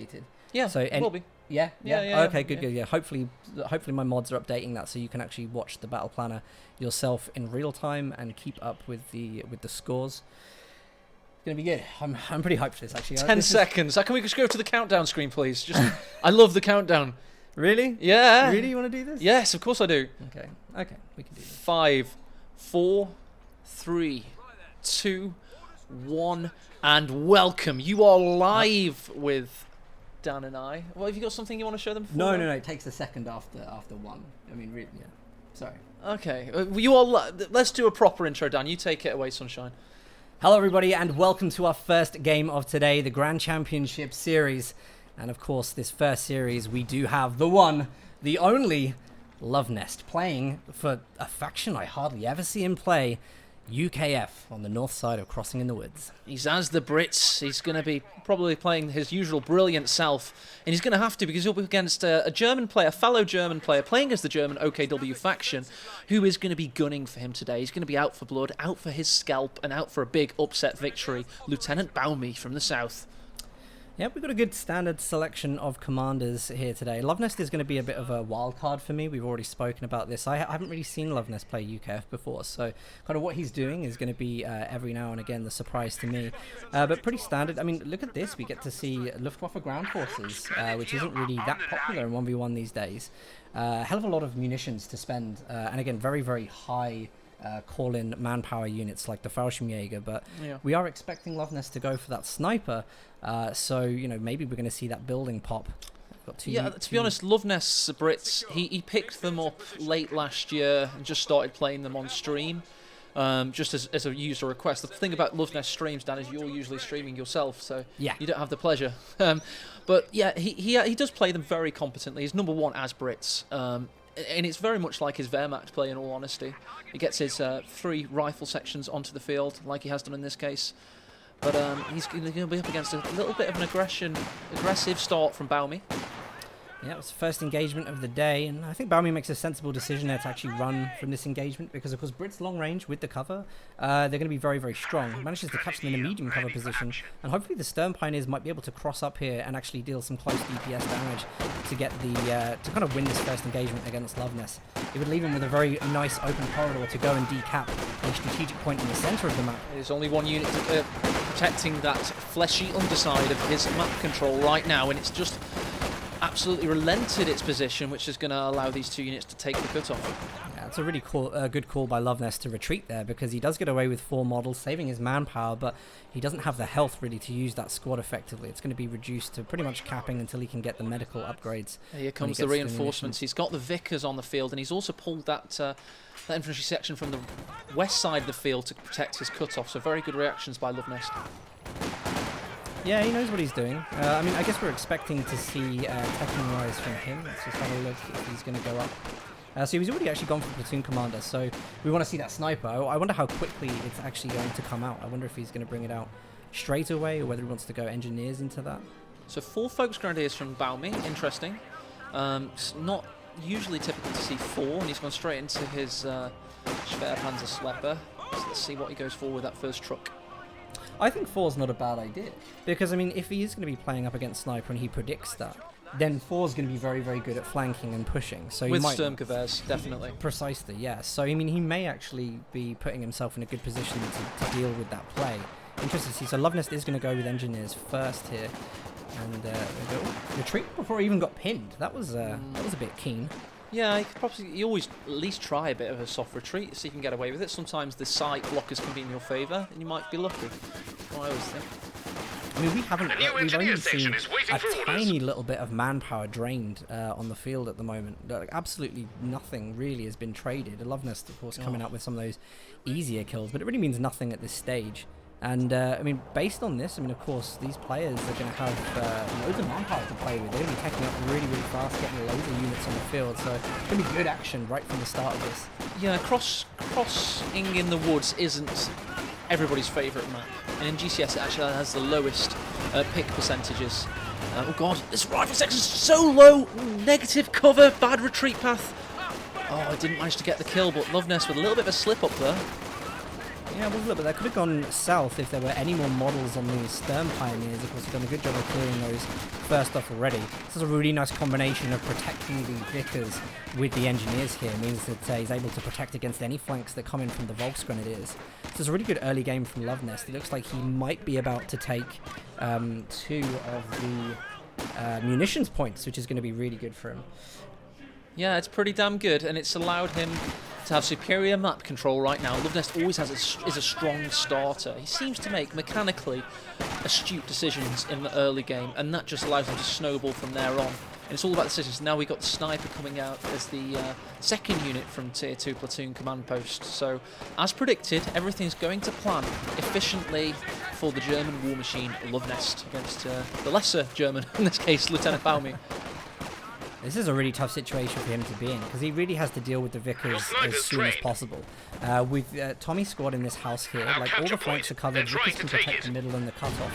updated. Yeah, so it will be. Yeah. Okay, good. Yeah. Hopefully my mods are updating that so you can actually watch the battle planner yourself in real time and keep up with the scores. It's gonna be good. I'm pretty hyped for this actually. 10 seconds. Can we just go to the countdown screen, please? Just, I love the countdown. Really? Yeah. Really, you want to do this? Yes, of course I do. Okay, we can do this. 5, 4, 3, 2, 1, and welcome. You are live with Dan and I. Well, have you got something you want to show them? No. It takes a second after one. I mean, really, yeah. Sorry. Okay. You all. Let's do a proper intro, Dan. You take it away, Sunshine. Hello, everybody, and welcome to our first game of today, the Grand Championship Series. And of course, this first series, we do have the one, the only Luvnest playing for a faction I hardly ever see him play, UKF, on the north side of Crossing in the Woods. He's as the Brits. He's going to be probably playing his usual brilliant self, and he's going to have to because he'll be against a German player, a fellow German player, playing as the German OKW faction, who is going to be gunning for him today. He's going to be out for blood, out for his scalp, and out for a big upset victory. Lieutenant Baumy from the south. Yeah, we've got a good standard selection of commanders here today. Luvnest is going to be a bit of a wild card for me. We've already spoken about this. I haven't really seen Luvnest play UKF before, so kind of what he's doing is going to be every now and again the surprise to me. But pretty standard. I mean, look at this. We get to see Luftwaffe ground forces, which isn't really that popular in 1v1 these days. Hell of a lot of munitions to spend, and again, very, very high call-in manpower units like the Fallschirmjäger, but we are expecting Luvnest to go for that sniper, so maybe we're going to see that building pop. To be honest, Luvnest's Brits, he picked them up late last year and just started playing them on stream, just as a user request. The thing about Luvnest streams, Dan, is you're usually streaming yourself, so you don't have the pleasure. But yeah, he does play them very competently. He's number one as Brits. And it's very much like his Wehrmacht play, in all honesty. He gets his 3 rifle sections onto the field, like he has done in this case. But he's going to be up against a little bit of an aggressive start from Baumy. Yeah, it was the first engagement of the day, and I think Baumy makes a sensible decision there to actually run from this engagement, because of course Brits long range with the cover, they're going to be very, very strong. He manages to catch them in a medium cover position, and hopefully the Stern Pioneers might be able to cross up here and actually deal some close DPS damage to get the to kind of win this first engagement against Luvnest. It would leave him with a very nice open corridor to go and decap a strategic point in the centre of the map. There's only one unit protecting that fleshy underside of his map control right now, and it's just absolutely relented its position, which is going to allow these 2 units to take the cutoff. Yeah, it's a really good call by Luvnest to retreat there, because he does get away with 4 models, saving his manpower, but he doesn't have the health really to use that squad effectively. It's going to be reduced to pretty much capping until he can get the medical upgrades. Here comes the reinforcements. He's got the Vickers on the field, and he's also pulled that infantry section from the west side of the field to protect his cutoff. So very good reactions by Luvnest. Yeah, he knows what he's doing. I mean, I guess we're expecting to see Teching Rise from him. Let's just have a look if he's going to go up. So he's already actually gone for Platoon Commander, so we want to see that sniper. I wonder how quickly it's actually going to come out. I wonder if he's going to bring it out straight away, or whether he wants to go engineers into that. So 4 Volksgrenadiers from Baumy, interesting. It's not usually typical to see 4, and he's gone straight into his Schwerpanzerschlepper. So let's see what he goes for with that first truck. I think 4's not a bad idea, because I mean, if he is going to be playing up against Sniper and he predicts that, then 4's going to be very, very good at flanking and pushing. So with Sturmgewehrs, definitely. Precisely, yeah. So I mean, he may actually be putting himself in a good position to deal with that play. Interesting to see. So Luvnest is going to go with engineers first here, and retreat before he even got pinned. That was a bit keen. Yeah, you always at least try a bit of a soft retreat, so you can get away with it. Sometimes the sight blockers can be in your favour, and you might be lucky. That's what I always think. I mean, we've only seen a tiny little bit of manpower drained on the field at the moment. Like, absolutely nothing really has been traded. Luvnest, of course, coming out with some of those easier kills, but it really means nothing at this stage. And, I mean, based on this, I mean, of course, these players are going to have loads of manpower to play with. They're going to be taking up really, really fast, getting loads of units on the field. So it's going to be good action right from the start of this. Yeah, crossing in the woods isn't everybody's favourite map. And in GCS, it actually has the lowest pick percentages. Oh, God, this rifle section's so low. Negative cover, bad retreat path. Oh, I didn't manage to get the kill, but Luvnest with a little bit of a slip up there. Yeah, it was a little bit. That could have gone south if there were any more models on the Stern Pioneers. Of course, they've done a good job of clearing those first off already. This is a really nice combination of protecting the Vickers with the Engineers here. It means that he's able to protect against any flanks that come in from the Volksgrenadiers. So it's a really good early game from Luvnest. It looks like he might be about to take 2 of the munitions points, which is going to be really good for him. Yeah, it's pretty damn good, and it's allowed him to have superior map control right now. Luvnest always is a strong starter. He seems to make mechanically astute decisions in the early game, and that just allows him to snowball from there on. And it's all about decisions. Now we've got the sniper coming out as the second unit from Tier 2 platoon command post. So, as predicted, everything's going to plan efficiently for the German war machine Luvnest against the lesser German, in this case, Lieutenant Baumy. This is a really tough situation for him to be in, because he really has to deal with the Vickers as soon as possible. With Tommy's squad in this house here, like all the flanks are covered, Vickers can protect the middle and the cutoff,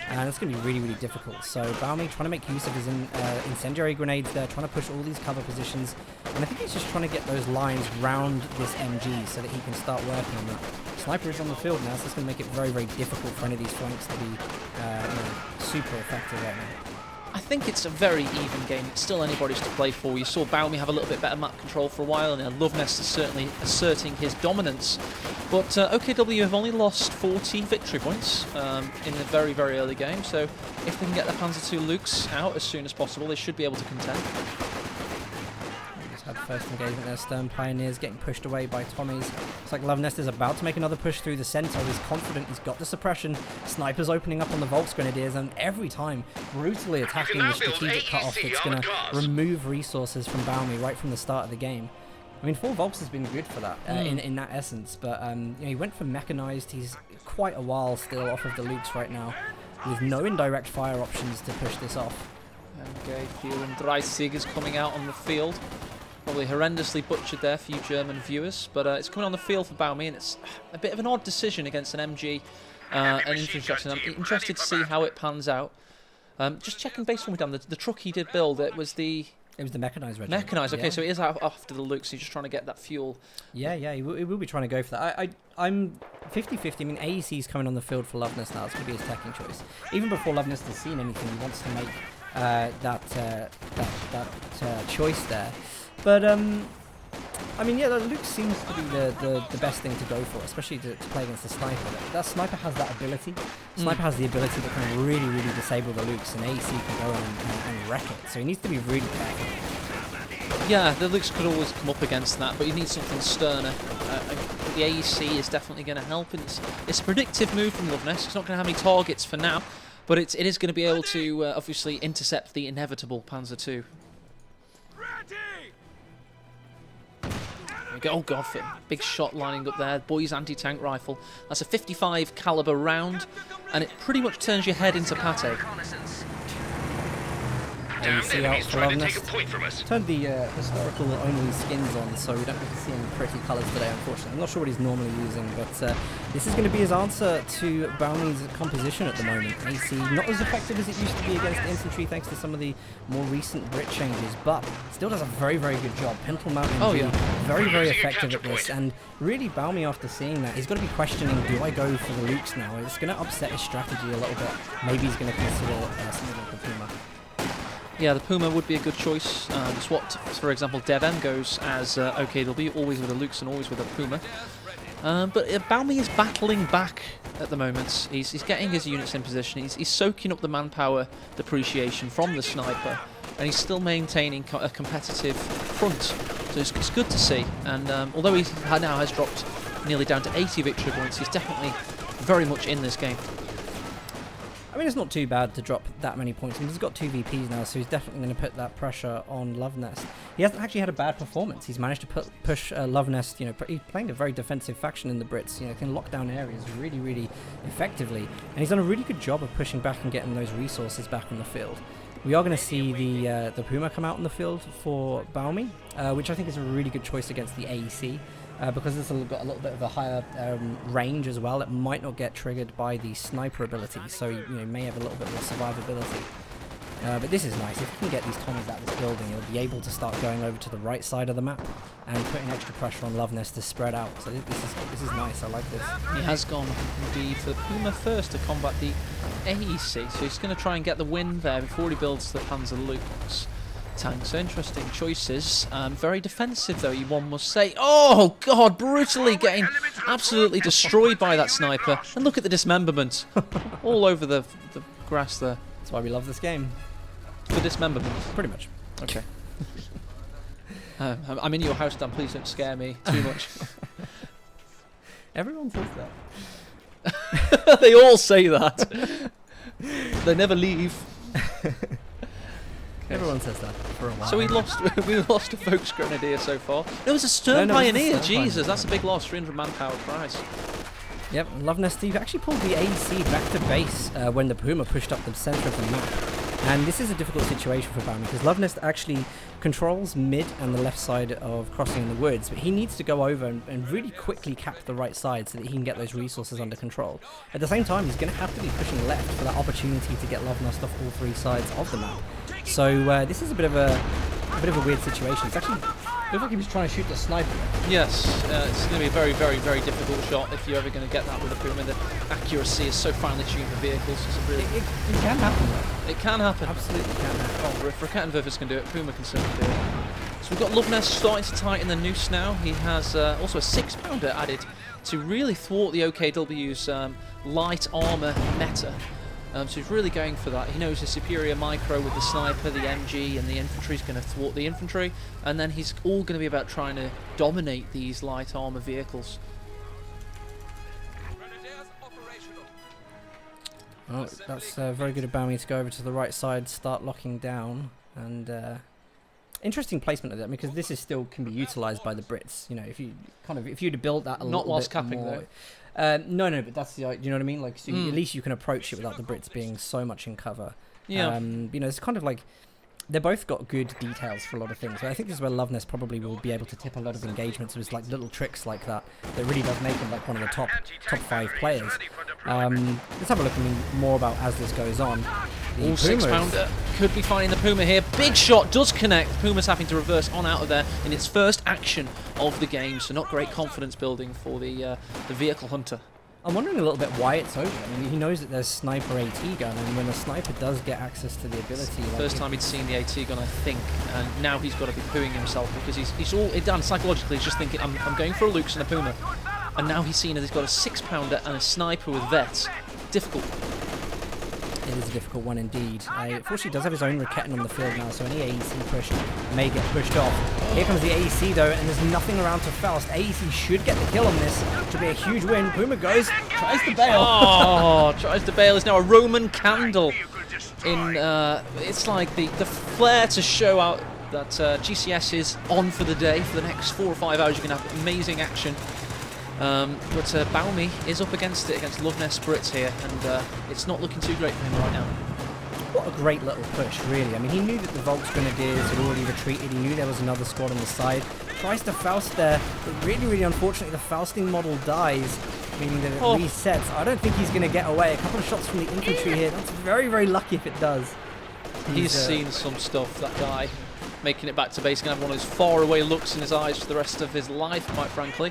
and it's going to be really, really difficult. So Baumy trying to make use of his incendiary grenades there, trying to push all these cover positions, and I think he's just trying to get those lines round this MG so that he can start working on that. Sniper is on the field now, so it's going to make it very, very difficult for any of these flanks to be super effective right now. I think it's a very even game. It's still anybody's to play for. You saw Baumy have a little bit better map control for a while, and Luvnest is certainly asserting his dominance. But OKW have only lost 40 victory points in the very, very early game, so if they can get the Panzer II Lukes out as soon as possible, they should be able to contend. Had the first engagement there. Stern Pioneers getting pushed away by Tommies. It's like Luvnest is about to make another push through the centre. He's confident. He's got the suppression. Snipers opening up on the Volksgrenadiers, and every time brutally attacking the strategic cutoff that's going to remove resources from Baumy right from the start of the game. I mean, 4 Volks has been good for that in that essence, but you know, he went for mechanised. He's quite a while still off of the Lukes right now, with no indirect fire options to push this off. Okay, Fuhren Decisive is coming out on the field. Probably horrendously butchered there for you German viewers, but it's coming on the field for Baumy, and it's a bit of an odd decision against an MG and infantry. I'm interested to see how it pans out. Just checking based on what we've done, the truck he did build, it was the mechanised regiment. Mechanised, okay, yeah. So he is out after the Lukes, he's just trying to get that fuel. Yeah, he will be trying to go for that. I'm 50-50. I mean, AEC's coming on the field for Luvnest now. It's going to be his teching choice. Even before Luvnest has seen anything, he wants to make that choice there. But I mean, yeah, the Luke seems to be the best thing to go for, especially to play against the sniper. That sniper has that ability. Sniper has the ability to kind of really, really disable the Lukes, and AC can go and wreck it. So he needs to be really careful. Yeah, the Lukes could always come up against that, but you need something sterner. The AEC is definitely going to help, and it's a predictive move from Luvnest. It's not going to have any targets for now, but it is going to be able to obviously intercept the inevitable Panzer II. Oh god, big shot lining up there. Boy's anti-tank rifle. That's a 55 caliber round, and it pretty much turns your head into pate. AEC out for Luvnest. Turned the historical only skins on, so we don't get to see any pretty colours today, unfortunately. I'm not sure what he's normally using, but this is going to be his answer to Baumy's composition at the moment. AC not as effective as it used to be against infantry, thanks to some of the more recent Brit changes, but still does a very, very good job. Pintle Mountain, very, very effective at this, and really Baumy, after seeing that, he's got to be questioning, do I go for the Lukes now? It's going to upset his strategy a little bit. Maybe he's going to consider something like the Puma. Yeah, the Puma would be a good choice. Swapped, for example, DevM goes as OKW, always with a Lukes and always with a Puma. But Baumy is battling back at the moment. He's getting his units in position. He's soaking up the manpower depreciation from the sniper, and he's still maintaining a competitive front. So it's good to see. And although he now has dropped nearly down to 80 victory points, he's definitely very much in this game. I mean, it's not too bad to drop that many points. I mean, he's got 2 VPs now, so he's definitely going to put that pressure on Luvnest. He hasn't actually had a bad performance. He's managed to push Luvnest, you know, he's playing a very defensive faction in the Brits, you know, can lock down areas really, really effectively. And he's done a really good job of pushing back and getting those resources back on the field. We are going to see the Puma come out on the field for Baumy, which I think is a really good choice against the AEC. Because it's got a little bit of a higher range as well, it might not get triggered by the sniper ability, so you know, may have a little bit more survivability. But this is nice. If you can get these Tommies out of this building, you'll be able to start going over to the right side of the map and putting extra pressure on Luvnest to spread out. So this is nice. I like this. He has gone indeed for the Puma first to combat the AEC, so he's going to try and get the win there before he builds the Panzer Lux tank. So interesting choices. Very defensive though, one must say. Oh god, brutally getting absolutely destroyed by that sniper. And look at the dismemberment all over the grass there. That's why we love this game. The dismemberment. Pretty much. Okay. I'm in your house, Dan. Please don't scare me too much. Everyone says that. They all say that. They never leave. Everyone says that for a while. So we lost a Volks Grenadier so far. It was a Stern Pioneer. Jesus, that's a big loss. 300 manpower price. Yep, Luvnest Steve actually pulled the AC back to base when the Puma pushed up the center of the map. And this is a difficult situation for Baumy because Luvnest actually controls mid and the left side of crossing in the woods, but he needs to go over and really quickly cap the right side so that he can get those resources under control. At the same time, he's going to have to be pushing left for that opportunity to get Luvnest off all three sides of the map. So this is a bit of a weird situation. It's actually looks like he was trying to shoot the sniper. Yes, it's going to be a very, very, very difficult shot if you're ever going to get that with a Puma. The accuracy is so finely tuned for vehicles. It's really It can happen though. It can happen. Absolutely can happen. Oh, if Raket and Vervis can do it, Puma can certainly do it. So we've got Luvnest starting to tighten the noose now. He has also a 6-pounder added to really thwart the OKW's light armour meta. So he's really going for that. He knows his superior micro with the sniper, the MG, and the infantry is going to thwart the infantry. And then he's all going to be about trying to dominate these light armour vehicles. Oh, that's very good of Baumy to go over to the right side, start locking down, and interesting placement of that because this is still can be utilised by the Brits. You know, if you to build that a Not little whilst bit capping more, though. No, but that's the you know what I mean. Like, so at least you can approach it without the Brits being so much in cover. Yeah. You know, it's kind of like they both got good details for a lot of things. But I think this is where Luvnest probably will be able to tip a lot of engagements with like little tricks like that really does make him like one of the top 5 players. Let's have a look more about as this goes on. The 6-pounder could be finding the Puma here. Big shot does connect. Puma's having to reverse on out of there in its first action of the game, so not great confidence building for the vehicle hunter. I'm wondering a little bit why it's over. I mean, he knows that there's sniper AT gun, and when a sniper does get access to the ability, like first time he'd seen the AT gun, I think, and now he's got to be pooing himself because he's all done psychologically. He's just thinking, I'm going for a Lux and a Puma, and now he's seen that he's got a 6-pounder and a sniper with vets. Difficult. It is a difficult one indeed. Fortunately, he does have his own Raketin on the field now, so any AEC push may get pushed off. Here comes the AEC though, and there's nothing around to Faust. AEC should get the kill on this to be a huge win. Puma goes, tries to bail. Oh, tries to bail. Is now a Roman candle. It's like the flare to show out that GCS is on for the day. For the next 4 or 5 hours, you can have amazing action. But Baumy is up against it, against Luvnest Brits here, and it's not looking too great for him right now. What a great little push, really. I mean, he knew that the Volks Grenadiers had already retreated. He knew there was another squad on the side. Tries to Faust there, but really, really unfortunately, the Fausting model dies, meaning that it resets. I don't think he's going to get away. A couple of shots from the infantry here. That's very, very lucky if it does. He's seen some stuff, that guy. Making it back to base, going to have one of those faraway looks in his eyes for the rest of his life, quite frankly.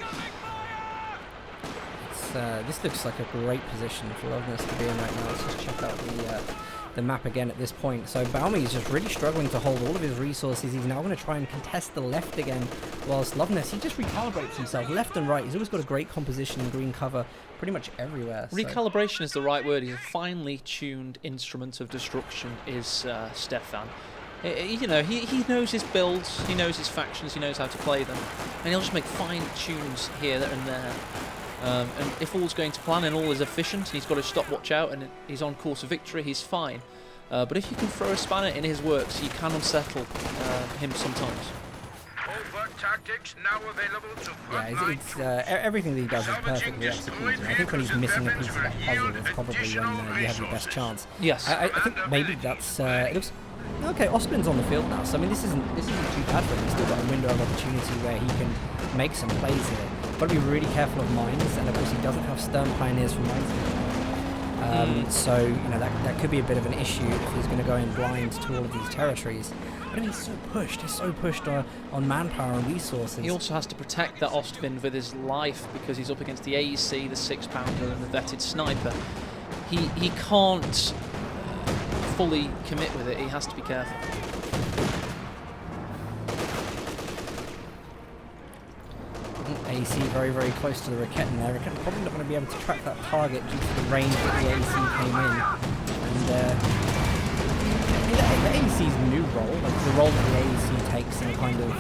This looks like a great position for Luvnest to be in right now. Let's just check out the map again at this point. So Baumy is just really struggling to hold all of his resources. He's now going to try and contest the left again, whilst Luvnest, he just recalibrates himself left and right. He's always got a great composition and green cover pretty much everywhere. So. Recalibration is the right word. He's a finely tuned instrument of destruction, is Stefan. You know, he knows his builds, he knows his factions, he knows how to play them, and he'll just make fine tunes here and there. And if all's going to plan and all is efficient, and he's got his stopwatch out and he's on course of victory, he's fine. But if you can throw a spanner in his works, you can unsettle him sometimes. Yeah, everything that he does is perfectly executed. I think when he's missing a piece of that puzzle, it's probably when you have your best chance. Yes. I think maybe that's. It looks okay. Osman's on the field now, so I mean this isn't too bad for him. He's still got a window of opportunity where he can make some plays here. Got to be really careful of mines, and of course he doesn't have Stern Pioneers from mines. So that could be a bit of an issue if he's going to go in blind to all of these territories. But he's so pushed. He's so pushed on manpower and resources. He also has to protect that Ostwind with his life because he's up against the AEC, the 6-pounder, and the vetted sniper. He can't fully commit with it. He has to be careful. AEC very, very close to the Raketen there. Raketen probably not going to be able to track that target due to the range that the AEC came in. And the AEC's new role, like the role that the AEC takes in kind of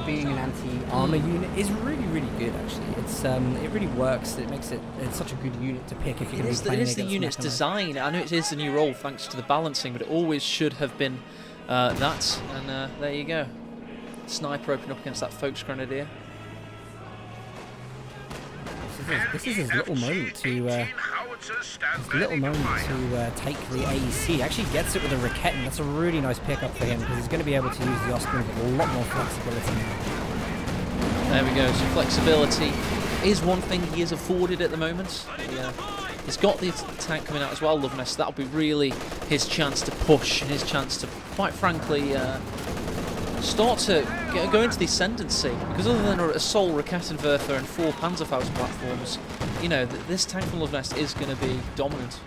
being an anti-armor unit, is really, really good. Actually, it really works. It's such a good unit to pick if you're going to be playing against It is the unit's design. I know it is the new role thanks to the balancing, but it always should have been that. And there you go. Sniper open up against that Folks Grenadier. This is his little moment to take the AEC. Actually gets it with a Raketen. That's a really nice pickup for him because he's going to be able to use the Ostwind with a lot more flexibility now. There we go. So flexibility is one thing he is afforded at the moment. He's got the tank coming out as well, Luvnest. That'll be really his chance to push and his chance to, quite frankly, start to go into the ascendancy, because other than a sole Raketenwerfer and 4 Panzerfaust platforms, this tank from Luvnest is going to be dominant.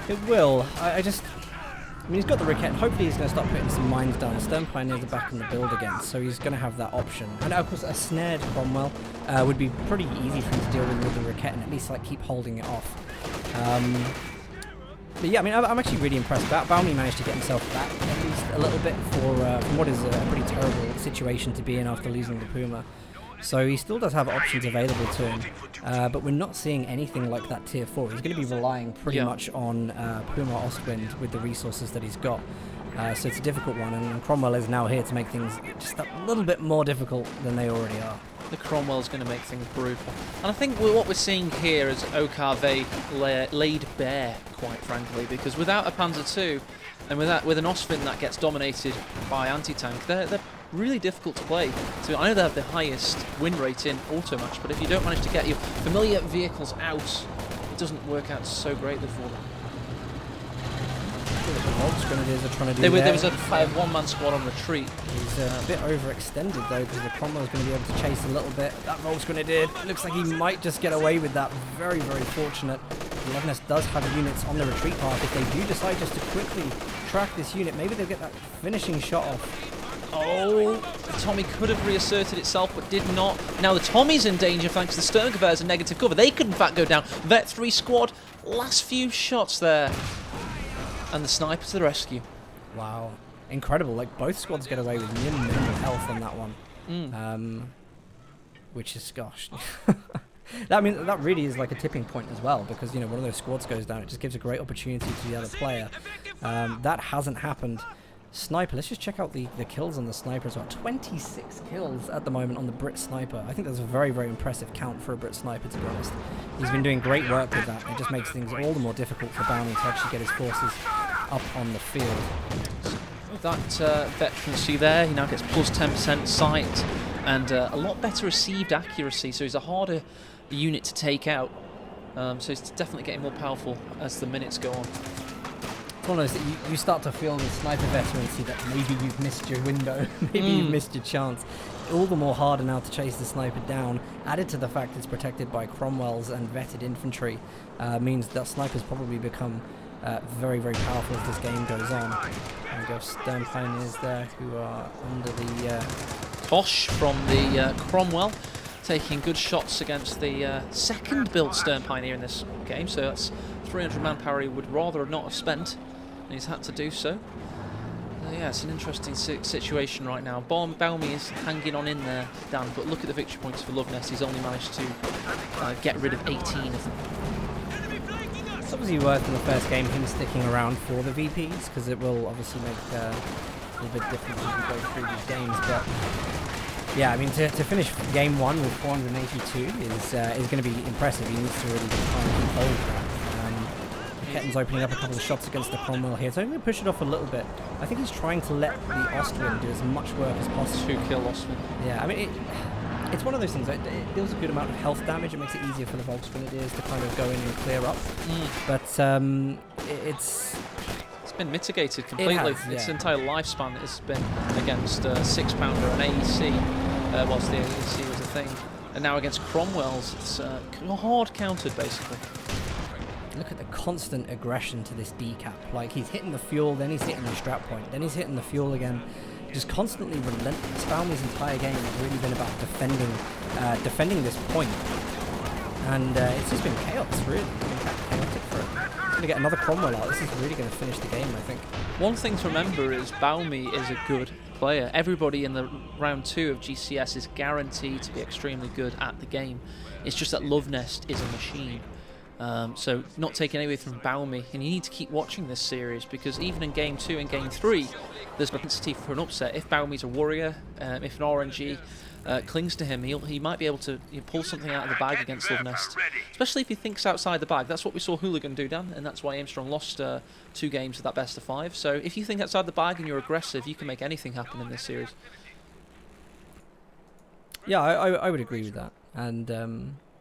It will. I mean, he's got the Raketen. Hopefully he's going to start putting some mines down. Stern Pioneers are back in the build again, so he's going to have that option. And of course, a snared Cromwell would be pretty easy for him to deal with the Raketen, at least keep holding it off. But yeah, I mean, I'm actually really impressed. Baumy managed to get himself back at least a little bit from what is a pretty terrible situation to be in after losing the Puma. So he still does have options available to him, but we're not seeing anything like that tier 4. He's going to be relying pretty much on Puma Ostwind with the resources that he's got. So it's a difficult one, and Cromwell is now here to make things just a little bit more difficult than they already are. The Cromwell's going to make things brutal. And I think what we're seeing here is OKV laid bare, quite frankly, because without a Panzer II and with an Ostwind that gets dominated by anti-tank, they're really difficult to play. So I know they have the highest win rate in auto match, but if you don't manage to get your familiar vehicles out, it doesn't work out so greatly for them. Grenadiers are trying to do there was a one-man squad on retreat. He's a bit overextended though, because the Cromwell is going to be able to chase a little bit. That Volksgrenadier looks like he might just get away with that. Very, very fortunate. Luvnest does have units on the retreat path. If they do decide just to quickly track this unit, maybe they'll get that finishing shot off. Oh, the Tommy could have reasserted itself, but did not. Now the Tommy's in danger thanks to the Sturmgewehr's a negative cover. They could in fact go down. Vet 3 squad, last few shots there. And the sniper to the rescue. Wow. Incredible. Both squads get away with minimal health on that one. Which is, gosh. That really is like a tipping point as well, because, one of those squads goes down. It just gives a great opportunity to the other player. That hasn't happened. Sniper, let's just check out the kills on the sniper as well. 26 kills at the moment on the Brit sniper. I think that's a very, very impressive count for a Brit sniper, to be honest. He's been doing great work with that. It just makes things all the more difficult for Baumy to actually get his forces up on the field. With that veterancy there, he now gets plus 10% sight and a lot better received accuracy, so he's a harder unit to take out. So he's definitely getting more powerful as the minutes go on. One of those that you start to feel the sniper veterancy that maybe you've missed your window, maybe you've missed your chance. All the more harder now to chase the sniper down, added to the fact it's protected by Cromwells and vetted infantry, means that snipers probably become very, very powerful as this game goes on. And we go Stern Pioneers there who are under the... Tosh from the Cromwell, taking good shots against the second built Stern Pioneer in this game, so that's 300 manpower he would rather not have spent. And he's had to do so. Yeah, it's an interesting situation right now. Baumy is hanging on in there, Dan, but look at the victory points for Luvnest. He's only managed to get rid of 18 of them. It's obviously worth in the first game him sticking around for the VPs, because it will obviously make a little bit different as we go through these games. But yeah, I mean, to finish game 1 with 482 is going to be impressive. He needs to really try and keep hold of that. Ketten's opening up a couple of shots against the Cromwell here, so I'm going to push it off a little bit. I think he's trying to let the Ostwind do as much work as possible. 2 kill Ostwind. Yeah, I mean, it's one of those things that it deals a good amount of health damage. It makes it easier for the Volksgrenadiers to kind of go in and clear up. But it's been mitigated completely. Its entire lifespan has been against 6-pounder and AEC, whilst the AEC was a thing, and now against Cromwell's, it's hard countered basically. Look at the constant aggression to this decap. Like, he's hitting the fuel, then he's hitting the strap point, then he's hitting the fuel again. Just constantly relentless. Baumy's entire game has really been about defending this point, and it's just been chaos. Really, it's been chaotic for it. Going to get another Cromwell out. This is really going to finish the game, I think. One thing to remember is Baumy is a good player. Everybody in the round 2 of GCS is guaranteed to be extremely good at the game. It's just that Luvnest is a machine. So not taking away from Baumy, and you need to keep watching this series, because even in game 2 and game 3, there's propensity for an upset. If Baumy's a warrior, if an RNG clings to him, he might be able to pull something out of the bag against Luvnest, especially if he thinks outside the bag. That's what we saw Hooligan do, Dan, and that's why Armstrong lost 2 games of that best of 5. So if you think outside the bag and you're aggressive, you can make anything happen in this series. Yeah, I would agree with that. And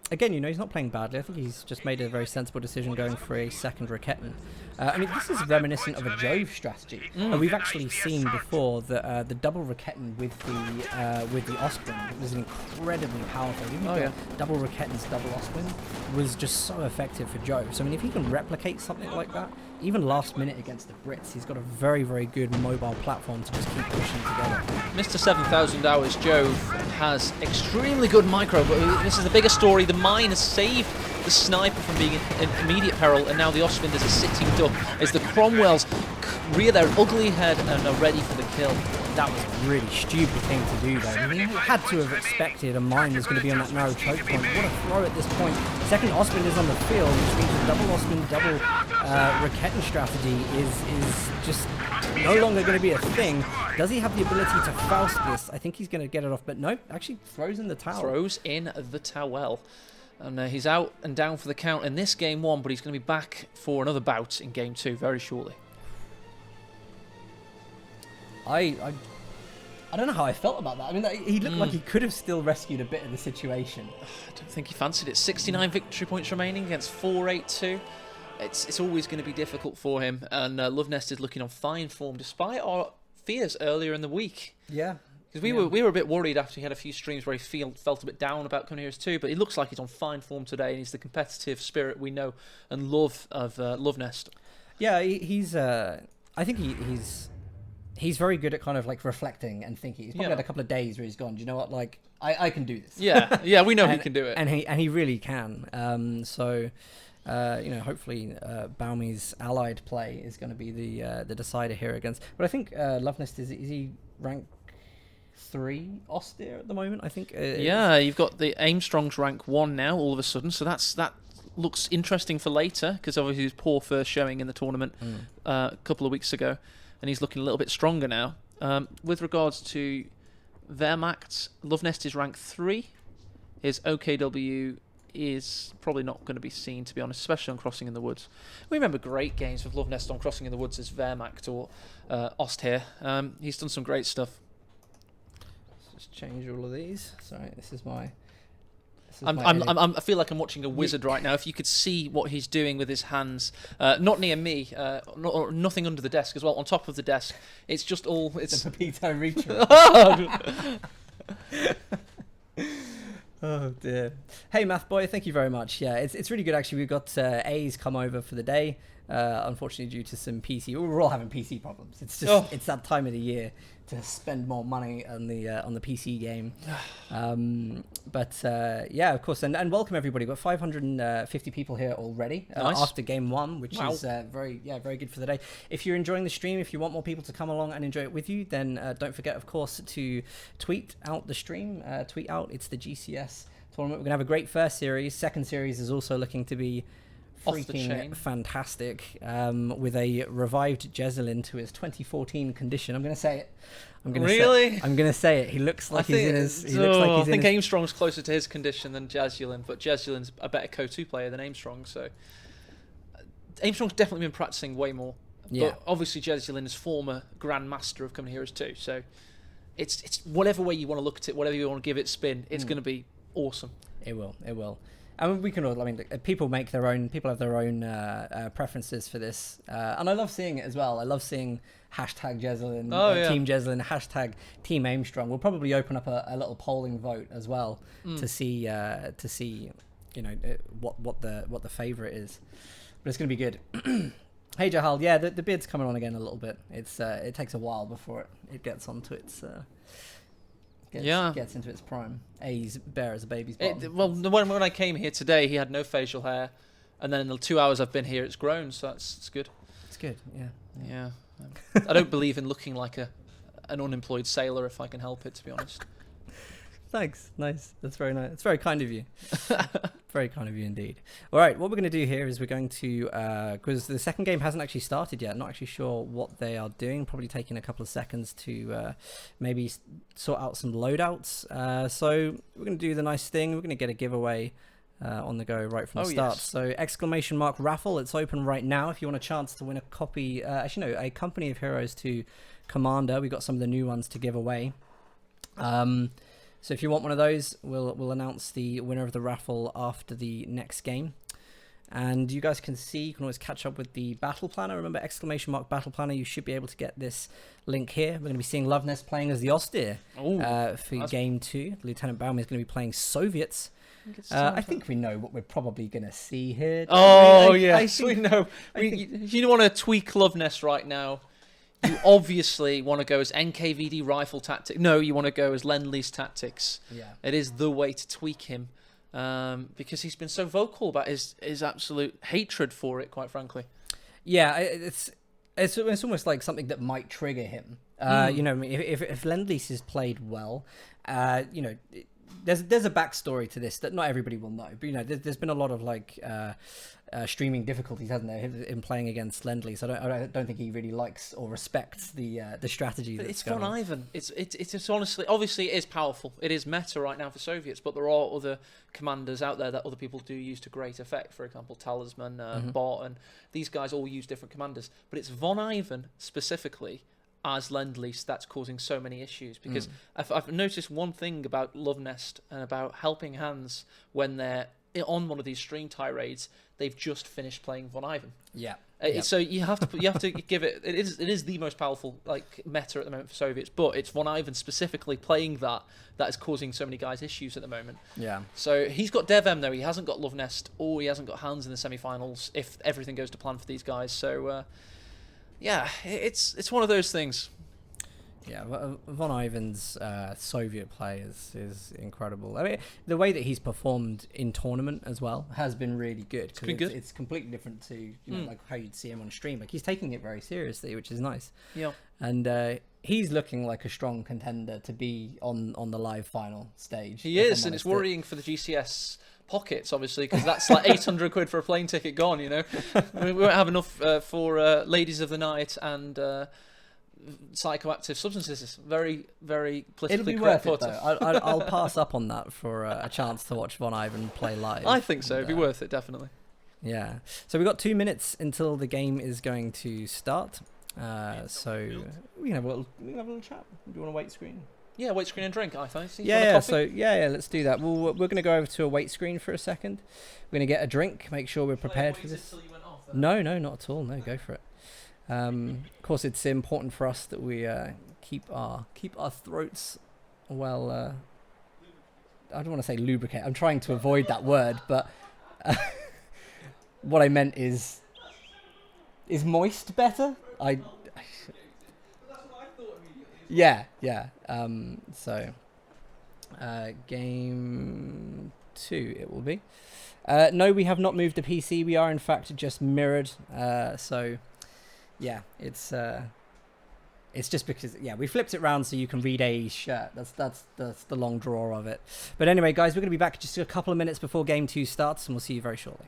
again, he's not playing badly. I think he's just made a very sensible decision going for a second Raketten. I mean, this is reminiscent of a Jove strategy. We've actually seen before that the double Raketten with the Ostwind was incredibly powerful. Even double Raketten's double Ostwind was just so effective for Jove. So I mean, if he can replicate something like that, even last minute against the Brits, he's got a very, very good mobile platform to just keep pushing together. Mr. 7,000 Hours Jove has extremely good micro, but this is the bigger story. The mine has saved the sniper from being in immediate peril, and now the Ostwind is a sitting duck as the Cromwells rear their ugly head and are ready for the kill. That was a really stupid thing to do, though. I mean, you had to have expected a mine was going to be on that narrow choke point. What a throw at this point. Second Ostwind is on the field, which means the double Ostwind, double Raketten strategy is just no longer going to be a thing. Does he have the ability to Faust this? I think he's going to get it off, but no, actually throws in the towel. Throws in the towel. And he's out and down for the count in this game 1, but he's going to be back for another bout in game 2 very shortly. I don't know how I felt about that. I mean, he looked like he could have still rescued a bit of the situation. I don't think he fancied it. 69 victory points remaining against 482. It's always going to be difficult for him, and Luvnest is looking on fine form despite our fears earlier in the week. Yeah. Because we were a bit worried after he had a few streams where he felt a bit down about coming here too, but it looks like he's on fine form today, and he's the competitive spirit we know and love of Luvnest. Yeah, he's. I think he's very good at kind of like reflecting and thinking. He's probably had a couple of days where he's gone, do you know what? Like I can do this. Yeah, we know he can do it, and he really can. So. Hopefully Baumy's allied play is going to be the decider here against. But I think Luvnest is he rank 3 austere at the moment? I think. You've got the Armstrong's rank 1 now. All of a sudden, so that looks interesting for later, because obviously his poor first showing in the tournament a couple of weeks ago, and he's looking a little bit stronger now. With regards to Wehrmacht, Luvnest is rank 3. His OKW is probably not going to be seen, to be honest, especially on Crossing in the Woods. We remember great games with Luvnest on Crossing in the Woods as Wehrmacht or Ost here. He's done some great stuff. Let's just change all of these. Sorry, this is my... I feel like I'm watching a wizard right now. If you could see what he's doing with his hands, not near me, nothing under the desk as well. On top of the desk, it's just all... It's the Pepito Reacher. Oh dear. Hey Math Boy, thank you very much. Yeah, it's really good actually. We've got A's come over for the day. Unfortunately, due to some PC, we're all having PC problems. It's just it's that time of the year to spend more money on the PC game. Yeah, of course, and welcome everybody. We've got 550 people here already after game 1, which is very good for the day. If you're enjoying the stream, if you want more people to come along and enjoy it with you, then don't forget, of course, to tweet out the stream. Tweet out it's the GCS tournament. We're gonna have a great first series. Second series is also looking to be freaking fantastic, with a revived Jezelin to his 2014 condition. I'm going to say it. I'm going to say it. He looks like he's in his... I think Armstrong's closer to his condition than Jezelin, but Jezelin's a better KO2 player than Armstrong, so... Armstrong's definitely been practicing way more. Yeah. But obviously Jezelin is former Grand Master of Coming Heroes too, so... it's whatever way you want to look at it, whatever you want to give it spin, it's going to be awesome. It will. I mean, we can all. I mean, people make their own. People have their own preferences for this, and I love seeing it as well. I love seing hashtag Jezelin, Team Jezelin, hashtag Team Aimstrong. We'll probably open up a little polling vote as well to see you know what the favorite is. But it's going to be good. Hey Jahal, yeah, the beard's coming on again a little bit. It's it takes a while before it gets onto its. Gets into its prime. He's bare as a baby's bottom. Well, when I came here today, he had no facial hair, and then in the 2 hours I've been here, it's grown, so it's good. It's good, yeah. Yeah. I don't believe in looking like an unemployed sailor if I can help it, to be honest. Thanks. Nice. That's very nice. It's very kind of you. Very kind of you indeed. All right, what we're going to do here is we're going to, because the second game hasn't actually started yet, not actually sure what they are doing, probably taking a couple of seconds to maybe sort out some loadouts. So we're going to do the nice thing. We're going to get a giveaway on the go right from the start. Yes. So exclamation mark raffle. It's open right now. If you want a chance to win a copy, actually no, a Company of Heroes to Commander. We've got some of the new ones to give away. So if you want one of those, we'll announce the winner of the raffle after the next game. And you guys can see, you can always catch up with the battle planner. Remember, exclamation mark battle planner. You should be able to get this link here. We're going to be seeing Luvnest playing as the Austere for game 2. Lieutenant Baumy is going to be playing Soviets. I think we know what we're probably going to see here. Oh, yes, we know. You want to tweak Luvnest right now. You obviously want to go as NKVD rifle tactics. No, you want to go as Lend-Lease tactics. Yeah. It is the way to tweak him because he's been so vocal about his absolute hatred for it, quite frankly. Yeah, it's almost like something that might trigger him. You know, if Lend-Lease is played well, you know, there's a backstory to this that not everybody will know. But, you know, there's been a lot of, like, streaming difficulties, hasn't there, in playing against Lend-Lease. I don't think he really likes or respects the strategy. But it's Von Ivan. It's honestly, obviously, it is powerful. It is meta right now for Soviets, but there are other commanders out there that other people do use to great effect. For example, Talisman, Bot, and these guys all use different commanders. But it's Von Ivan specifically as Lend-Lease that's causing so many issues, because I've noticed one thing about Luvnest and about Helping Hands when they're on one of these stream tirades. They've just finished playing Von Ivan. Yeah. So you have to give it. It is the most powerful like meta at the moment for Soviets, but it's Von Ivan specifically playing that is causing so many guys issues at the moment. Yeah. So he's got DevM though. He hasn't got Luvnest, or he hasn't got Hands in the semi-finals if everything goes to plan for these guys. So yeah, it's one of those things. Yeah, Von Ivan's Soviet play is incredible. I mean, the way that he's performed in tournament as well has been really good. It's completely different to you know, like how you'd see him on stream. Like, he's taking it very seriously, which is nice. Yeah. And he's looking like a strong contender to be on the live final stage. He is, and it's worrying for the GCS pockets, obviously, because that's like 800 quid for a plane ticket gone, you know. We won't have enough for Ladies of the Night and psychoactive substances. Very, very politically correct. It'll be worth it, though. I'll pass up on that for a chance to watch Von Ivan play live. I think so. It'd be worth it, definitely. Yeah. So we've got 2 minutes until the game is going to start. So we can have a little chat. Do you want a wait screen? Yeah, wait screen and drink, I think. Yeah, let's do that. We're going to go over to a wait screen for a second. We're going to get a drink, make sure we're prepared for this. No, not at all. No, go for it. Of course, it's important for us that we keep our throats well. I don't want to say lubricate. I'm trying to avoid that word, but what I meant is moist better. Yeah. So game 2 it will be. No, we have not moved the PC. We are in fact just mirrored. So yeah, it's just because we flipped it round so you can read A's shirt. That's the long draw of it. But anyway, guys, we're going to be back just a couple of minutes before game 2 starts, and we'll see you very shortly.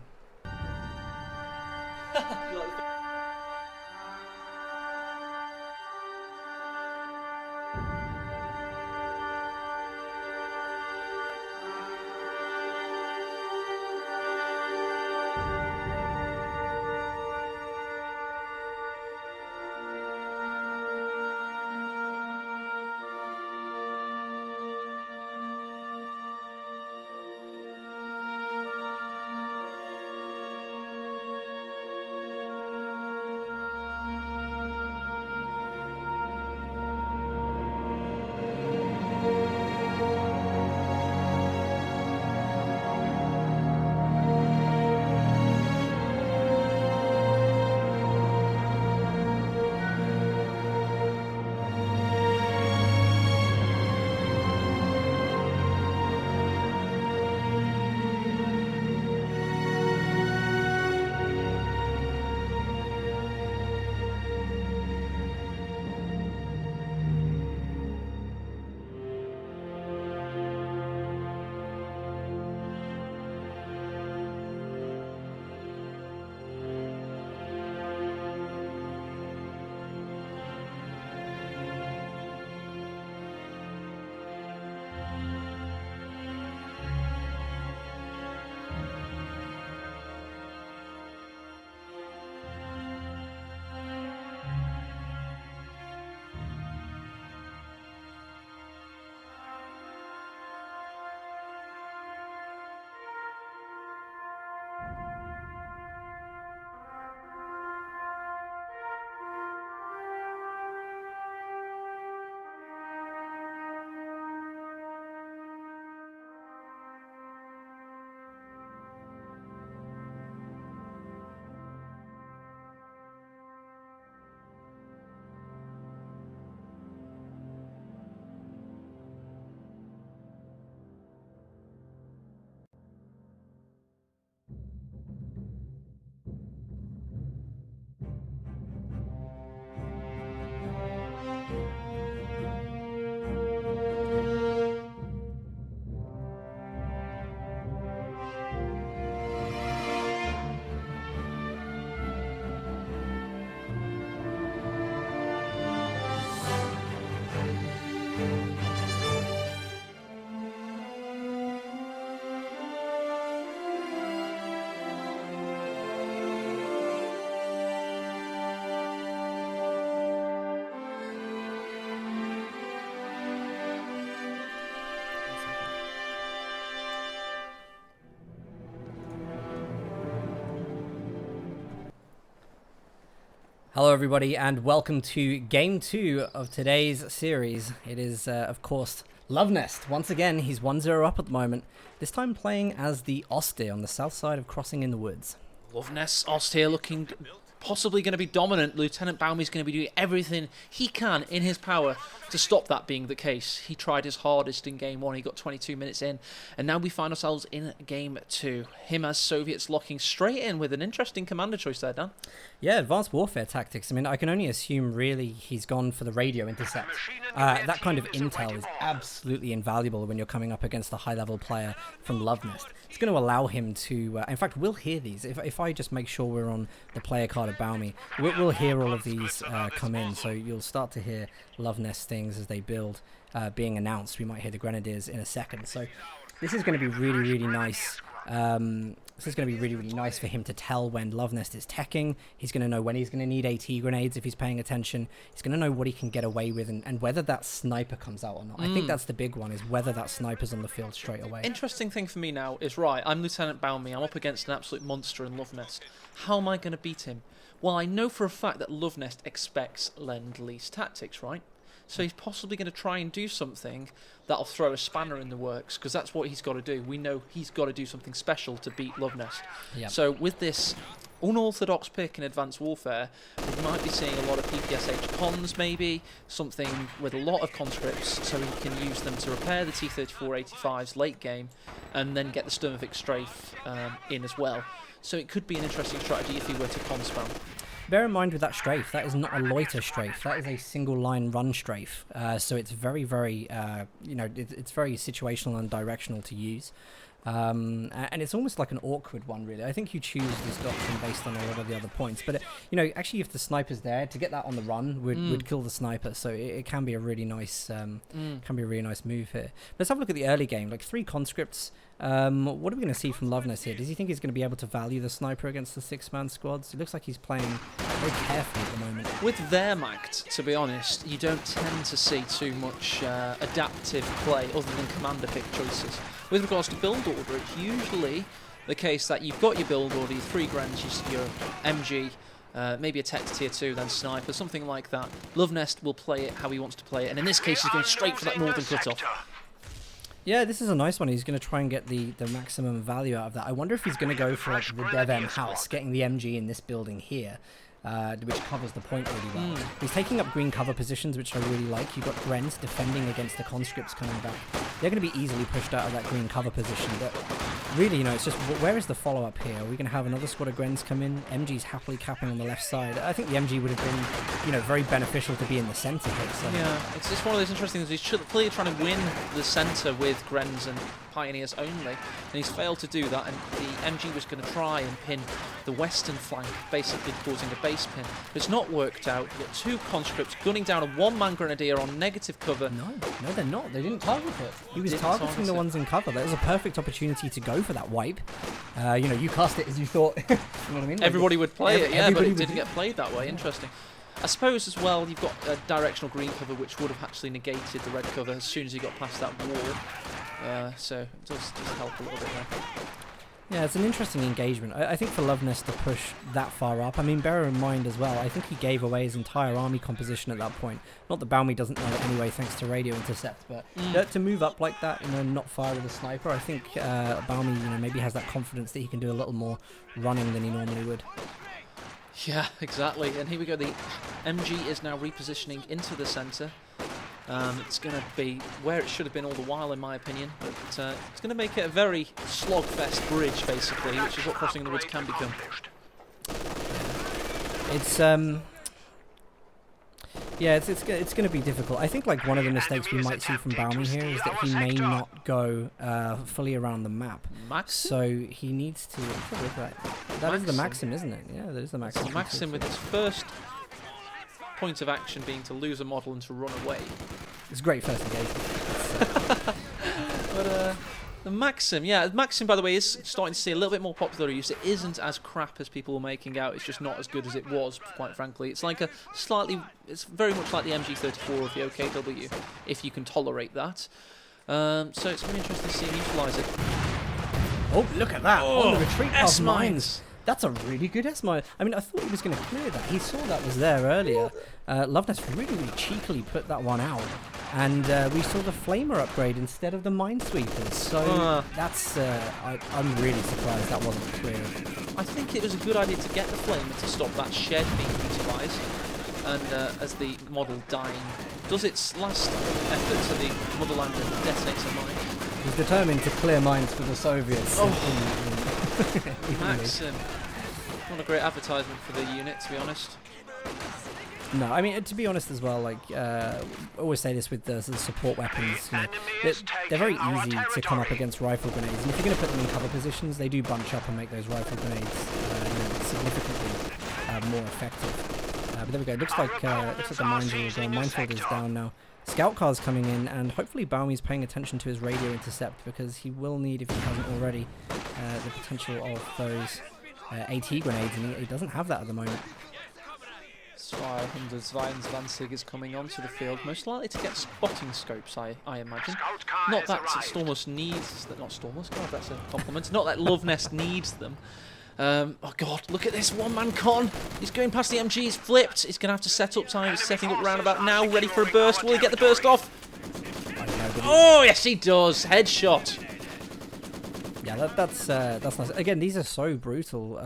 Hello everybody and welcome to game 2 of today's series. It is of course Luvnest. Once again he's 1-0 up at the moment, this time playing as the Austere on the south side of Crossing in the Woods. Luvnest Austere looking possibly going to be dominant. Lieutenant Baumy's going to be doing everything he can in his power to stop that being the case. He tried his hardest in game 1, he got 22 minutes in, and now we find ourselves in game 2. Him as Soviets locking straight in with an interesting commander choice there, Dan. Yeah, advanced warfare tactics. I mean, I can only assume really he's gone for the radio intercept. That kind of intel is absolutely invaluable when you're coming up against a high-level player from Luvnest. It's going to allow him to... in fact, we'll hear these. If I just make sure we're on the player card of Baumy, we'll hear all of these come in. So you'll start to hear Luvnest things as they build being announced. We might hear the Grenadiers in a second. So this is going to be really, really nice. This is going to be really, really nice for him to tell when Luvnest is teching. He's going to know when he's going to need AT grenades if he's paying attention. He's going to know what he can get away with and whether that sniper comes out or not. I think that's the big one, is whether that sniper's on the field straight away. Interesting thing for me now is, right, I'm Lieutenant Baumy. I'm up against an absolute monster in Luvnest. How am I going to beat him? Well, I know for a fact that Luvnest expects Lend-Lease tactics, right? So he's possibly going to try and do something that'll throw a spanner in the works, because that's what he's got to do. We know he's got to do something special to beat Luvnest. Yep. So with this unorthodox pick in Advanced Warfare, we might be seeing a lot of PPSH cons, maybe, something with a lot of conscripts, so he can use them to repair the T-34-85s late game, and then get the Sturmovik strafe in as well. So it could be an interesting strategy if he were to con spam. Bear in mind with that strafe, that is not a loiter strafe. That is a single line run strafe. So it's very, very, it's very situational and directional to use. And it's almost like an awkward one, really. I think you choose this doctrine based on a lot of the other points. But, actually, if the sniper's there, to get that on the run would kill the sniper. So it can be a really nice, move here. Let's have a look at the early game. Like 3 conscripts. What are we going to see from Luvnest here? Does he think he's going to be able to value the sniper against the 6-man squads? It looks like he's playing very carefully at the moment. With Wehrmacht, to be honest, you don't tend to see too much adaptive play other than commander pick choices. With regards to build order, it's usually the case that you've got your build order, your 3 Grens, your MG, maybe a tech tier 2, then sniper, something like that. Luvnest will play it how he wants to play it, and in this case he's going straight for that northern cutoff. Yeah, this is a nice one. He's going to try and get the maximum value out of that. I wonder if he's going to go for like the DevM house, getting the MG in this building here, which covers the point really well. He's taking up green cover positions, which I really like. You've got Grens defending against the conscripts coming back. They're going to be easily pushed out of that green cover position, but really, it's just, where is the follow-up here? Are we going to have another squad of Grens come in? MG's happily capping on the left side. I think the MG would have been, very beneficial to be in the centre here. So. Yeah, it's just one of those interesting things. He's clearly trying to win the centre with Grens and Pioneers only, and he's failed to do that, and the MG was going to try and pin the western flank, basically causing a base pin. But it's not worked out. You've got 2 conscripts gunning down a 1-man grenadier on negative cover. No, they're not. They didn't target it. He was targeting the ones in cover. That was a perfect opportunity to go for that wipe. You cast it as you thought. You know what I mean? Everybody would play it, yeah, but it didn't get played that way. Interesting. I suppose as well, you've got a directional green cover, which would have actually negated the red cover as soon as you got past that wall. So it does help a little bit there. Yeah, it's an interesting engagement. I think for Luvnest to push that far up, I mean, bear in mind as well, I think he gave away his entire army composition at that point. Not that Baumy doesn't know it anyway, thanks to radio intercept, but to move up like that and not fire with a sniper, I think Baumy, maybe has that confidence that he can do a little more running than he normally would. Yeah, exactly. And here we go. The MG is now repositioning into the centre. It's going to be where it should have been all the while, in my opinion. But it's going to make it a very slogfest bridge, basically, which is what Crossing in the Woods can become. It's it's going to be difficult. I think like one of the mistakes we might see from Baumy here is that he may not go fully around the map. Maxim? So he needs to. That is the Maxim, isn't it? Yeah, that is the Maxim. It's the Maxim with its first point of action being to lose a model and to run away. It's a great first engagement. But the Maxim, yeah, Maxim, by the way, is starting to see a little bit more popular use. It isn't as crap as people were making out. It's just not as good as it was, quite frankly. It's like it's very much like the MG34 of the OKW, if you can tolerate that. So it's going to be interesting to see him utilise it. Oh, look at that! On the retreat of mines. That's a really good S-mine. I mean, I thought he was going to clear that. He saw that was there earlier. Luvnest really, really cheekily put that one out. And we saw the Flamer upgrade instead of the Minesweepers. So that's... I'm really surprised that wasn't cleared. I think it was a good idea to get the Flamer to stop that shed being utilised. And as the model dying does its last effort to the motherland and detonates a mine. He's determined to clear mines for the Soviets. Maxim. Not a great advertisement for the unit, to be honest. No, I mean, to be honest as well, like, I always say this with the support weapons, you know, they're very easy to come up against rifle grenades, and if you're going to put them in cover positions, they do bunch up and make those rifle grenades significantly more effective. But there we go, looks like the mines are all gone, minefield is down now. Scout car's coming in, and hopefully Baumy's paying attention to his radio intercept, because he will need, if he hasn't already, the potential of those AT grenades, and he doesn't have that at the moment. 222 is coming onto the field, most likely to get spotting scopes, I imagine. Not that Stormus needs, not Stormus, God, that's a compliment. Not that Luvnest needs them. Oh God, look at this one-man con. He's going past the MG, he's flipped. He's going to have to set up time. He's setting up roundabout now, ready for a burst. Will he get the burst off? Oh, yes he does. Headshot. Yeah, that's nice. Again, these are so brutal.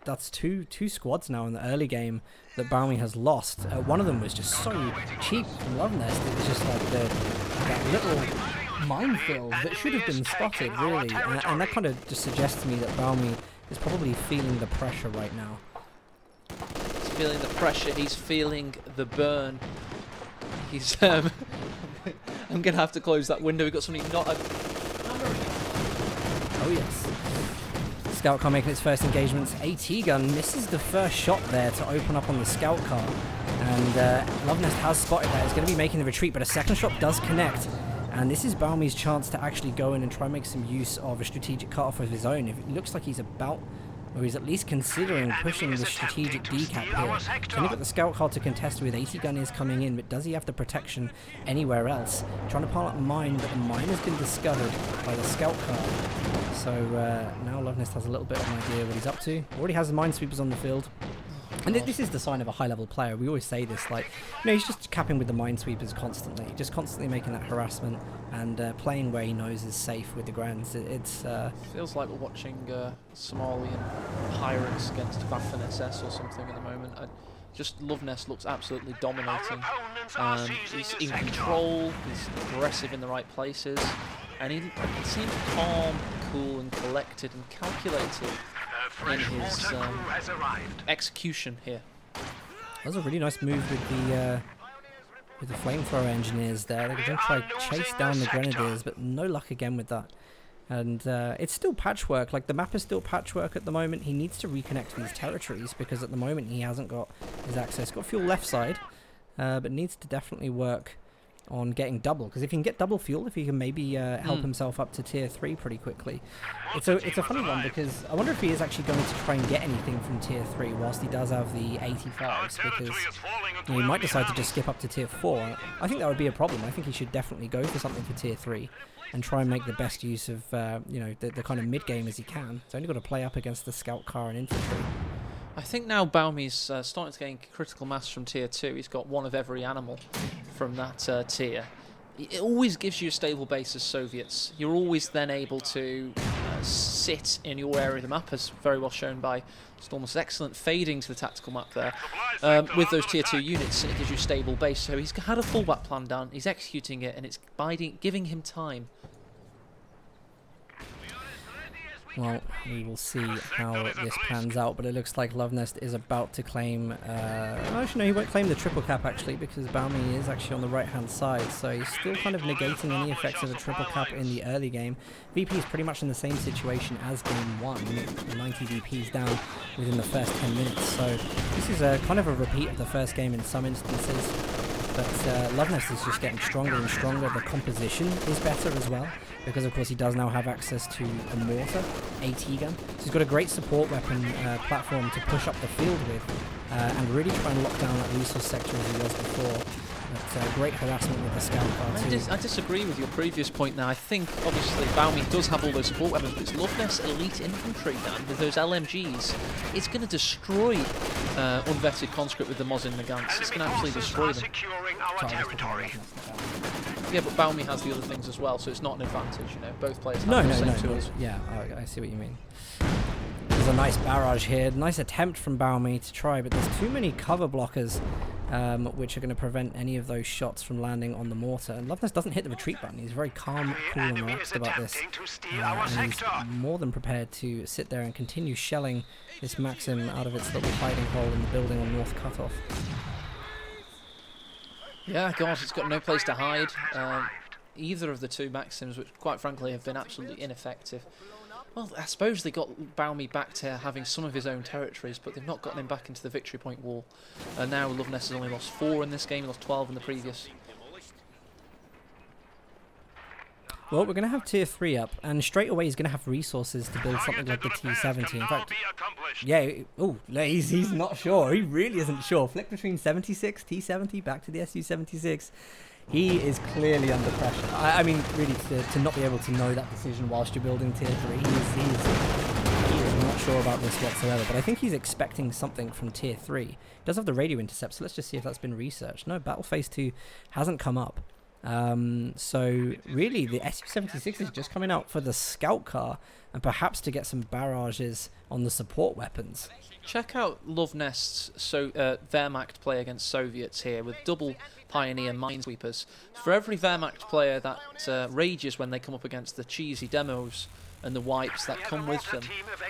That's two squads now in the early game that Baumy has lost. One of them was just so cheap from Luvnest. It was just like that little minefield that should have been spotted, really. And that kind of just suggests to me that Baumy is probably feeling the pressure right now. He's feeling the pressure. He's feeling the burn. He's... I'm going to have to close that window. We've got something not... Oh yes. Scout car making its first engagements. AT gun misses the first shot there to open up on the scout car. And Luvnest has spotted that. It's going to be making the retreat, but a second shot does connect. And this is Baumy's chance to actually go in and try and make some use of a strategic cut-off of his own. If it looks like he's about... or he's at least considering pushing the strategic decap here. So we've got the scout car to contest with. AT gun is coming in, but does he have the protection anywhere else? Trying to pile up a mine, but the mine has been discovered by the scout car. So now Luvnest has a little bit of an idea what he's up to. Already has the minesweepers on the field. And this is the sign of a high-level player. We always say this, like, you know, he's just capping with the minesweepers constantly, just constantly making that harassment and playing where he knows is safe with the Grands. It's feels like we're watching Somalian pirates against Waffen SS or something at the moment. Just Luvnest looks absolutely dominating. He's in control. He's aggressive in the right places, and he seems calm, cool, and collected and calculated in his execution here. That was a really nice move with the flamethrower engineers there. They're going to try to chase down the grenadiers, but no luck again with that. And it's still patchwork. Like, the map is still patchwork at the moment. He needs to reconnect these territories because at the moment he hasn't got his access. Got fuel left side, but needs to definitely work on getting double, because if he can get double fuel, if he can maybe help himself up to tier 3 pretty quickly. It's a funny one, because I wonder if he is actually going to try and get anything from tier 3 whilst he does have the 85s, because you know, he might decide to just skip up to tier 4. I think that would be a problem. I think he should definitely go for something for tier 3 and try and make the best use of you know, the kind of mid game as he can. He's only got to play up against the scout car and infantry. I think now Baumy's starting to gain critical mass from tier 2. He's got one of every animal from that tier. It always gives you a stable base as Soviets. You're always then able to sit in your area of the map, as very well shown by Storm's excellent fading to the tactical map there. With those tier 2 units, it gives you a stable base. So he's had a fallback plan down, he's executing it, and it's giving him time. Well, we will see how this pans out, but it looks like Luvnest is about to claim... actually, no, he won't claim the triple cap, actually, because Baumy is actually on the right-hand side, so he's still kind of negating any effects of a triple cap in the early game. VP is pretty much in the same situation as game 1, 90 VPs down within the first 10 minutes, so this is a kind of a repeat of the first game in some instances. But Luvnest is just getting stronger and stronger. The composition is better as well, because of course he does now have access to a mortar, AT gun. So he's got a great support weapon platform to push up the field with, and really try and lock down that resource sector as he was before. But great harassment with the scout car too. I disagree with your previous point now. I think, obviously, Baumy does have all those support weapons, but it's Luvnest elite infantry now. With those LMGs, it's going to destroy unvetted conscript with the Mosin Nagants. It's going to absolutely destroy them. Yeah, but Baumy has the other things as well, so it's not an advantage, you know. Both players have the same tools. Yeah, I see what you mean. There's a nice barrage here. Nice attempt from Baumy to try, but there's too many cover blockers, which are going to prevent any of those shots from landing on the mortar. And Luvnest doesn't hit the retreat button. He's very calm, cool, and relaxed about this. And he's more than prepared to sit there and continue shelling this Maxim out of its little hiding hole in the building on North Cutoff. Yeah, God, it's got no place to hide. Either of the two Maxims, which quite frankly have been absolutely ineffective. Well, I suppose they got Baumy back to having some of his own territories, but they've not gotten him back into the victory point wall. Now Luvnest has only lost 4 in this game, he lost 12 in the previous. Well, we're going to have tier 3 up, and straight away he's going to have resources to build something like the T70. In fact, yeah, oh, he's not sure. He really isn't sure. Flick between 76, T70, back to the SU-76. He is clearly under pressure. I mean, really, to not be able to know that decision whilst you're building tier 3, he is not sure about this whatsoever. But I think he's expecting something from tier 3. He does have the radio intercept, so let's just see if that's been researched. No, Battle Phase 2 hasn't come up. So really the SU-76 is just coming out for the scout car and perhaps to get some barrages on the support weapons. Check out Luvnest's Wehrmacht play against Soviets here with double Pioneer minesweepers. For every Wehrmacht player that rages when they come up against the cheesy demos and the wipes that come with them,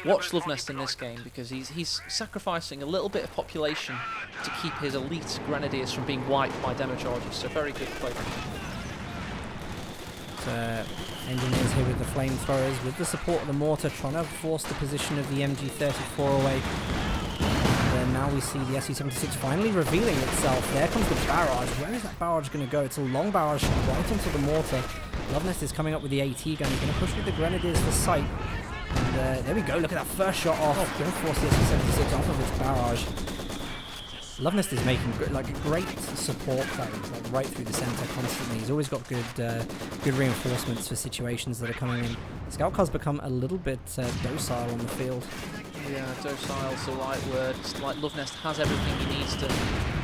watch Luvnest in this game because he's sacrificing a little bit of population to keep his elite grenadiers from being wiped by demo charges. So very good play. Engineers here with the flamethrowers, with the support of the mortar, trying to force the position of the MG34 away. And then now we see the SU-76 finally revealing itself. There comes the barrage. Where is that barrage going to go? It's a long barrage right into the mortar. Luvnest is coming up with the AT gun. He's going to push through the grenadiers for sight. And there we go. Look at that first shot off. Going to force the SU-76 off of its barrage. Luvnest is making great support plays, like right through the centre constantly. He's always got good reinforcements for situations that are coming in. Scout car's become a little bit docile on the field. Yeah, docile's the right word. It's like Luvnest has everything he needs to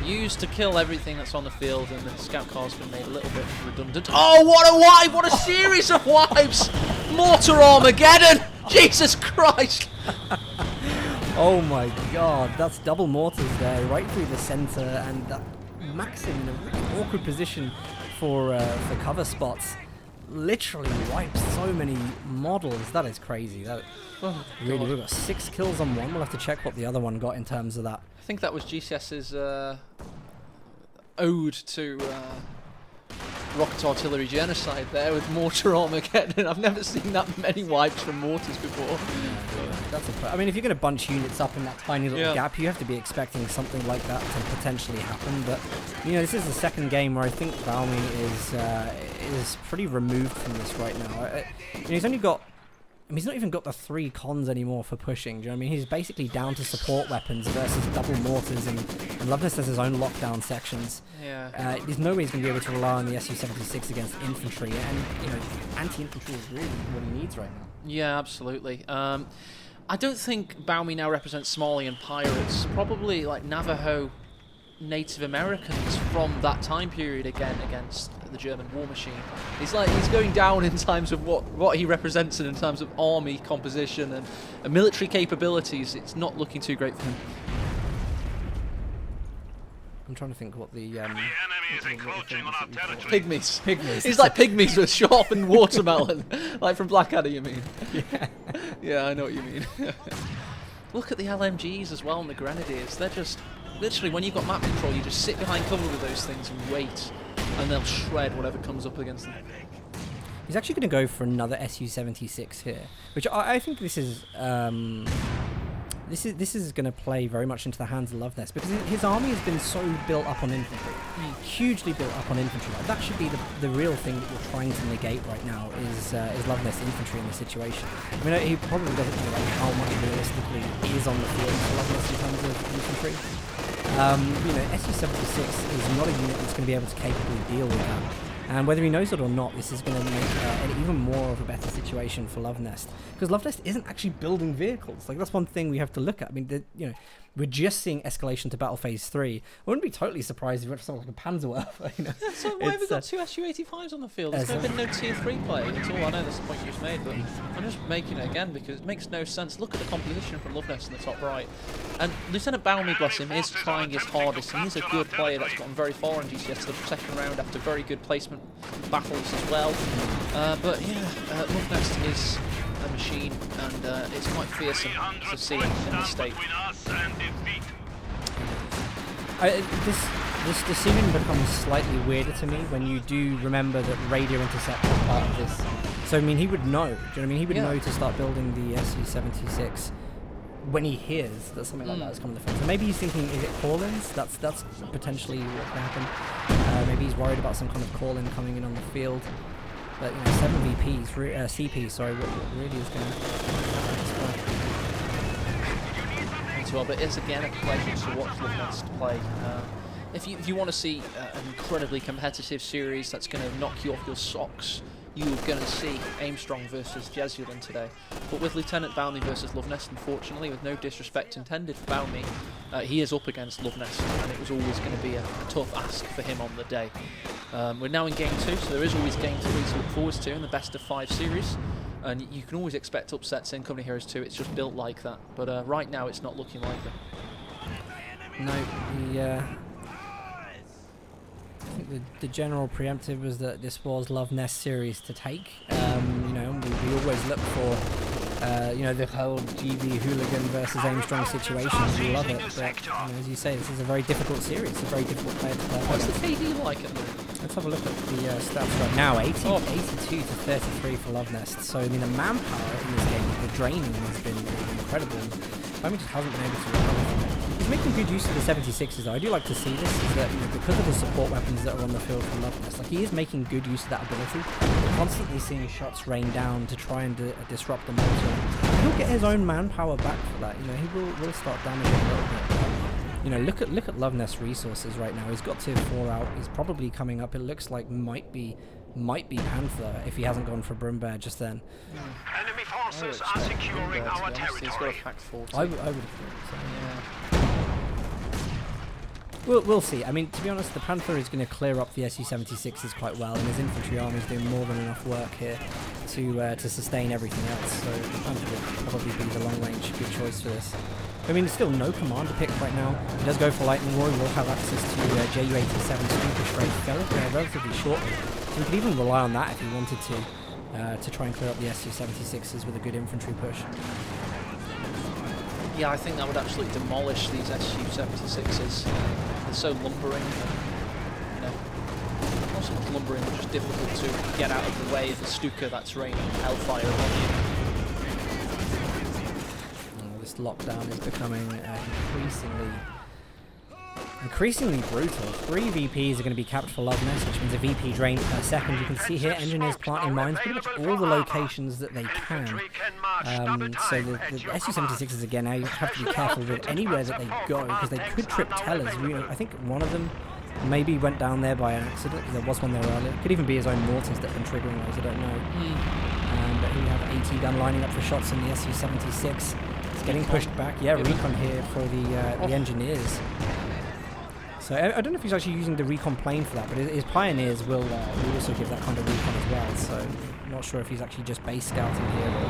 use to kill everything that's on the field, and the scout car's been made a little bit redundant. Oh, what a wipe! What a series of wipes! Mortar Armageddon! Jesus Christ! Oh my god, that's double mortars there, right through the centre, and that Maxim in a really awkward position for cover spots. Literally wipes so many models. That is crazy. Really, we've got 6 kills on one. We'll have to check what the other one got in terms of that. I think that was GCS's ode to rocket artillery genocide there with mortar Armageddon. I've never seen that many wipes from mortars before. I mean, if you're going to bunch units up in that tiny little gap, you have to be expecting something like that to potentially happen. But you know, this is the second game where I think Baumy is pretty removed from this right now. You know, he's only got. I mean, he's not even got the 3 cons anymore for pushing. Do you know what I mean? He's basically down to support weapons versus double mortars, and Luvnest has his own lockdown sections. Yeah. There's no way he's going to be able to rely on the SU-76 against infantry, and you know, anti-infantry is really what he needs right now. Yeah, absolutely. I don't think Baumy now represents Somalian pirates. Probably like Navajo Native Americans from that time period again against the German war machine. He's going down in terms of what he represents and in terms of army composition and military capabilities. It's not looking too great for him. I'm trying to think what the enemy is encroaching on our territory. Pygmies. He's like pygmies with sharpened watermelon, like from Blackadder, you mean? Yeah. Yeah, I know what you mean. Look at the LMGs as well and the grenadiers. They're just literally, when you've got map control, you just sit behind cover with those things and wait, and they'll shred whatever comes up against them. He's actually going to go for another SU-76 here, which I think this is going to play very much into the hands of Luvnest, because his army has been so built up on infantry, hugely built up on infantry. Like, that should be the real thing that you're trying to negate right now is Luvnest infantry in this situation. I mean, he probably doesn't know like how much realistically is on the field for Luvnest in terms of infantry. You know, SU-76 is not a unit that's going to be able to capably deal with that. And whether he knows it or not, this is going to make an even more of a better situation for Luvnest. Because Luvnest isn't actually building vehicles. Like, that's one thing we have to look at. I mean, you know, we're just seeing escalation to Battle Phase 3. I wouldn't be totally surprised if we had something like a Panzerwerfer, you know. Yeah, so why have we got 2 Su-85s on the field? There's been no Tier 3 play at all. I know that's the point you just made, but I'm just making it again because it makes no sense. Look at the composition from Luvnest in the top right. And Lieutenant Baumy, bless him, is trying his hardest. He's a good player that's gotten very far in GCS to the second round after very good placement battles as well. But yeah, Luvnest is a machine, and it's quite fearsome to see him in this state. This decision becomes slightly weirder to me when you do remember that radio intercept is part of this. So I mean, he would know. Do you know what I mean? He would know to start building the SU-76 when he hears that something like that is coming to the field. So maybe he's thinking, is it call-ins? That's potentially what can happen. Maybe he's worried about some kind of call-in coming in on the field. But you know, 7 VPs, CPs, sorry, what really is going to happen? Well, but it's again a pleasure to watch Luvnest play. If you want to see an incredibly competitive series that's going to knock you off your socks, you're going to see Aimstrong versus Jesulin today. But with Lieutenant Baumy versus Luvnest, unfortunately, with no disrespect intended for Baumy, he is up against Luvnest, and it was always going to be a tough ask for him on the day. We're now in Game 2, so there is always Game 3 to look forward to in the best of 5 series. And you can always expect upsets in Company Heroes 2, it's just built like that. But right now it's not looking likely. No, I think the general preemptive was that this was Luvnest series to take. You know, we always look for, you know, the whole GB hooligan versus Aimstrong situation. We love it, but you know, as you say, this is a very difficult series. It's a very difficult player to play. What's the KD like at the moment? Let's have a look at the stats right now. 82 to 33 for Luvnest. So I mean, the manpower in this game, the draining has been incredible. Baumy just hasn't been able to recover from it. He's making good use of the 76s though. I do like to see this, is that, you know, because of the support weapons that are on the field from Luvnest, like, he is making good use of that ability. We're constantly seeing shots rain down to try and disrupt the motor. He'll get his own manpower back for that. You know, he will start damaging a little bit. You know, look at Luvnest's resources right now. He's got tier 4 out. He's probably coming up. It looks like might be Panther if he hasn't gone for Broombear just then. Enemy forces are securing our territory. He's got a pack 40. I would have thought so. Yeah. We'll see. I mean, to be honest, the Panther is going to clear up the SU-76s quite well, and his infantry army is doing more than enough work here to sustain everything else. So the Panther will probably be the long-range good choice for this. I mean, there's still no commander pick right now. He does go for Lightning Roar. He will have access to JU-87 Super Straight relatively shortly. So he could even rely on that if he wanted to try and clear up the SU-76s with a good infantry push. Yeah, I think that would actually demolish these SU-76s. They're so lumbering, you know, not so much lumbering, but just difficult to get out of the way of the Stuka that's raining hellfire on you. This lockdown is becoming increasingly brutal. 3 VPs are going to be capped for Luvnest, which means a VP drain per second. You can see here engineers planting mines pretty much all the locations that they can. So the SU-76s again, now you have to be careful with anywhere that they go, because they could trip tellers. You know, I think one of them maybe went down there by an accident, because there was one there earlier. Could even be his own mortars that have been triggering those, I don't know. But we have 80 gun lining up for shots in the SU-76. It's getting pushed back. Yeah, recon here for the engineers. So I don't know if he's actually using the recon plane for that, but his pioneers will also give that kind of recon as well. So I'm not sure if he's actually just base scouting here or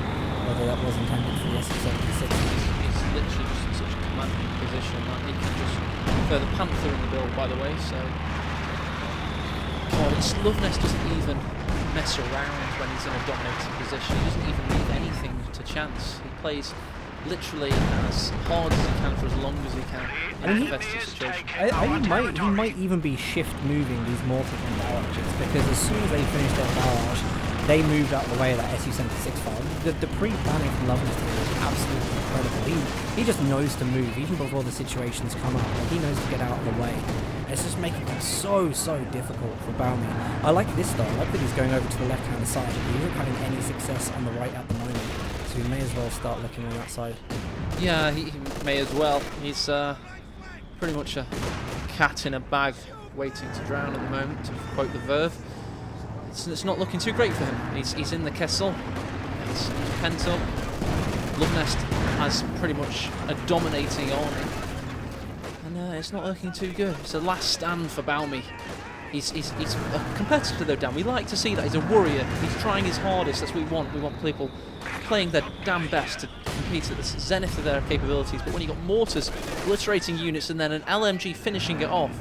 whether that was intended for the SU-76. He's literally just in such a commanding position that he can just further Panther in the build, by the way. So Luvnest doesn't even mess around when he's in a dominating position. He doesn't even leave anything to chance. He plays literally as hard as he can for as long as he can in a competitive situation. He might even be shift moving these mortars and barrages, because as soon as they finish their barrage, they moved out of the way of that SU-76 file. The pre-planning from Luvnest is absolutely incredible. He just knows to move even before the situations come up. Like, he knows to get out of the way. It's just making it so difficult for Baumy. I like this though. I like that he's going over to the left-hand side. He isn't having any success on the right at the moment. So we may as well start looking on that side. Yeah, he may as well. He's pretty much a cat in a bag waiting to drown at the moment, to quote the Verve. It's not looking too great for him. He's in the Kessel. He's pent up. Luvnest has pretty much a dominating army. And it's not looking too good. It's a last stand for Baumy. He's a competitor though, Dan. We like to see that. He's a warrior. He's trying his hardest. That's what we want. We want people playing their damn best to compete at the zenith of their capabilities. But when you got mortars, obliterating units, and then an LMG finishing it off,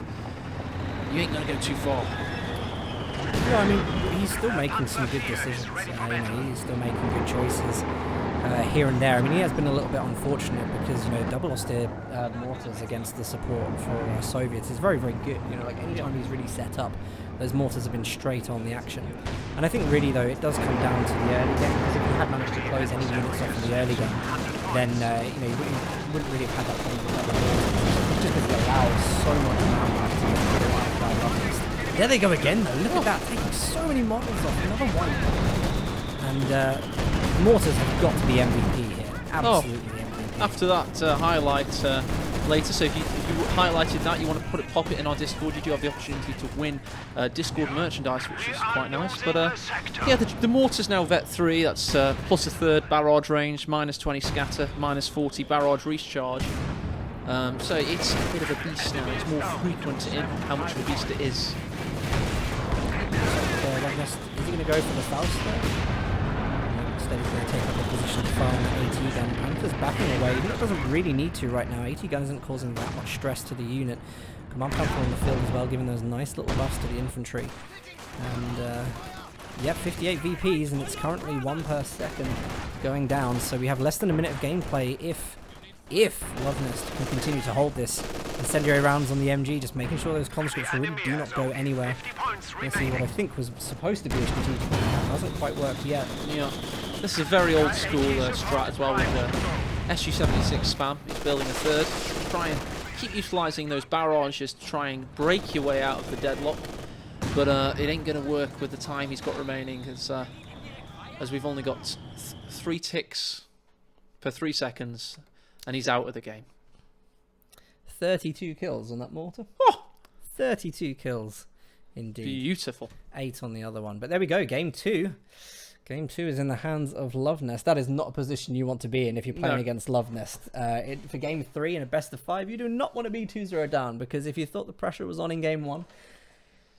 you ain't going to go too far. Yeah, I mean, he's still making some good decisions. He's still making good choices here and there. I mean, he has been a little bit unfortunate because, double austere mortars against the support for Soviets is very, very good. Like anytime he's really set up, those mortars have been straight on the action. And I think really, though, it does come down to the early game, because if he had managed to close any units off in the early game, then, he wouldn't really have had that problem with double mortars. Just because it allows so much ammo to get rid of by Luvnest. There they go again, though. Look at that, taking so many models off. Another one. And mortars have got to be MVP here. Absolutely MVP. After that highlight later, so if you highlighted that, you want to pop it in our Discord, you do have the opportunity to win Discord merchandise, which is quite nice. But yeah, the mortars now vet 3. That's plus a third barrage range, minus 20 scatter, minus 40 barrage recharge. So it's a bit of a beast now. It's more frequent in how much of a beast it is. Is he going to go for the Faust there? Instead he's going to take up a position to fire on the AT gun. Panther's backing away. He doesn't really need to right now. AT gun isn't causing that much stress to the unit. Command Panther on the field as well, giving those nice little buffs to the infantry. And yep, 58 VPs, and it's currently 1 per second going down. So we have less than a minute of gameplay if Luvnest can continue to hold this. Incendiary rounds on the MG, just making sure those conscripts really do not go anywhere. Let's see what I think was supposed to be a strategic plan. That hasn't quite worked yet. Yeah, this is a very old school strat as well with SU-76 spam. He's building a third. Try and keep utilising those barrages to try and break your way out of the deadlock. But it ain't going to work with the time he's got remaining, as we've only got 3 ticks per 3 seconds. And he's out of the game. 32 kills on that mortar. Oh! 32 kills, indeed. Beautiful. 8 on the other one. But there we go, game 2. Game 2 is in the hands of Luvnest. That is not a position you want to be in if you're playing against Luvnest. For game 3 in a best of 5, you do not want to be 2-0 down, because if you thought the pressure was on in game 1,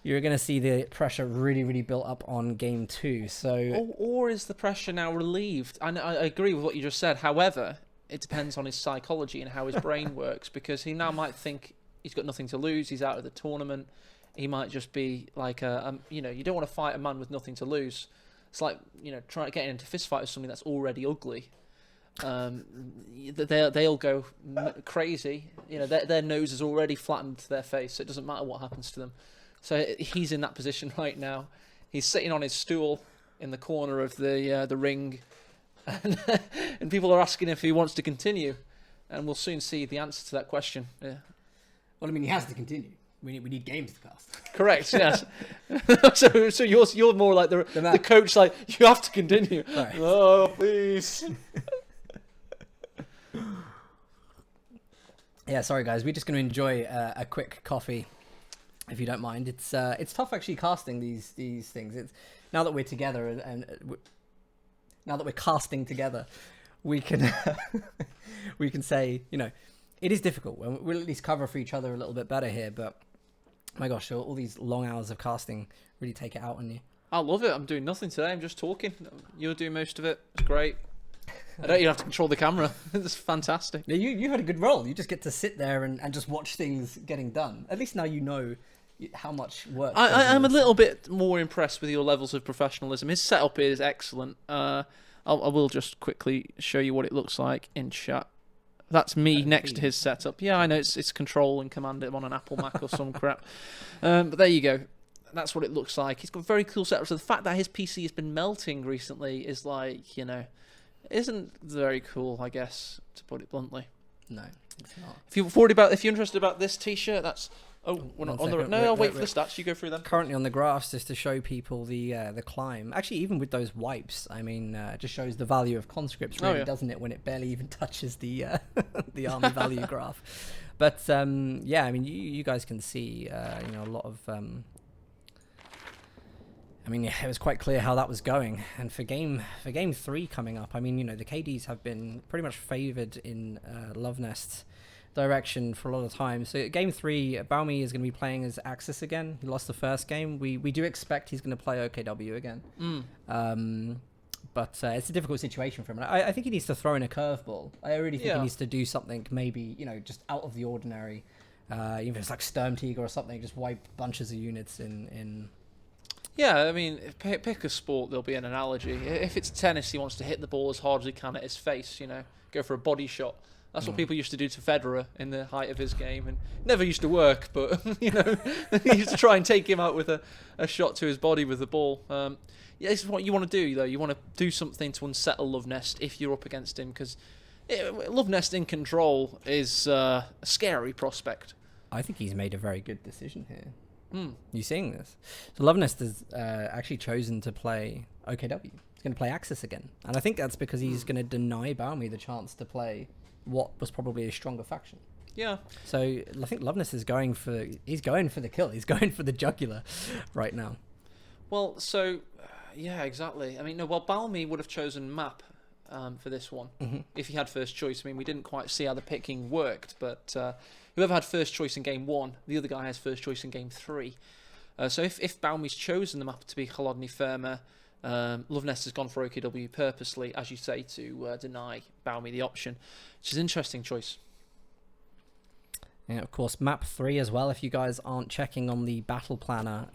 you're going to see the pressure really, really built up on game 2. So, or is the pressure now relieved? I agree with what you just said. However, it depends on his psychology and how his brain works, because he now might think he's got nothing to lose, he's out of the tournament. He might just be like you don't want to fight a man with nothing to lose. It's like, getting into fist fight with something that's already ugly. They'll go crazy. Their nose is already flattened to their face, so it doesn't matter what happens to them. So he's in that position right now. He's sitting on his stool in the corner of the ring. And people are asking if he wants to continue, and we'll soon see the answer to that question. Yeah. Well, I mean, he has to continue. We need games to cast. Correct. Yes. so you're more like the coach. Like, you have to continue. Right. Oh, please. Yeah. Sorry, guys. We're just going to enjoy a quick coffee, if you don't mind. It's tough actually casting these things. It's now that we're together and now that we're casting together, we can we can say, it is difficult. We'll at least cover for each other a little bit better here. But my gosh, all these long hours of casting really take it out on you. I love it. I'm doing nothing today. I'm just talking. You're doing most of it. It's great. I don't even have to control the camera. It's fantastic. Yeah, you had a good role. You just get to sit there and just watch things getting done. At least now you know how much work. I'm a little bit more impressed with your levels of professionalism. His setup is excellent. I will just quickly show you what it looks like in chat. That's me next to his setup. Yeah, I know it's control and command it on an Apple Mac or some crap. But there you go. That's what it looks like. He's got a very cool setup. So the fact that his PC has been melting recently is like, isn't very cool, I guess, to put it bluntly. No, it's not. If you're interested about this T-shirt, that's. Oh, we're not on the. No, I'll wait for the stats. You go through them. Currently on the graphs, just to show people the climb. Actually, even with those wipes, it just shows the value of conscripts, really, doesn't it? When it barely even touches the the army value graph. But yeah, I mean, you guys can see, a lot of. I mean, yeah, it was quite clear how that was going. And for game 3 coming up, I mean, the KDs have been pretty much favoured in Luvnest's direction for a lot of time. So game 3, Baumy is going to be playing as Axis again. He lost the first game. We do expect he's going to play OKW again. But it's a difficult situation for him. I think he needs to throw in a curveball. I really think he needs to do something maybe, just out of the ordinary. Even if it's like Sturmtiger or something, just wipe bunches of units in. Yeah, I mean, pick a sport, there'll be an analogy. If it's tennis, he wants to hit the ball as hard as he can at his face, go for a body shot. That's what people used to do to Federer in the height of his game, and never used to work, but, he used to try and take him out with a shot to his body with the ball. This is what you want to do, though. You want to do something to unsettle Luvnest if you're up against him, because Luvnest in control is a scary prospect. I think he's made a very good decision here. You seeing this? So Luvnest has actually chosen to play OKW. He's going to play Axis again, and I think that's because he's going to deny Baumy the chance to play what was probably a stronger faction. Yeah. So I think Luvnest is going for the kill. He's going for the jugular right now. Well, so yeah, exactly. I mean, Baumy would have chosen map for this one if he had first choice. I mean, we didn't quite see how the picking worked, but whoever had first choice in game 1, the other guy has first choice in game 3. So if Baumy's chosen the map to be Холодный Ферма, Luvnest has gone for OKW purposely, as you say, to deny Baumy the option, which is an interesting choice. Yeah, of course, map 3 as well, if you guys aren't checking on the battle planner,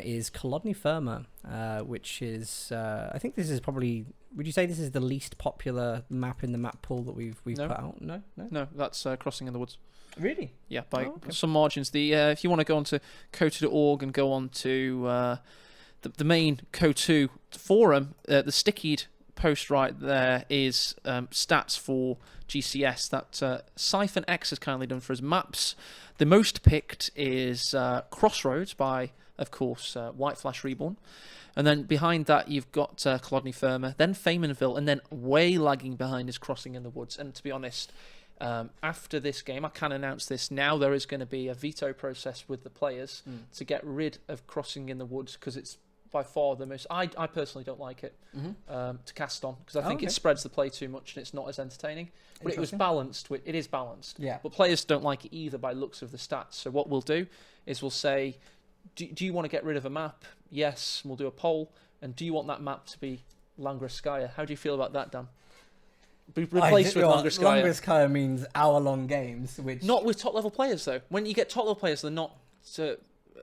is Холодный Ферма, which is, I think this is probably, would you say this is the least popular map in the map pool that we've put out? No, that's Crossing in the Woods. Really? Yeah, by some margins. If you want to go onto Ko2.org and go on to the main Ko2 forum, the stickied post right there is stats for GCS that Siphon X has kindly done for his maps. The most picked is Crossroads by, of course, White Flash Reborn. And then behind that, you've got Холодный Ферма, then Faymanville, and then way lagging behind is Crossing in the Woods. And to be honest, after this game, I can announce this now, there is going to be a veto process with the players to get rid of Crossing in the Woods, because it's by far the most... I personally don't like it to cast on, because I think it spreads the play too much and it's not as entertaining. But it was balanced. It is balanced. Yeah. But players don't like it either by looks of the stats. So what we'll do is we'll say, do you want to get rid of a map? Yes, we'll do a poll. And do you want that map to be Langreskaya? How do you feel about that, Dan? Replaced with Langreskaya. Langreskaya means hour-long games, which... Not with top-level players, though. When you get top-level players, they're not...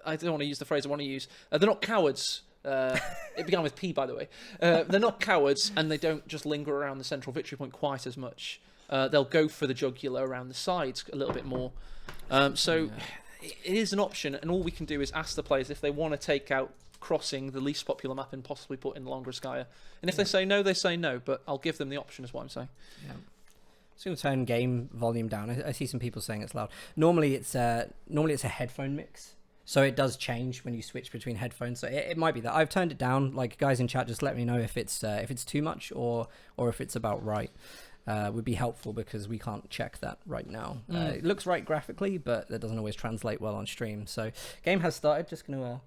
I don't want to use the phrase I want to use. They're not cowards. It began with P, by the way. They're not cowards, and they don't just linger around the central victory point quite as much. They'll go for the jugular around the sides a little bit more. It is an option, and all we can do is ask the players if they want to take out Crossing, the least popular map, and possibly put in Langreskaya. And if they say no, they say no, but I'll give them the option, is what I'm saying. Yeah. Just going to turn game volume down. I see some people saying it's loud. Normally it's a headphone mix. So it does change when you switch between headphones. So it might be that I've turned it down. Like, guys in chat, just let me know if it's too much or if it's about right. Would be helpful, because we can't check that right now. It looks right graphically, but that doesn't always translate well on stream. So game has started. Just going to.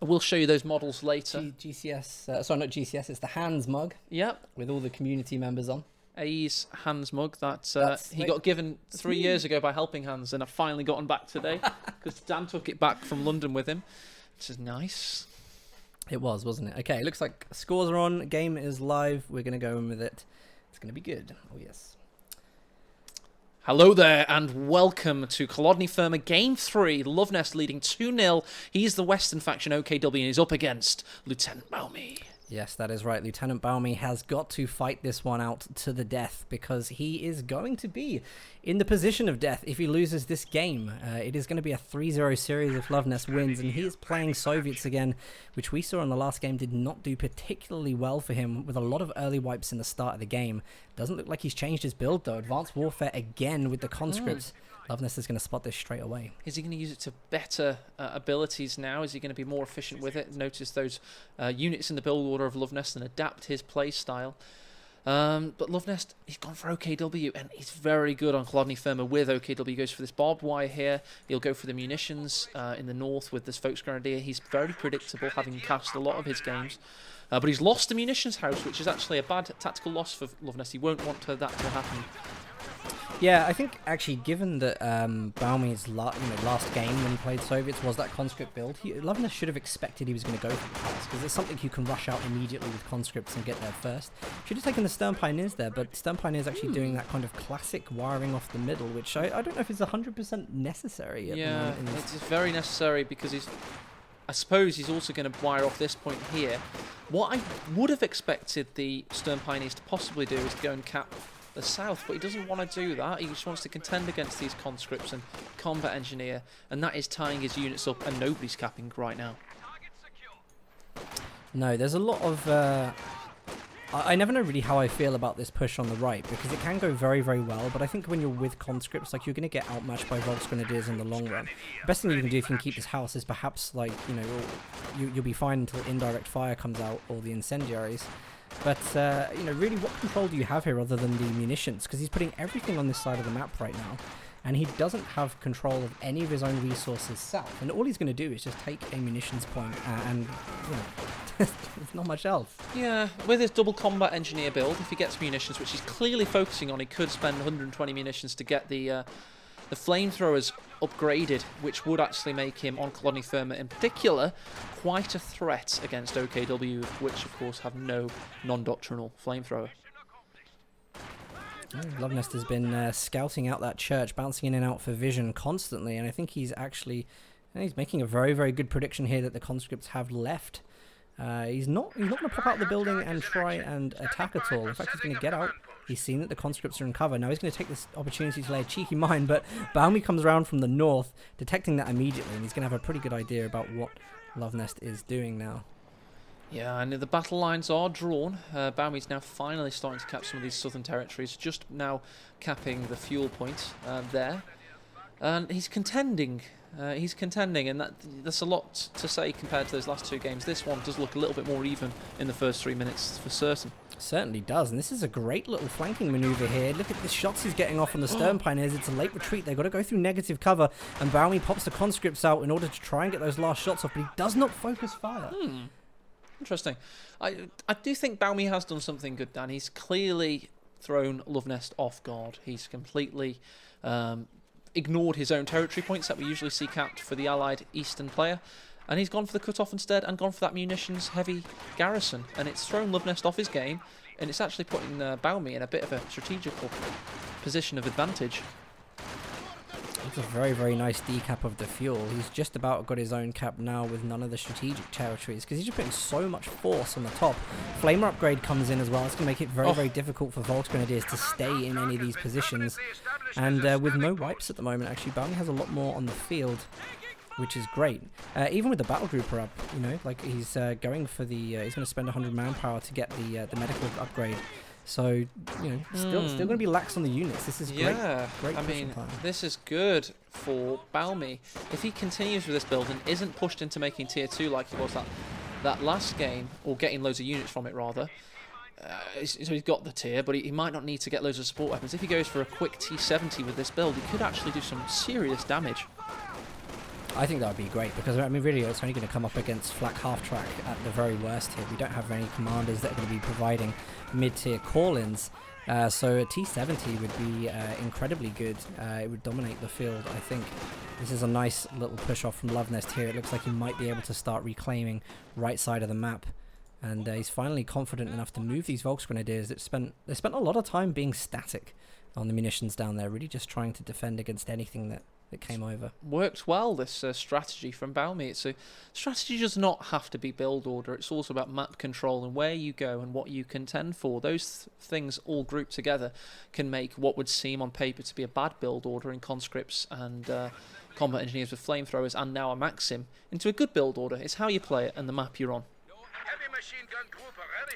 We'll show you those models later. GCS. Sorry, not GCS. It's the Hands mug. Yep. With all the community members on. A's Hands mug that he got given 3 years ago by Helping Hands, and I've finally gotten back today because Dan took it back from London with him, which is nice. It was, wasn't it? Okay, it looks like scores are on. Game is live. We're going to go in with it. It's going to be good. Oh, yes. Hello there, and welcome to Холодный Ферма Game 3. Luvnest leading 2-0. He's the Western faction OKW, and he's up against Lieutenant Baumy. Yes, that is right. Lieutenant Baumy has got to fight this one out to the death, because he is going to be in the position of death if he loses this game. It is going to be a 3-0 series if Luvnest wins, and he is playing Soviets again, which we saw in the last game did not do particularly well for him, with a lot of early wipes in the start of the game. Doesn't look like he's changed his build, though. Advanced Warfare again with the conscripts. Luvnest is going to spot this straight away. Is he going to use it to better abilities now? Is he going to be more efficient with it? Notice those units in the build order of Luvnest and adapt his play style. But Luvnest, he's gone for OKW, and he's very good on Chladni Firma with OKW. He goes for this barbed wire here. He'll go for the munitions in the north with this Volksgrenadier. He's very predictable, having cast a lot of his games. But he's lost the munitions house, which is actually a bad tactical loss for Luvnest. He won't want that to happen. Yeah, I think actually, given that Baumy's last game when he played Soviets was that conscript build, Luvnest should have expected he was going to go for the pass, because it's something you can rush out immediately with conscripts and get there first. Should have taken the Stern Pioneers there, but Stern Pioneers actually doing that kind of classic wiring off the middle, which I don't know if it's 100% necessary. Yeah, it's very necessary because I suppose he's also going to wire off this point here. What I would have expected the Stern Pioneers to possibly do is to go and cap the south, but he doesn't want to do that. He just wants to contend against these conscripts and combat engineer, and that is tying his units up, and nobody's capping right now. No, there's a lot of... I never know really how I feel about this push on the right, because it can go very, very well, but I think when you're with conscripts, like, you're going to get outmatched by Volksgrenadiers in the long run. The best thing you can do if you can keep this house is perhaps, like, you'll be fine until indirect fire comes out, or the incendiaries. But, really, what control do you have here other than the munitions? Because he's putting everything on this side of the map right now, and he doesn't have control of any of his own resources south. And all he's going to do is just take a munitions point and there's not much else. Yeah, with his double combat engineer build, if he gets munitions, which he's clearly focusing on, he could spend 120 munitions to get the flamethrowers upgraded, which would actually make him, on Chladni Firma in particular, quite a threat against OKW, which of course have no non-doctrinal flamethrower. Luvnest has been scouting out that church, bouncing in and out for vision constantly, and I think he's making a very, very good prediction here that the conscripts have left. He's not going to pop out the building and try and attack at all. In fact, he's going to get out. He's seen that the conscripts are in cover. Now he's going to take this opportunity to lay a cheeky mine, but Baumy comes around from the north, detecting that immediately, and he's going to have a pretty good idea about what Luvnest is doing now. Yeah, and the battle lines are drawn. Baumy's now finally starting to cap some of these southern territories, just now capping the fuel point there. And he's contending. And that's a lot to say compared to those last two games. This one does look a little bit more even in the first 3 minutes for certain. Certainly does, and this is a great little flanking maneuver here. Look at the shots he's getting off on the Stern Pioneers. It's a late retreat. They've got to go through negative cover, and Baumy pops the conscripts out in order to try and get those last shots off, but he does not focus fire. Interesting. I do think Baumy has done something good, Dan. He's clearly thrown Luvnest off guard. He's completely ignored his own territory points that we usually see capped for the allied eastern player, and he's gone for the cut-off instead and gone for that munitions heavy garrison, and it's thrown Luvnest off his game, and it's actually putting Baumy in a bit of a strategical position of advantage. It's a very, very nice decap of the fuel. He's just about got his own cap now with none of the strategic territories, because he's just putting so much force on the top. Flamer upgrade comes in as well. It's going to make it very, very difficult for Volksgrenadiers to stay in any of these positions. And with no wipes at the moment, actually, Baumy has a lot more on the field, which is great. Even with the battle grouper up, he's going for the... he's going to spend 100 manpower to get the medical upgrade. So, still going to be lax on the units. This is great. Great. I mean, this is good for Baumy. If he continues with this build and isn't pushed into making tier 2 like he was that last game, or getting loads of units from it rather, so he's got the tier, but he might not need to get loads of support weapons. If he goes for a quick T70 with this build, he could actually do some serious damage. I think that would be great, because I mean, really, it's only going to come up against flak half track at the very worst here. We don't have any commanders that are going to be providing mid-tier call-ins, so a T70 would be incredibly good. It would dominate the field. I think this is a nice little push off from Luvnest here. It looks like he might be able to start reclaiming right side of the map, and he's finally confident enough to move these Volksgrenadiers. They spent a lot of time being static on the munitions down there, really just trying to defend against anything that came over. Worked well, this strategy from Baumy. Strategy does not have to be build order. It's also about map control and where you go and what you contend for. Those things all grouped together can make what would seem on paper to be a bad build order in conscripts and combat engineers with flamethrowers and now a Maxim into a good build order. It's how you play it and the map you're on.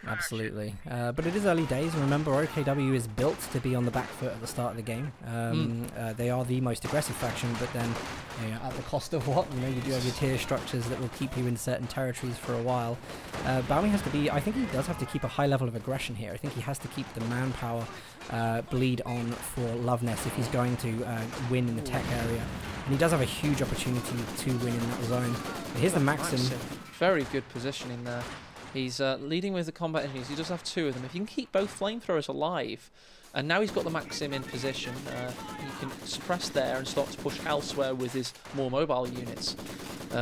Absolutely. But it is early days. Remember, OKW is built to be on the back foot at the start of the game. They are the most aggressive faction, but then at the cost of what? You do have your tier structures that will keep you in certain territories for a while. Baumy has to be... I think he does have to keep a high level of aggression here. I think he has to keep the manpower bleed on for Luvnest if he's going to win in the tech area. And he does have a huge opportunity to win in that zone. But here's the Maxim. Very good positioning there. He's leading with the combat engineers. He does have 2 of them. If he can keep both flamethrowers alive, and now he's got the Maxim in position, he can suppress there and start to push elsewhere with his more mobile units.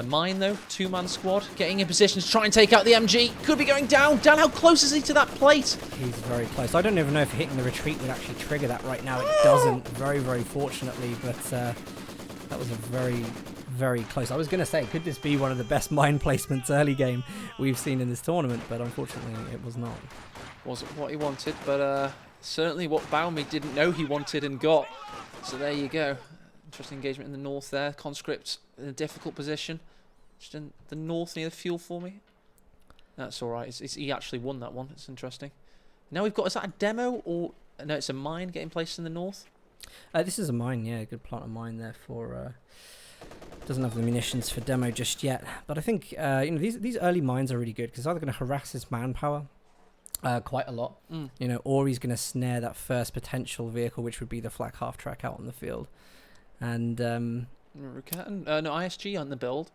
Mine, though, 2-man squad, getting in position to try and take out the MG. Could be going down. Dan, how close is he to that plate? He's very close. I don't even know if hitting the retreat would actually trigger that right now. It doesn't, very, very fortunately, but that was a very... very close. I was going to say, could this be one of the best mine placements early game we've seen in this tournament, but unfortunately it was not. Wasn't what he wanted, but certainly what Baumy didn't know he wanted and got. So there you go. Interesting engagement in the north there. Conscript in a difficult position. Just in the north near the fuel for me. That's alright. He actually won that one. It's interesting. Now we've got, is that a demo or... No, it's a mine getting placed in the north? This is a mine, yeah. Good plant of mine there for... doesn't have the munitions for demo just yet, but I think these early mines are really good because either going to harass his manpower quite a lot, or he's going to snare that first potential vehicle, which would be the flak half track out on the field. And no ISG on the build,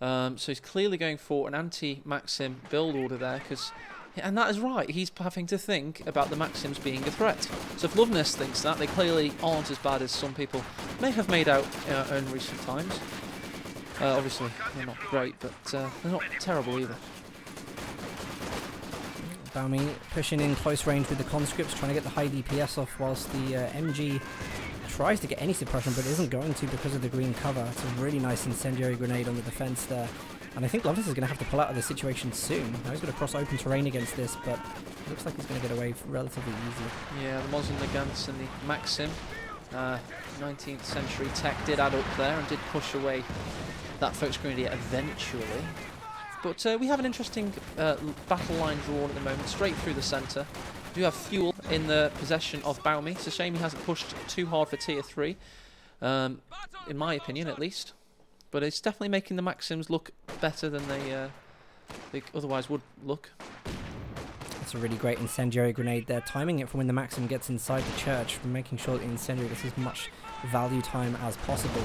so he's clearly going for an anti-Maxim build order there because. And that is right, he's having to think about the Maxims being a threat. So if Luvnest thinks that, they clearly aren't as bad as some people may have made out in recent times. Obviously, they're not great, but they're not terrible either. Baumy pushing in close range with the conscripts, trying to get the high DPS off whilst the MG tries to get any suppression, but isn't going to because of the green cover. It's a really nice incendiary grenade on the defense there. And I think Luvnest is going to have to pull out of this situation soon. Now he's going to cross open terrain against this, but it looks like he's going to get away relatively easy. Yeah, the Mosin, the Gans and the Maxim. 19th century tech did add up there and did push away that Focus Grenadier eventually. But we have an interesting battle line drawn at the moment, straight through the centre. We do have fuel in the possession of Baumy. It's a shame he hasn't pushed too hard for tier 3, in my opinion at least. But it's definitely making the Maxims look better than they otherwise would look. That's a really great incendiary grenade there, timing it from when the Maxim gets inside the church, making sure that the incendiary gets as much value time as possible.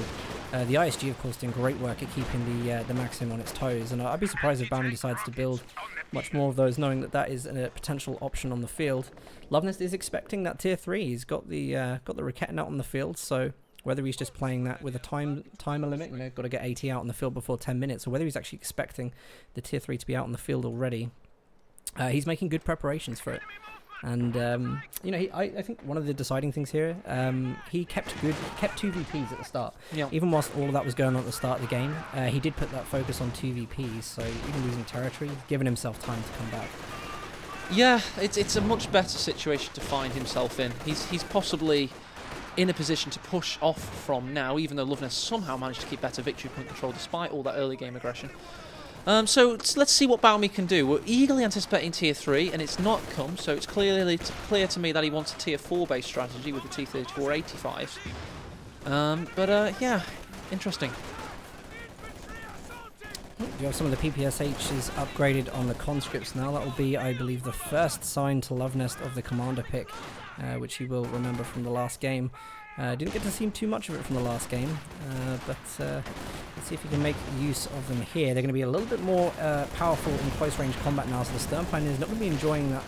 The ISG, of course, doing great work at keeping the Maxim on its toes, and I'd be surprised if Baumy decides to build much more of those, knowing that that is a potential option on the field. Luvnest is expecting that tier 3. He's got the Raketin out on the field, so whether he's just playing that with a timer limit, got to get 80 out on the field before 10 minutes, or whether he's actually expecting the tier 3 to be out on the field already, he's making good preparations for it. And I think one of the deciding things here, he kept 2 VPs at the start. Yeah. Even whilst all of that was going on at the start of the game, he did put that focus on 2 VPs. So even losing territory, giving himself time to come back. Yeah, it's a much better situation to find himself in. He's possibly in a position to push off from now, even though Luvnest somehow managed to keep better victory point control despite all that early game aggression. So let's see what Baumy can do. We're eagerly anticipating tier 3, and it's not come, so it's clear to me that he wants a tier 4 based strategy with the T-34 85s. Yeah, interesting. You have some of the PPSHs upgraded on the conscripts now. That will be, I believe, the first sign to Luvnest of the commander pick, which he will remember from the last game. Didn't get to see too much of it from the last game, but let's see if he can make use of them here. They're going to be a little bit more powerful in close range combat now, so the Stern Pioneer is not going to be enjoying that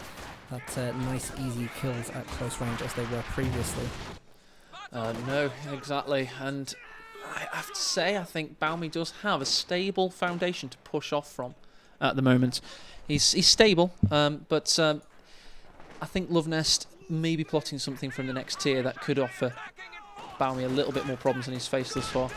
nice easy kills at close range as they were previously. No, exactly, and I have to say I think Baumy does have a stable foundation to push off from at the moment. He's stable, but I think Luvnest may be plotting something from the next tier that could offer Baumy a little bit more problems than he's faced thus far.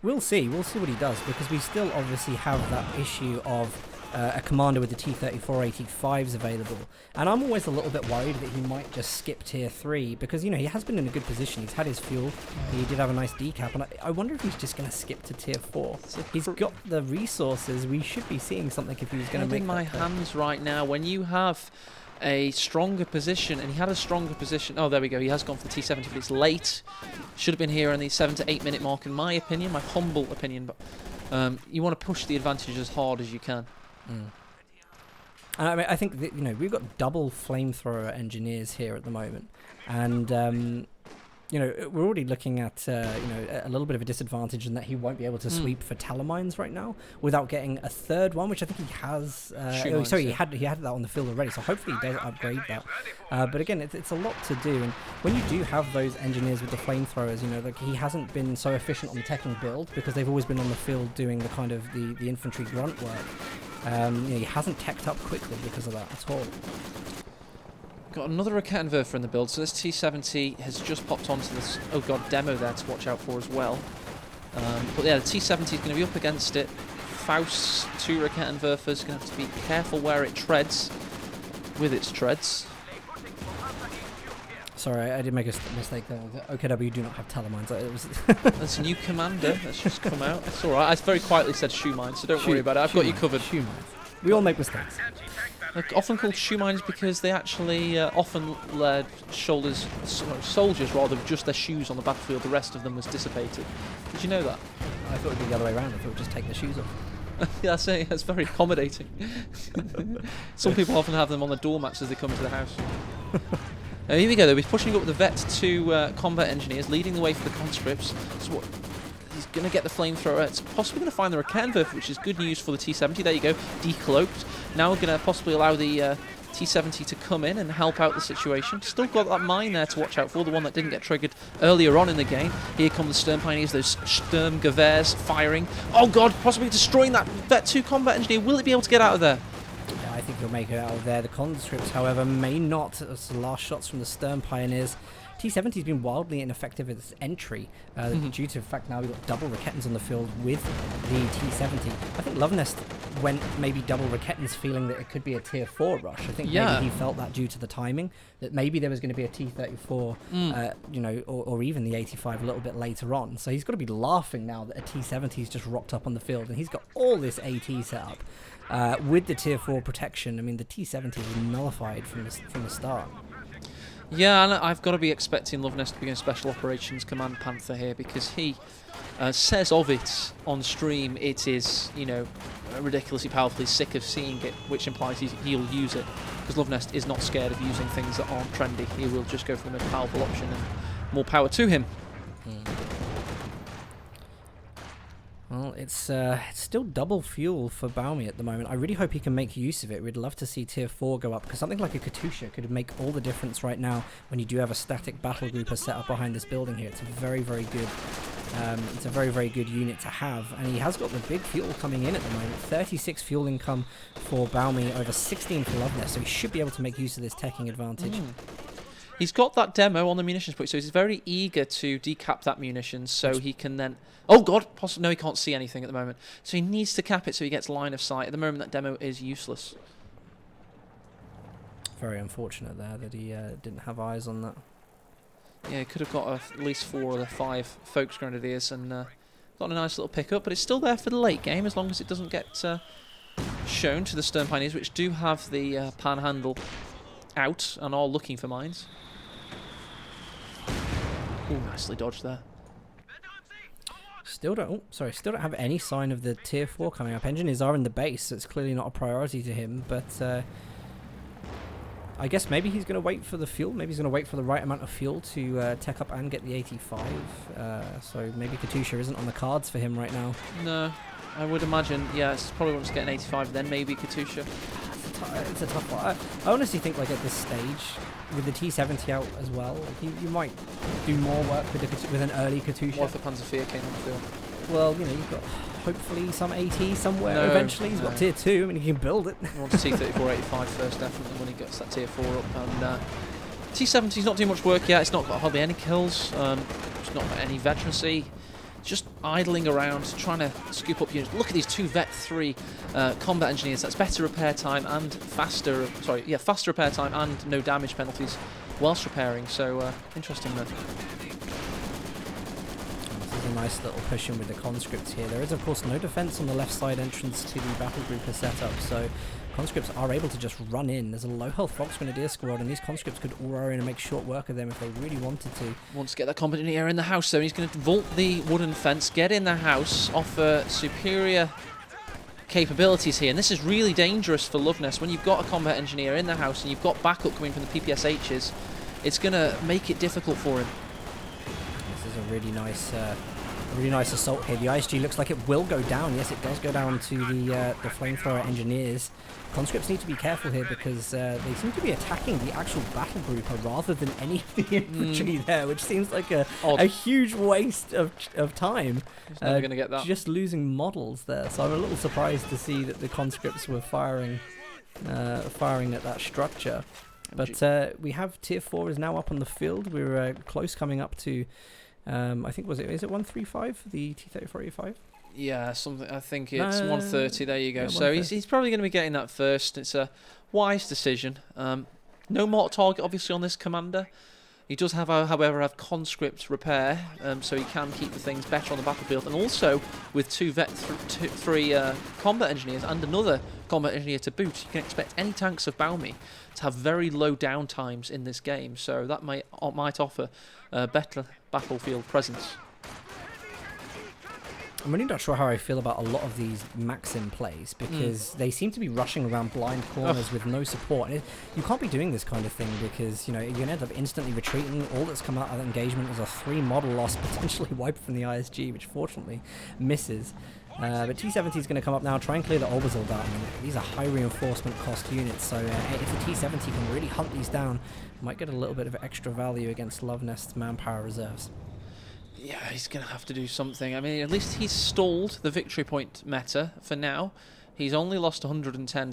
We'll see what he does, because we still obviously have that issue of a commander with the T-34-85s available. And I'm always a little bit worried that he might just skip tier 3 because, you know, he has been in a good position. He's had his fuel. He did have a nice decap. And I wonder if he's just going to skip to tier 4. He's got the resources. We should be seeing something if he was going to make in my hands right now. When you have a stronger position, and he had a stronger position. Oh, there we go. He has gone for the T-70, but it's late. Should have been here on the 7 to 8 minute mark, in my opinion, my humble opinion. But you want to push the advantage as hard as you can. And I mean, I think that, you know, we've got double flamethrower engineers here at the moment, and you know, we're already looking at you know, a little bit of a disadvantage in that he won't be able to sweep for Talamines right now without getting a third one, which I think he has. He had that on the field already, so hopefully he does upgrade that. But again, it's a lot to do, and when you do have those engineers with the flamethrowers, you know, like, he hasn't been so efficient on the teching build because they've always been on the field doing the kind of the infantry grunt work. You know, he hasn't teched up quickly because of that at all. Got another Raket Inverter in the build, so this T-70 has just popped onto this, oh god, demo there to watch out for as well. But yeah, the T-70 is going to be up against it. Faust's 2 Raket Inverters, going to have to be careful where it treads with its treads. Sorry, I did make a mistake there. The OKW do not have Talamines. It was There's a new commander that's just come out. It's alright, I very quietly said shoe mines, so don't worry about it. I've got you covered. Shoe mines. We all make mistakes. They're often called shoe mines because they actually often led soldiers rather with just their shoes on the battlefield. The rest of them was dissipated. Did you know that? I thought it'd be the other way around. I thought it would just take their shoes off. Yeah, I say it's very accommodating. Some people often have them on the doormats as they come into the house. Here we go, though. He's pushing up with the Vet 2 combat engineers, leading the way for the conscripts. So what? He's going to get the flamethrower. It's possibly going to find the Raket Inverter, which is good news for the T-70. There you go, decloaked. Now we're going to possibly allow the T-70 to come in and help out the situation. Still got that mine there to watch out for, the one that didn't get triggered earlier on in the game. Here come the Sturm Pioneers, those Sturm Gewehrs firing. Oh god, possibly destroying that Vet 2 combat engineer. Will it be able to get out of there? Yeah, I think he'll make it out of there. The conscripts, however, may not. It's the last shots from the Sturm Pioneers. T-70's been wildly ineffective at its entry due to the fact now we've got double Raketans on the field with the T-70. I think Luvnest went maybe double Raketans feeling that it could be a tier 4 rush. I think maybe he felt that due to the timing, that maybe there was going to be a T-34, you know, or even the 85 a little bit later on. So he's got to be laughing now that a T-70's just rocked up on the field and he's got all this AT set up with the tier 4 protection. I mean, the T-70 was nullified from the start. Yeah, and I've got to be expecting Luvnest to begin Special Operations Command Panther here because he says of it on stream it is, you know, ridiculously powerful. He's sick of seeing it, which implies he'll use it because Luvnest is not scared of using things that aren't trendy. He will just go for the most powerful option and more power to him. Well, it's still double fuel for Baumy at the moment. I really hope he can make use of it. We'd love to see tier 4 go up, because something like a Katusha could make all the difference right now when you do have a static battle group set up behind this building here. It's a very, very good it's a very, very good unit to have, and he has got the big fuel coming in at the moment. 36 fuel income for Baumy, over 16 for Luvnest, so he should be able to make use of this teching advantage. He's got that demo on the munitions point, so he's very eager to decap that munitions so he can then... Oh god, no, he can't see anything at the moment. So he needs to cap it so he gets line of sight. At the moment, that demo is useless. Very unfortunate there that he didn't have eyes on that. Yeah, he could have got at least 4 of the 5 Folks Grenadiers and got a nice little pickup, but it's still there for the late game as long as it doesn't get shown to the Sturm Pioneers, which do have the panhandle out and are looking for mines. Oh, nicely dodged there. Still don't have any sign of the tier 4 coming up. Engineers are in the base, so it's clearly not a priority to him, but I guess maybe he's going to wait for the fuel. Maybe he's going to wait for the right amount of fuel to tech up and get the 85. So maybe Katusha isn't on the cards for him right now. No, I would imagine, yeah, it's probably wants to get an 85, then maybe Katusha. It's a tough one. I honestly think, like, at this stage, with the T-70 out as well, like, you might do more work with an early Katusha. What if the Panzerfahr came on the field? Well, you know, you've got hopefully some AT somewhere eventually. He's got tier 2, I mean, he can build it. He wants T-34-85 first, definitely, when he gets that tier 4 up. And T-70's not doing much work yet. It's not got hardly any kills. It's not got any veterancy. just idling around, trying to scoop up units. Look at these 2 Vet 3 combat engineers. That's better repair time and faster repair time and no damage penalties whilst repairing. So interesting there. This is a nice little push in with the conscripts here. There is, of course, no defense on the left side entrance to the battle group is set up, so conscripts are able to just run in. There's a low health Fox Grenadier squad, and these conscripts could aura in and make short work of them if they really wanted to. Wants to get that combat engineer in the house, so he's going to vault the wooden fence, get in the house, offer superior capabilities here. And this is really dangerous for Luvnest. When you've got a combat engineer in the house and you've got backup coming from the PPSHs, it's going to make it difficult for him. This is a really nice assault here. The ISG looks like it will go down. Yes, it does go down to the flamethrower engineers. Conscripts need to be careful here because they seem to be attacking the actual battle group rather than any of the infantry there, which seems like a huge waste of time. He's never going to get that. Just losing models there. So I'm a little surprised to see that the conscripts were firing at that structure. But we have Tier 4 is now up on the field. We're close coming up to I think is it 135 the T-3485? Yeah, something. I think it's 130. There you go. Yeah, so he's probably going to be getting that first. It's a wise decision. No mortar target, obviously, on this commander. He does have, however, have conscript repair, so he can keep the things better on the battlefield. And also, with 2 Vet 3 combat engineers and another combat engineer to boot, you can expect any tanks of Baumy to have very low down times in this game. So that might offer better battlefield presence. I'm really not sure how I feel about a lot of these Maxim plays because they seem to be rushing around blind corners with no support. And you can't be doing this kind of thing because you're going to end up instantly retreating. All that's come out of that engagement is a 3 model loss, potentially wiped from the ISG, which fortunately misses. But T-70 is going to come up now, try and clear the Oberzold out. I mean, these are high reinforcement cost units, so if the T-70 can really hunt these down, might get a little bit of extra value against Luvnest's manpower reserves. Yeah, he's going to have to do something. I mean, at least he's stalled the victory point meta for now. He's only lost 110.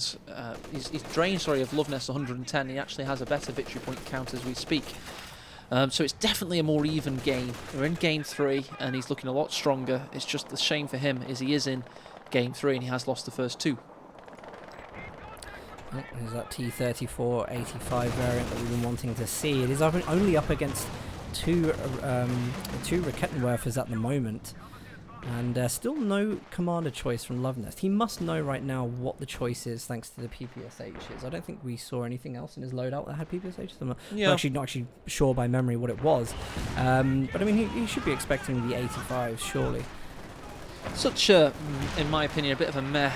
He's drained, of Luvnest 110. He actually has a better victory point count as we speak. So it's definitely a more even game. We're in Game 3, and he's looking a lot stronger. It's just the shame for him is he is in Game 3, and he has lost the first 2. Oh, there's that T-3485 variant that we've been wanting to see. It is only up against two Rakettenwerfers at the moment, and still no commander choice from Luvnest. He must know right now what the choice is thanks to the PPSHs. I don't think we saw anything else in his loadout that had PPSHs. I'm not actually sure by memory what it was, but I mean he should be expecting the 85 surely. Such a, in my opinion, a bit of a meh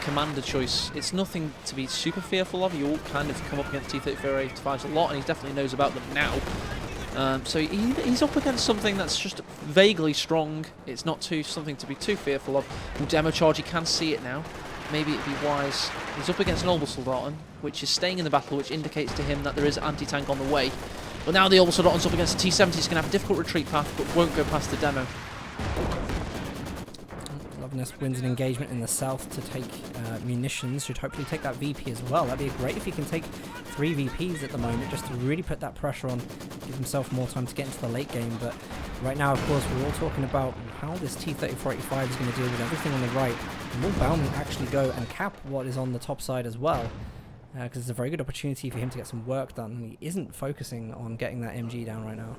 commander choice. It's nothing to be super fearful of. You all kind of come up against T-3485s a lot, and he definitely knows about them now. So he's up against something that's just vaguely strong. It's not something to be too fearful of. Will demo charge, he can see it now. Maybe it'd be wise. He's up against an Obersoldaten, which is staying in the battle, which indicates to him that there is anti-tank on the way. But now the Obersoldaten's up against the T-70. He's going to have a difficult retreat path, but won't go past the demo. Luvnest wins an engagement in the south to take munitions. Should hopefully take that VP as well. That'd be great if he can take 3 VPs at the moment, just to really put that pressure on, give himself more time to get into the late game. But right now, of course, we're all talking about how this T-3485 is going to deal with everything on the right. And will Baumy actually go and cap what is on the top side as well? Because it's a very good opportunity for him to get some work done. And he isn't focusing on getting that MG down right now.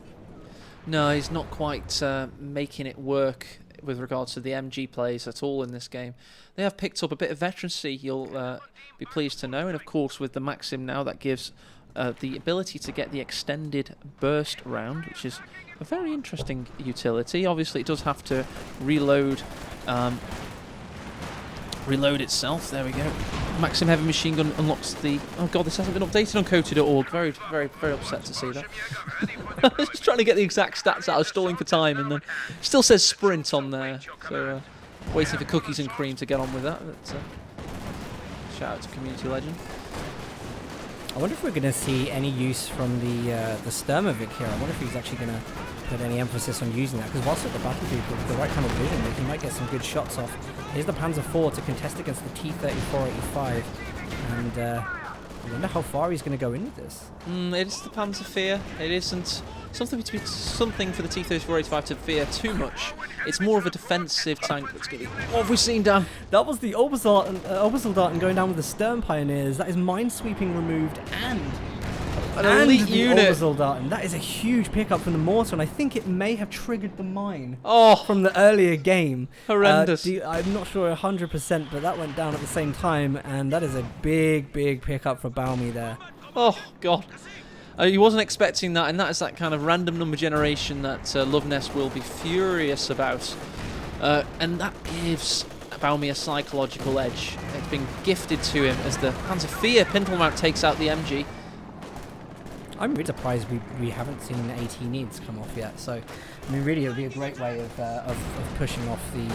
No, he's not quite making it work with regards to the MG plays at all in this game. They have picked up a bit of veterancy, you'll be pleased to know, and of course with the Maxim now, that gives the ability to get the extended burst round, which is a very interesting utility. Obviously it does have to reload itself. There we go. Maxim heavy machine gun unlocks the... Oh god, this hasn't been updated on Coty.org. Very, very, very upset to see that. I was just trying to get the exact stats out. I was stalling for time, and then it still says sprint on there. So waiting for cookies and cream to get on with that. But, shout out to Community Legend. I wonder if we're going to see any use from the Sturmovik here. I wonder if he's actually going to put any emphasis on using that, because whilst at the battlefield with the right kind of vision, he might get some good shots off. Here's the Panzer IV to contest against the T-3485, and I wonder how far he's going to go in with this. It is the Panzer fear. It isn't something for the T-34-85 to fear too much. It's more of a defensive tank that's going to be... What have we seen, Dan? That was the Obersoldaten going down with the Stern Pioneers. That is Minesweeping removed and An elite the unit. Obersoldaten. That is a huge pickup from the mortar, and I think it may have triggered the mine Oh, from the earlier game. horrendous. I'm not sure 100%, but that went down at the same time, and that is a big, big pickup for Baumy there. Oh, God. He wasn't expecting that, and that is that kind of random number generation that Luvnest will be furious about. And that gives Baumy a psychological edge. It's been gifted to him as the Panzer Fear pintle mount takes out the MG. I'm really surprised we haven't seen AT needs come off yet. So, I mean, really, it would be a great way of pushing off the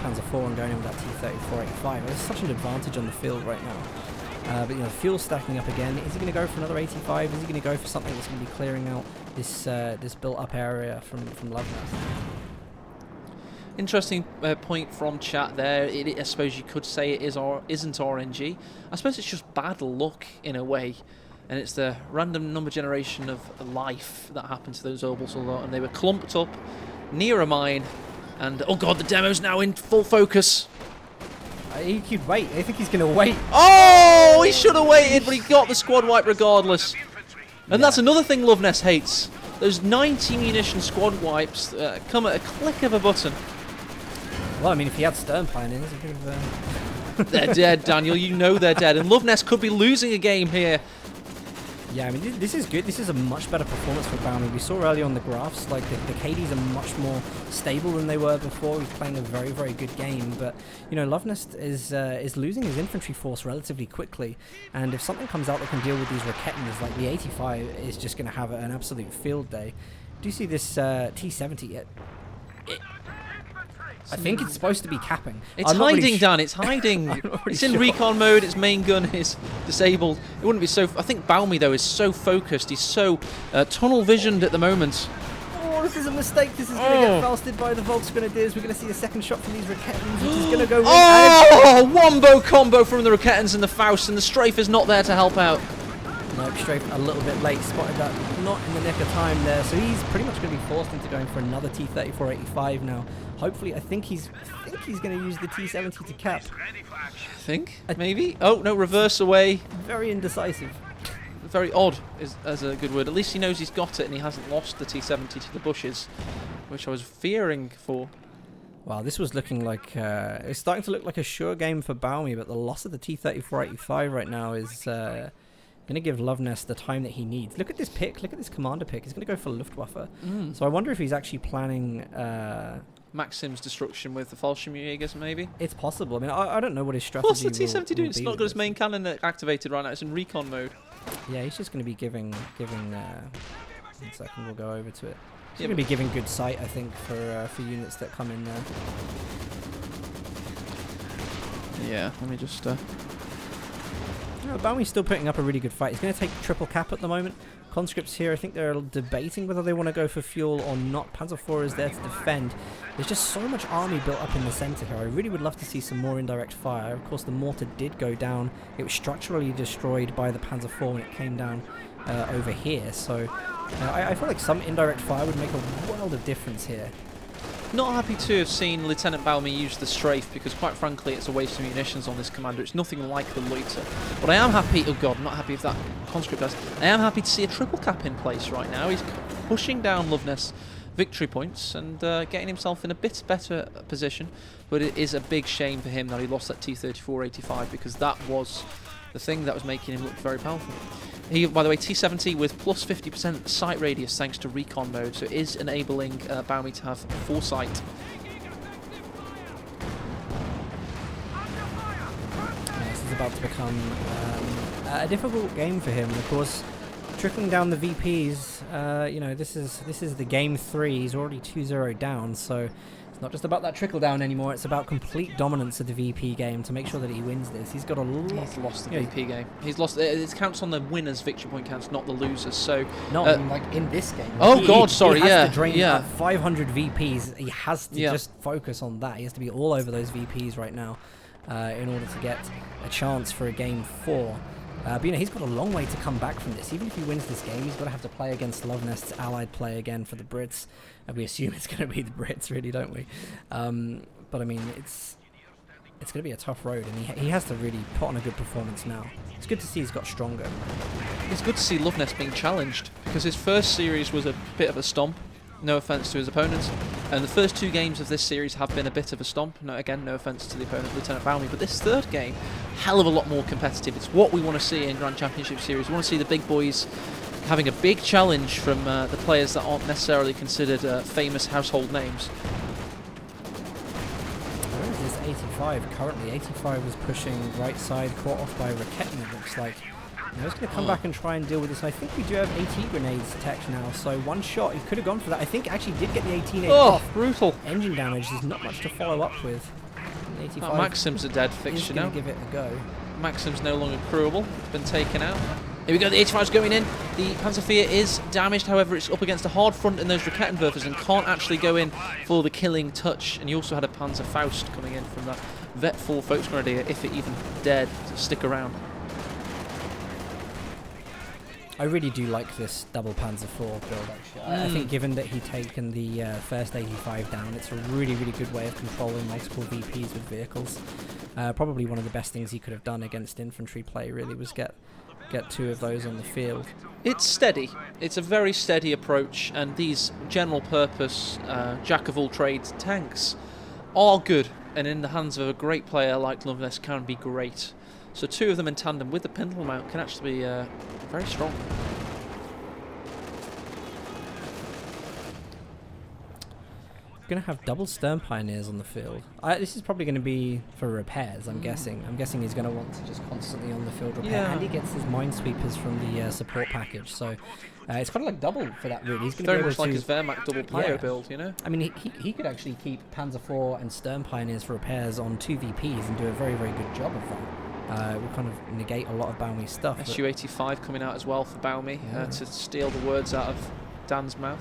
Panzer IV and going in with that T-34-85. There's such an advantage on the field right now. But you know, fuel's stacking up again. Is he going to go for another 85? Is he going to go for something that's going to be clearing out this this built-up area from Luvnest? Interesting point from chat there. I suppose you could say it is or isn't RNG. I suppose it's just bad luck in a way, and it's the random number generation of life that happened to those Orbals a lot, and they were clumped up near a mine. And oh god, the demo's now in full focus. He could wait. I think he's going to wait. Oh, he should have waited, but he got the squad wipe regardless. And that's another thing Luvnest hates. Those 90 munition squad wipes come at a click of a button. Well, I mean, if he had Stern Pioneers, he could have... They're dead, Daniel. You know they're dead. And Luvnest could be losing a game here. Yeah, I mean, this is good. This is a much better performance for Baumy. We saw earlier on the graphs, like, the KDs are much more stable than they were before. He's playing a very, very good game. But, you know, Luvnest is losing his infantry force relatively quickly. And if something comes out that can deal with these Raketens, like the 85 is just going to have an absolute field day. Do you see this T-70? I think it's supposed to be capping. It's I'm not really hiding, Dan. It's hiding. It's in sure. recon mode. Its main gun is disabled. It wouldn't be so... I think Baumy, though, is so focused. He's so tunnel visioned at the moment. Oh, this is a mistake. This is going to get fausted by the Volksgrenadiers. We're going to see a second shot from these Raketens, which is going to go... Oh, wombo combo from the Raketens and the Faust, and the Strafe is not there to help out. Nope, Strafe a little bit late. Spotted that not in the nick of time there. So he's pretty much going to be forced into going for another T-34-85 now. Hopefully, I think he's going to use the T-70 to cap. I think, maybe. Oh, no, reverse away. Very indecisive. Very odd is as a good word. At least he knows he's got it and he hasn't lost the T-70 to the bushes, which I was fearing for. Wow, this was looking like... it's starting to look like a sure game for Baumy, but the loss of the T-34-85 right now is... going to give Luvnest the time that he needs. Look at this pick. Look at this commander pick. He's going to go for Luftwaffe. So I wonder if he's actually planning... Maxim's destruction with the Fallschirmjägers, maybe? It's possible. I mean, I don't know what his strategy What's the T-70 will doing? It's be not with got his this. main cannon activated right now. It's in recon mode. Yeah, he's just going to be giving 1 second, we'll go over to it. He's going to be giving good sight, I think, for units that come in there. Yeah, let me just... Baumy's still putting up a really good fight. He's going to take triple cap at the moment. Conscripts here, I think they're debating whether they want to go for fuel or not. Panzer IV is there to defend. There's just so much army built up in the center here. I really would love to see some more indirect fire. Of course, the mortar did go down. It was structurally destroyed by the Panzer IV when it came down over here. So I feel like some indirect fire would make a world of difference here. Not happy to have seen Lieutenant Baumy use the Strafe because, quite frankly, it's a waste of munitions on this commander. It's nothing like the Loiter. But I am happy... Oh, God, I'm not happy if that conscript does. I am happy to see a triple cap in place right now. He's pushing down Luvnest's victory points and getting himself in a bit better position. But it is a big shame for him that he lost that T-34-85 because that was the thing that was making him look very powerful. He, by the way, T-70 with plus 50% sight radius thanks to recon mode, so it is enabling Baumy to have foresight. This is about to become a difficult game for him. Of course, trickling down the VPs, you know, this is the game 3. He's already 2-0 down, so it's not just about that trickle down anymore. It's about complete dominance of the VP game to make sure that he wins this. He's got a lot. He's lost the VP game. He's lost. It counts on the winners' victory point counts, not the losers. So no, I mean, like in this game. Oh God, sorry. He has Yeah, to drain yeah. 500 VPs. He has to just focus on that. He has to be all over those VPs right now in order to get a chance for a game 4. But he's got a long way to come back from this. Even if he wins this game, he's got to have to play against Luvnest's allied play again for the Brits. And we assume it's going to be the Brits, really, don't we? But I mean, it's going to be a tough road, and he has to really put on a good performance now. It's good to see he's got stronger. It's good to see Luvnest being challenged, because his first series was a bit of a stomp. No offence to his opponents. And the first 2 games of this series have been a bit of a stomp. No, again, no offence to the opponent, Lieutenant Baumy. But this third game, hell of a lot more competitive. It's what we want to see in Grand Championship Series. We want to see the big boys having a big challenge from the players that aren't necessarily considered famous household names. Where is this 85 currently? 85 was pushing right side, caught off by Raketin, it looks like. Now he's going to come back and try and deal with this. I think we do have AT grenades tech now, so one shot, he could have gone for that. I think actually did get the 18 off. Brutal. Engine damage, there's not much to follow up with. 85 Maxim's a dead fixture now. Give it a go. Maxim's no longer crewable, been taken out. Here we go, the 85's going in. The Panzerfear is damaged, however, it's up against a hard front in those Raketenwerfers and can't actually go in for the killing touch. And you also had a Panzer Faust coming in from that Vet 4 Volksgrenadier, if it even dared to stick around. I really do like this double Panzer IV build, actually. I think given that he'd taken the first 85 down, it's a really, really good way of controlling multiple VPs with vehicles. Probably one of the best things he could have done against infantry play, really, was get 2 of those on the field. It's steady. It's a very steady approach, and these general-purpose, jack-of-all-trades tanks are good, and in the hands of a great player like Luvnest can be great. So 2 of them in tandem with the pintle mount can actually be very strong. We're going to have double Stern Pioneers on the field. This is probably going to be for repairs, I'm guessing. I'm guessing he's going to want to just constantly on the field repair. And he gets his minesweepers from the support package. So it's kind of like double for that, really. He's going to very much like his Wehrmacht double Pyro build, you know? I mean, he could actually keep Panzer IV and Stern Pioneers for repairs on 2 VPs and do a very, very good job of that. We kind of negate a lot of Baumy's stuff. Su-85 coming out as well for Baumy to steal the words out of Dan's mouth.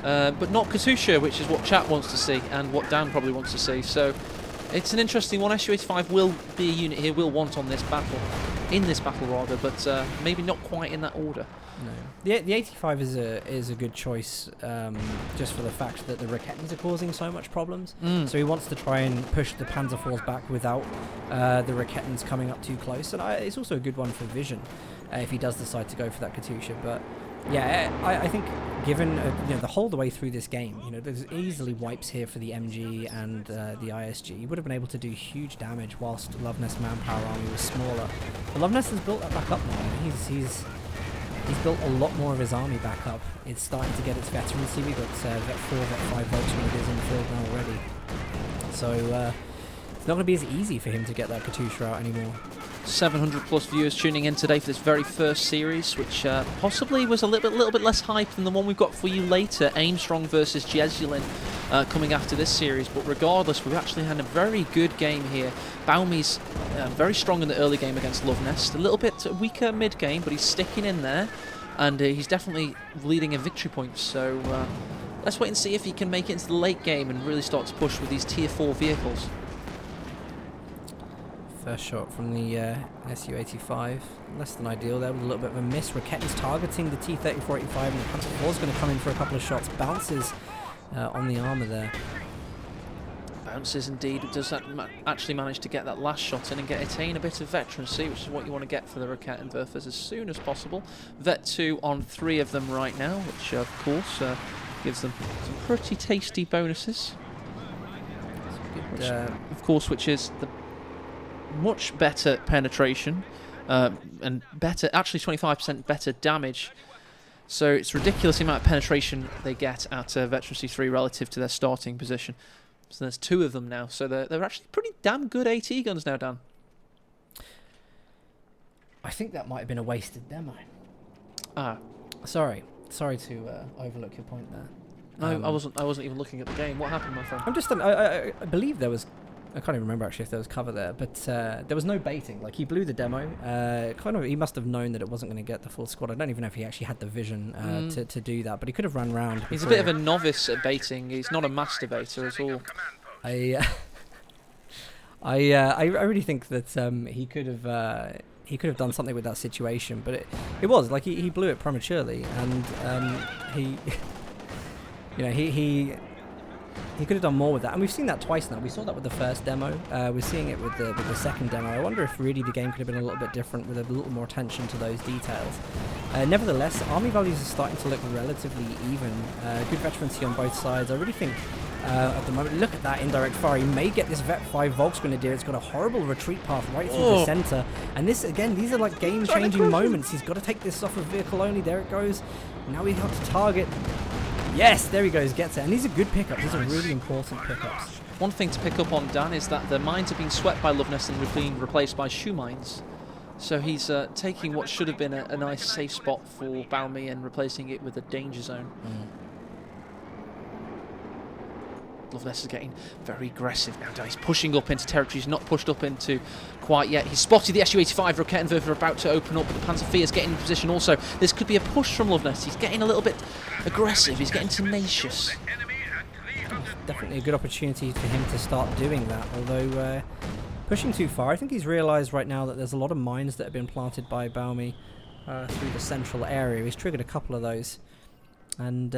But not Katusha, which is what chat wants to see and what Dan probably wants to see. So it's an interesting one. Su-85 will be a unit he will want on this battle, but maybe not quite in that order. No. The 85 is a good choice, just for the fact that the Raketens are causing so much problems. So he wants to try and push the Panzer IVs back without the Raketens coming up too close. And it's also a good one for vision if he does decide to go for that Katusha. But yeah, I think given the whole the way through this game, there's easily wipes here for the MG and the ISG. He would have been able to do huge damage whilst Luvnest's manpower army was smaller. But Luvnest has built that back up now. He's built a lot more of his army back up. It's starting to get its veterancy. We've got Vet 4, Vet 5 Volksgrenadiers in the field now already. So it's not going to be as easy for him to get that Katusha out anymore. 700 plus viewers tuning in today for this very first series, which possibly was a little bit less hype than the one we've got for you later, Aimstrong versus Jesulin, coming after this series. But regardless, we've actually had a very good game here. Baumy's very strong in the early game against Luvnest, a little bit weaker mid-game, but he's sticking in there, and he's definitely leading in victory points. So let's wait and see if he can make it into the late game and really start to push with these tier 4 vehicles. First shot from the Su-85, less than ideal there with a little bit of a miss. Raketin's targeting the T-34-85 and the Panzer IV is going to come in for a couple of shots. Bounces on the armour there. Bounces indeed, does that actually manage to get that last shot in and attain a bit of veterancy, which is what you want to get for the Raketenwerfers as soon as possible. Vet 2 on 3 of them right now, which of course gives them some pretty tasty bonuses. Which is the much better penetration and better, actually 25% better damage. So it's ridiculous the amount of penetration they get at Veterancy 3 relative to their starting position. So there's 2 of them now. So they're actually pretty damn good AT guns now, Dan. I think that might have been a wasted demo. Ah, sorry to overlook your point there. No, I wasn't even looking at the game. What happened, my friend? I'm just I believe there was. I can't even remember actually if there was cover there, but there was no baiting. Like, he blew the demo. He must have known that it wasn't going to get the full squad. I don't even know if he actually had the vision to do that, but he could have run round. He's a bit of a novice at baiting. He's not a master baiter at all. I really think that he could have he could have done something with that situation, but it was like he blew it prematurely, and he you know he could have done more with that, and we've seen that twice now. We saw that with the first demo. We're seeing it with the second demo. I wonder if really the game could have been a little bit different with a little more attention to those details. Nevertheless, army values are starting to look relatively even. Good veterancy on both sides. I really think at the moment, look at that indirect fire. He may get this Vet 5 Volksgrenadier. It's got a horrible retreat path right through the center. And this, again, these are like game-changing moments. He's got to take this off of vehicle only. There it goes. Now we have to target. Yes, there he goes, gets it. And these are good pickups. These are really important pickups. One thing to pick up on, Dan, is that the mines are being swept by Luvnest and being replaced by shoe mines. So he's taking what should have been a nice safe spot for Baumy and replacing it with a danger zone. Luvnest is getting very aggressive now, Dan. He's pushing up into territory he's not pushed up into quite yet. He's spotted the Su-85. Rakettenwerfer are about to open up, but the Panzer is getting in position also. This could be a push from Luvnest. He's getting a little bit aggressive. He's getting tenacious. Definitely a good opportunity for him to start doing that, although pushing too far. I think he's realised right now that there's a lot of mines that have been planted by Baumy through the central area. He's triggered a couple of those, and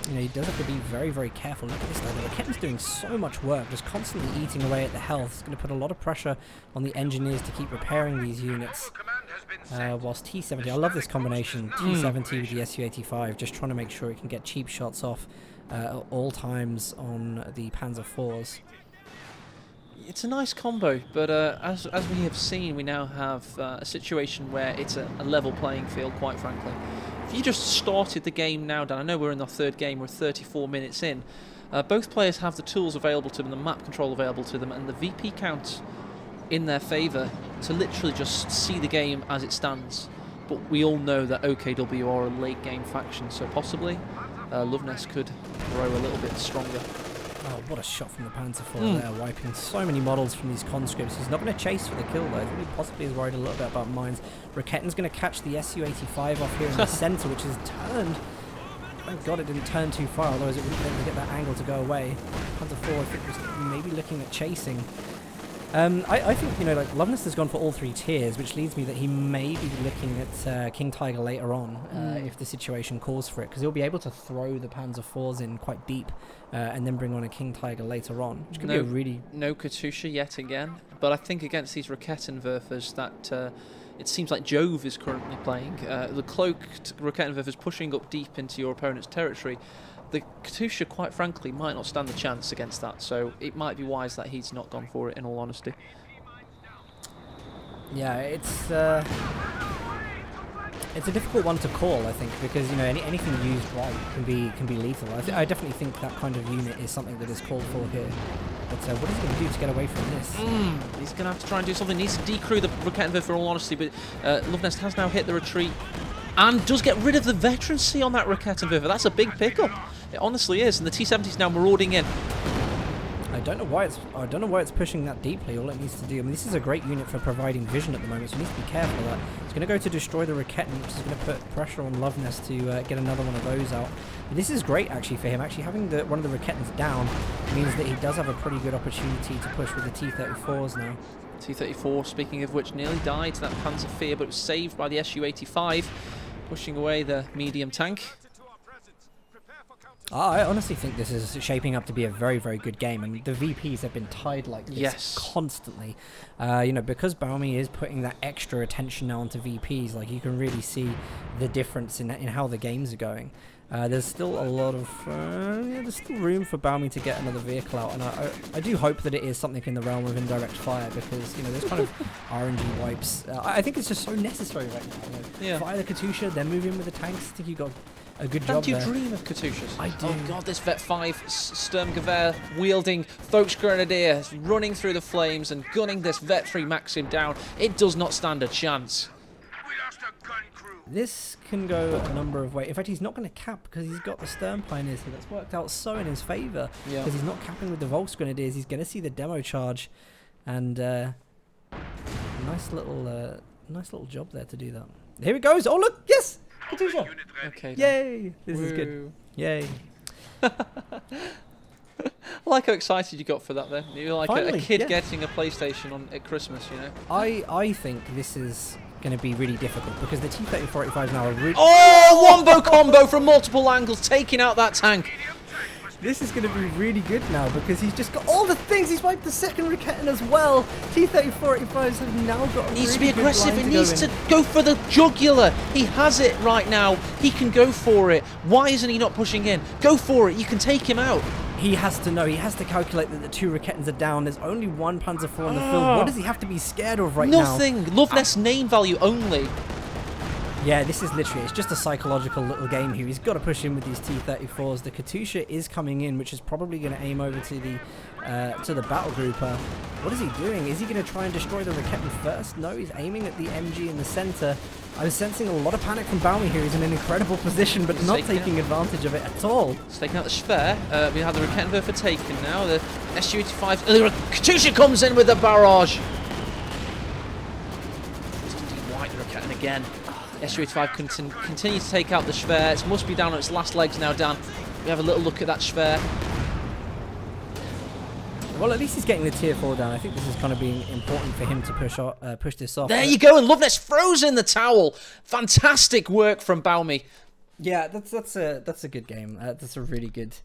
you know, he does have to be very, very careful. Look at this though. The Raketten's doing so much work, just constantly eating away at the health. It's going to put a lot of pressure on the engineers to keep repairing these units. Whilst T-70, I love this combination, T-70 with the Su-85, just trying to make sure he can get cheap shots off at all times on the Panzer IVs. It's a nice combo, but as we have seen, we now have a situation where it's a level playing field, quite frankly. If you just started the game now, Dan, I know we're in the third game, we're 34 minutes in. Both players have the tools available to them, the map control available to them, and the VP count in their favour to literally just see the game as it stands. But we all know that OKW are a late game faction, so possibly Luvnest could grow a little bit stronger. Oh, what a shot from the Panzer IV there, wiping so many models from these conscripts. He's not going to chase for the kill though. I think he possibly is worried a little bit about mines. Raketten's going to catch the Su-85 off here in the centre, which is turned. Thank God it didn't turn too far, otherwise it wouldn't be able to get that angle to go away. Panzer IV, I think, was maybe looking at chasing. I think, you know, like, Luvnest has gone for all three tiers, which leads me that he may be looking at King Tiger later on, if the situation calls for it, because he'll be able to throw the Panzer IVs in quite deep, and then bring on a King Tiger later on, which could be a really... No Katusha yet again, but I think against these Rakettenwerfers that it seems like Jove is currently playing. The cloaked Rakettenwerfers pushing up deep into your opponent's territory. The Katusha, quite frankly, might not stand a chance against that, so it might be wise that he's not gone for it, in all honesty. Yeah, it's a difficult one to call, I think, because, you know, anything used right can be lethal. I definitely think that kind of unit is something that is called for here. But what is he going to do to get away from this? He's going to have to try and do something. He needs to decrew the Rakettenwerfer, for all honesty, but Luvnest has now hit the retreat and does get rid of the veterancy on that Rakettenwerfer. That's a big pickup. It honestly is, and the T-70 is now marauding in. I don't know why it's pushing that deeply. All it needs to do, I mean, this is a great unit for providing vision at the moment, so he needs to be careful of that. It's going to go to destroy the Raketten, which is going to put pressure on Luvnest to get another one of those out. But this is great, actually, for him. Actually, having one of the Rakettens down means that he does have a pretty good opportunity to push with the T-34s now. T-34, speaking of which, nearly died to that Panzer IV, but was saved by the Su-85, pushing away the medium tank. I honestly think this is shaping up to be a very, very good game, and the VPs have been tied like this constantly. You know, because Baumy is putting that extra attention now onto VPs, like, you can really see the difference in how the games are going. There's still a lot of there's still room for Baumy to get another vehicle out, and I do hope that it is something in the realm of indirect fire, because, you know, there's kind of RNG wipes. I think it's just so necessary right now. You know, fire the Katusha, then move in with the tanks. I think you got a good job there. Don't you dream of Katushas? I do. Oh god, this Vet 5 Sturmgewehr wielding Volksgrenadier running through the flames and gunning this Vet 3 Maxim down. It does not stand a chance. This can go a number of ways. In fact, he's not going to cap because he's got the Sturm Pioneers here. That's worked out so in his favour. Because he's not capping with the Volksgrenadiers. He's going to see the demo charge, and nice little job there to do that. Here it goes. Oh look, yes, Katusha. Okay. Yay! This is good. Yay. I like how excited you got for that then. You're like Finally, a kid yeah. getting a PlayStation at Christmas, you know? I think this is going to be really difficult because the T-3485 now are really... Oh, wombo combo from multiple angles, taking out that tank. This is going to be really good now because he's just got all the things. He's wiped the second Ricketten as well. T-3485s have now got a Needs to really be good aggressive. line It to needs go to in. go for the jugular. He has it right now. He can go for it. Why isn't he not pushing in? Go for it. You can take him out. He has to know. He has to calculate that the 2 Rickettens are down. There's only 1 Panzer IV in the field. What does he have to be scared of right now? Nothing. Luvnest name value only. Yeah, this is literally, it's just a psychological little game here. He's got to push in with these T-34s. The Katusha is coming in, which is probably going to aim over to the battle grouper. What is he doing? Is he going to try and destroy the Ricketten first? No, he's aiming at the MG in the center. I'm sensing a lot of panic from Baumy here. He's in an incredible position, but not taking advantage of it at all. He's taking out the Schwer. We have the Ricketten taken now. The Su-85. The Katusha comes in with the barrage. White the Ricketten again. Su-85 continue to take out the Schwer. It must be down on its last legs now, Dan. We have a little look at that Schwer. Well, at least he's getting the tier 4 down. I think this is kind of being important for him to push this off. There you go, and Luvnest throws in the towel. Fantastic work from Baumy. Yeah, that's a good game. That's a really good...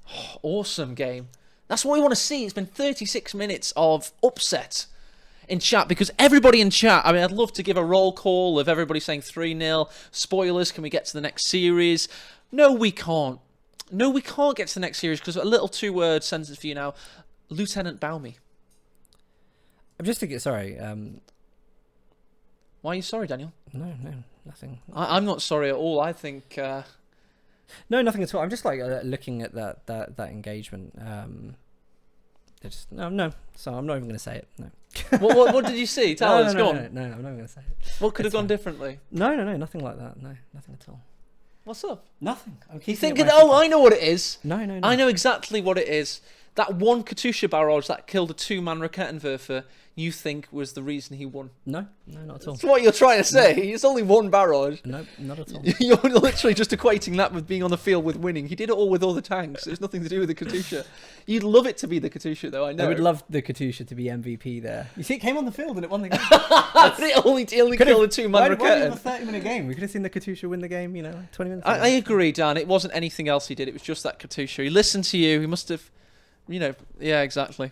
Awesome game. That's what we want to see. It's been 36 minutes of upset in chat, because everybody in chat, I mean, I'd love to give a roll call of everybody saying 3-0. Spoilers, can we get to the next series? No, we can't. No, we can't get to the next series, because a little 2-word sentence for you now. Lieutenant Baumy. I'm just thinking, sorry. Why are you sorry, Daniel? No, nothing. I'm not sorry at all. I think... No, nothing at all. I'm just like looking at that engagement. No. So I'm not even going to say it. No. what did you see? Tell us. Go on. No, I'm not going to say it. What could have gone differently? No, nothing like that. No, nothing at all. What's up? Nothing. You thinking? Oh, I know what it is. No. I know exactly what it is. That one Katusha barrage that killed a 2-man Rakettenwerfer, you think was the reason he won? No, not at all. That's what you're trying to say. It's only one barrage. No, not at all. You're literally just equating that with being on the field with winning. He did it all with all the tanks. There's nothing to do with the Katusha. You'd love it to be the Katusha, though, I know. I would love the Katusha to be MVP there. You see, it came on the field and it won the game. It only killed a 2-man Why did we have Raketten. a 30-minute game? We could have seen the Katusha win the game, 20 minutes I agree, Dan. It wasn't anything else he did. It was just that Katusha. He listened to you. He must have... yeah, exactly.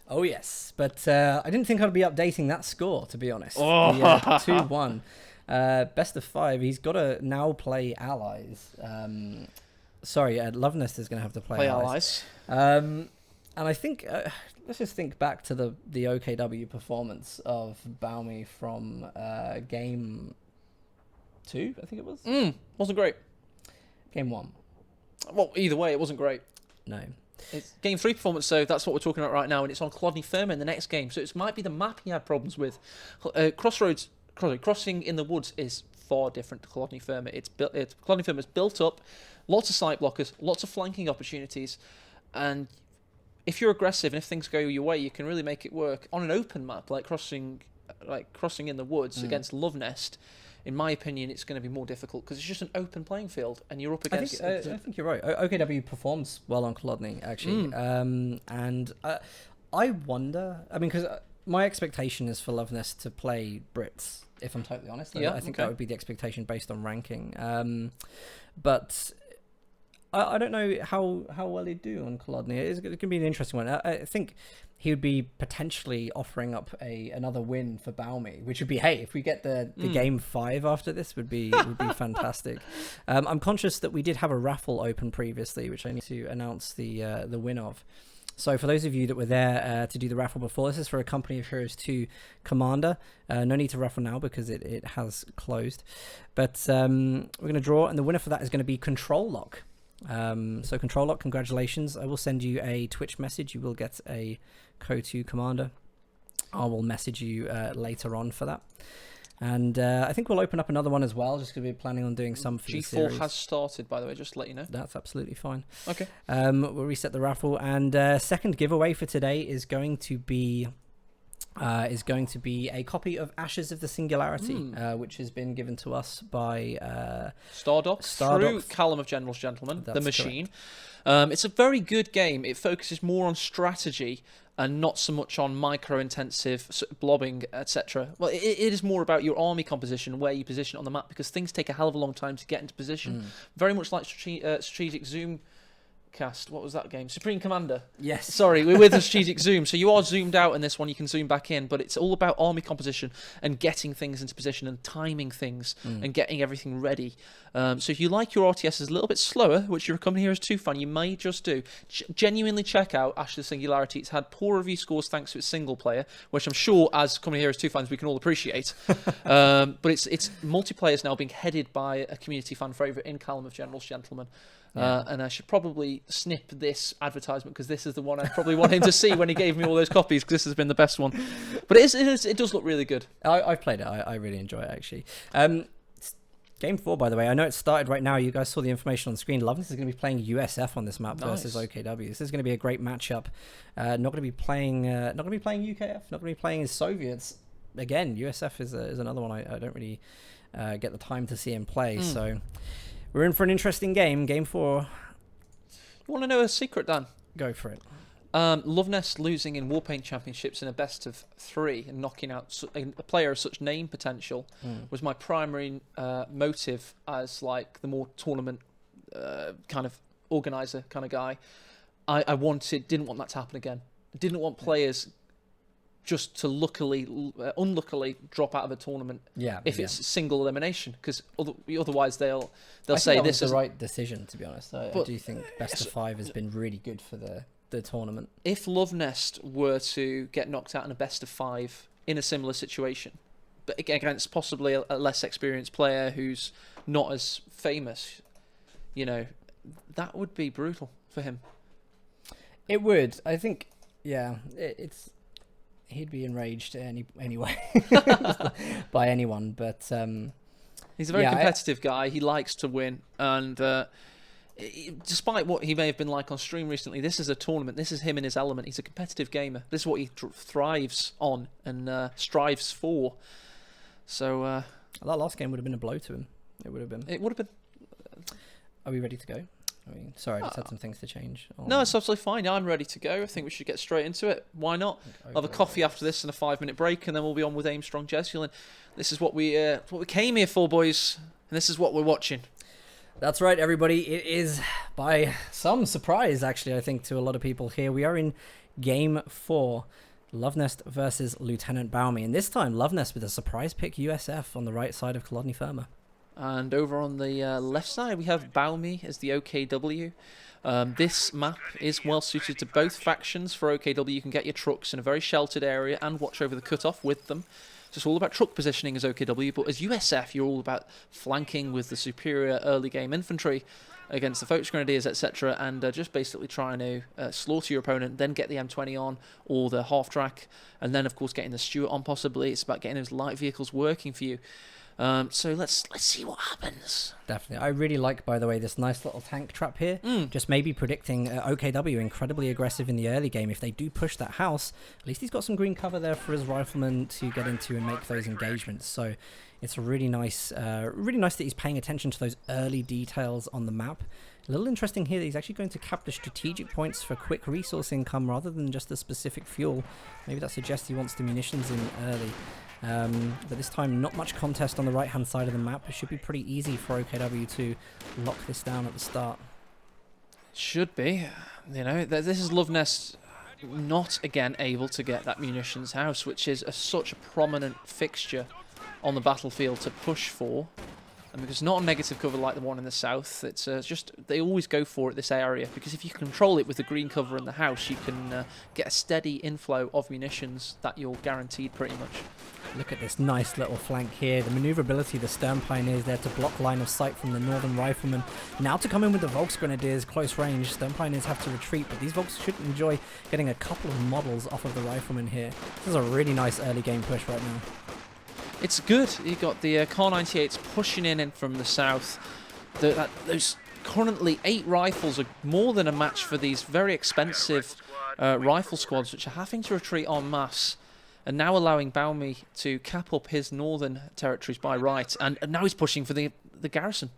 Oh, yes. But I didn't think I'd be updating that score, to be honest. Oh. The 2-1. Best of 5. He's got to now play allies. Luvnest is going to have to play allies. And I think, let's just think back to the OKW performance of Baumy from game 2, I think it was. Wasn't great. Game 1. Well, either way, it wasn't great. No. It's game 3 performance, so that's what we're talking about right now, and it's on Clodney Firma in the next game. So it might be the map he had problems with. Crossing in the Woods is far different to Clodney Firma. Clodney Firma is built up, lots of sight blockers, lots of flanking opportunities, and if you're aggressive and if things go your way, you can really make it work on an open map like crossing in the Woods against Luvnest. In my opinion, it's going to be more difficult because it's just an open playing field, and you're up against. I think you're right. OKW performs well on Clodney, actually, and I wonder. I mean, because my expectation is for Luvnest to play Brits. If I'm totally honest, I think that would be the expectation based on ranking. But I don't know how well he'd do on Clodney. It's going to be an interesting one. I think he would be potentially offering up another win for Baumy, which would be, hey, if we get the game 5 after this, would be fantastic. I'm conscious that we did have a raffle open previously, which I need to announce the win of. So for those of you that were there to do the raffle before, this is for a Company of Heroes 2 Commander. No need to raffle now because it has closed. But we're going to draw, and the winner for that is going to be Control Lock. So Control Lock, congratulations. I will send you a Twitch message. You will get a CO2 Commander. I will message you later on for that. And I think we'll open up another one as well, just because we're planning on doing some for the series. G4 has started, by the way, just to let you know. That's absolutely fine. Okay. We'll reset the raffle. And second giveaway for today is going to be is going to be a copy of Ashes of the Singularity, which has been given to us by Stardock through Callum of General's Gentleman, the Machine. It's a very good game. It focuses more on strategy and not so much on micro-intensive blobbing, etc. Well, it is more about your army composition, where you position it on the map, because things take a hell of a long time to get into position. Very much like Strategic Zoom cast. What was that game? Supreme Commander. Yes. Sorry, we're with the strategic zoom. So you are zoomed out in this one. You can zoom back in, but it's all about army composition and getting things into position and timing things and getting everything ready. So if you like your RTSs a little bit slower, which you're a Company Heroes 2 fan, you may just do. Genuinely check out Ashes of the Singularity. It's had poor review scores thanks to its single player, which I'm sure as Company Heroes 2 fans we can all appreciate. But it's multiplayer is now being headed by a community fan favourite in Callum of General's Gentleman. And I should probably snip this advertisement because this is the one I probably want him to see when he gave me all those copies, because this has been the best one. But it does look really good. I've played it. I really enjoy it, actually. Game 4, by the way. I know it started right now. You guys saw the information on the screen. Luvnest is going to be playing USF on this map versus OKW. This is going to be a great matchup. Not going to be playing UKF. Not going to be playing as Soviets. Again, USF is another one I don't really get the time to see him play. So we're in for an interesting game. Game 4. You want to know a secret, Dan? Go for it. Luvnest losing in Warpaint Championships in a best of 3 and knocking out a player of such name potential was my primary motive as like the more tournament kind of organizer kind of guy. I didn't want that to happen again. I didn't want players just to unluckily drop out of a tournament if it's single elimination, because otherwise they'll say this is the right decision, to be honest. I do think best of 5 has been really good for the tournament. If Luvnest were to get knocked out in a best of 5 in a similar situation, but against possibly a less experienced player who's not as famous, that would be brutal for him. It would. I think, he'd be enraged anyway by anyone, but he's a very competitive guy. He likes to win, and despite what he may have been like on stream recently, this is a tournament. This is him in his element. He's a competitive gamer. This is what he thrives on and strives for. So that last game would have been a blow to him. It would have been. Are we ready to go? Sorry, I just had some things to change. No, it's absolutely fine. I'm ready to go. I think we should get straight into it. Why not? I'll have a coffee after this and a 5-minute break, and then we'll be on with Aim Strong Jesuel. And this is what we came here for, boys. And this is what we're watching. That's right, everybody. It is, by some surprise, actually, I think, to a lot of people here. We are in Game 4. Luvnest versus Lieutenant Baumy. And this time, Luvnest with a surprise pick USF on the right side of Kolodny Firma. And over on the left side, we have Baumy as the OKW. This map is well suited to both factions. For OKW, you can get your trucks in a very sheltered area and watch over the cutoff with them. So it's all about truck positioning as OKW, but as USF, you're all about flanking with the superior early game infantry against the Focus Grenadiers, etc., and just basically trying to slaughter your opponent, then get the M20 on, or the half-track, and then, of course, getting the Stuart on, possibly. It's about getting those light vehicles working for you. So let's see what happens. Definitely. I really like, by the way, this nice little tank trap here. Just maybe predicting OKW incredibly aggressive in the early game. If they do push that house, at least he's got some green cover there for his riflemen to get into and make those engagements. So it's really nice that he's paying attention to those early details on the map. A little interesting here that he's actually going to cap the strategic points for quick resource income rather than just the specific fuel. Maybe that suggests he wants the munitions in early. But this time, not much contest on the right-hand side of the map. It should be pretty easy for OKW to lock this down at the start. Should be. This is Luvnest not, again, able to get that munitions house, which is such a prominent fixture on the battlefield to push for. And because it's not a negative cover like the one in the south, it's just they always go for it, this area, because if you control it with the green cover in the house, you can get a steady inflow of munitions that you're guaranteed pretty much. Look at this nice little flank here. The maneuverability of the Stern Pioneers there to block line of sight from the Northern Riflemen. Now to come in with the Volks Grenadiers close range. Stern Pioneers have to retreat, but these Volks should enjoy getting a couple of models off of the Riflemen here. This is a really nice early game push right now. It's good. You got the Car 98s pushing in from the south. Those currently 8 rifles are more than a match for these very expensive rifle squads, which are having to retreat en masse. and now allowing Baumy to cap up his northern territories by right, and now he's pushing for the garrison.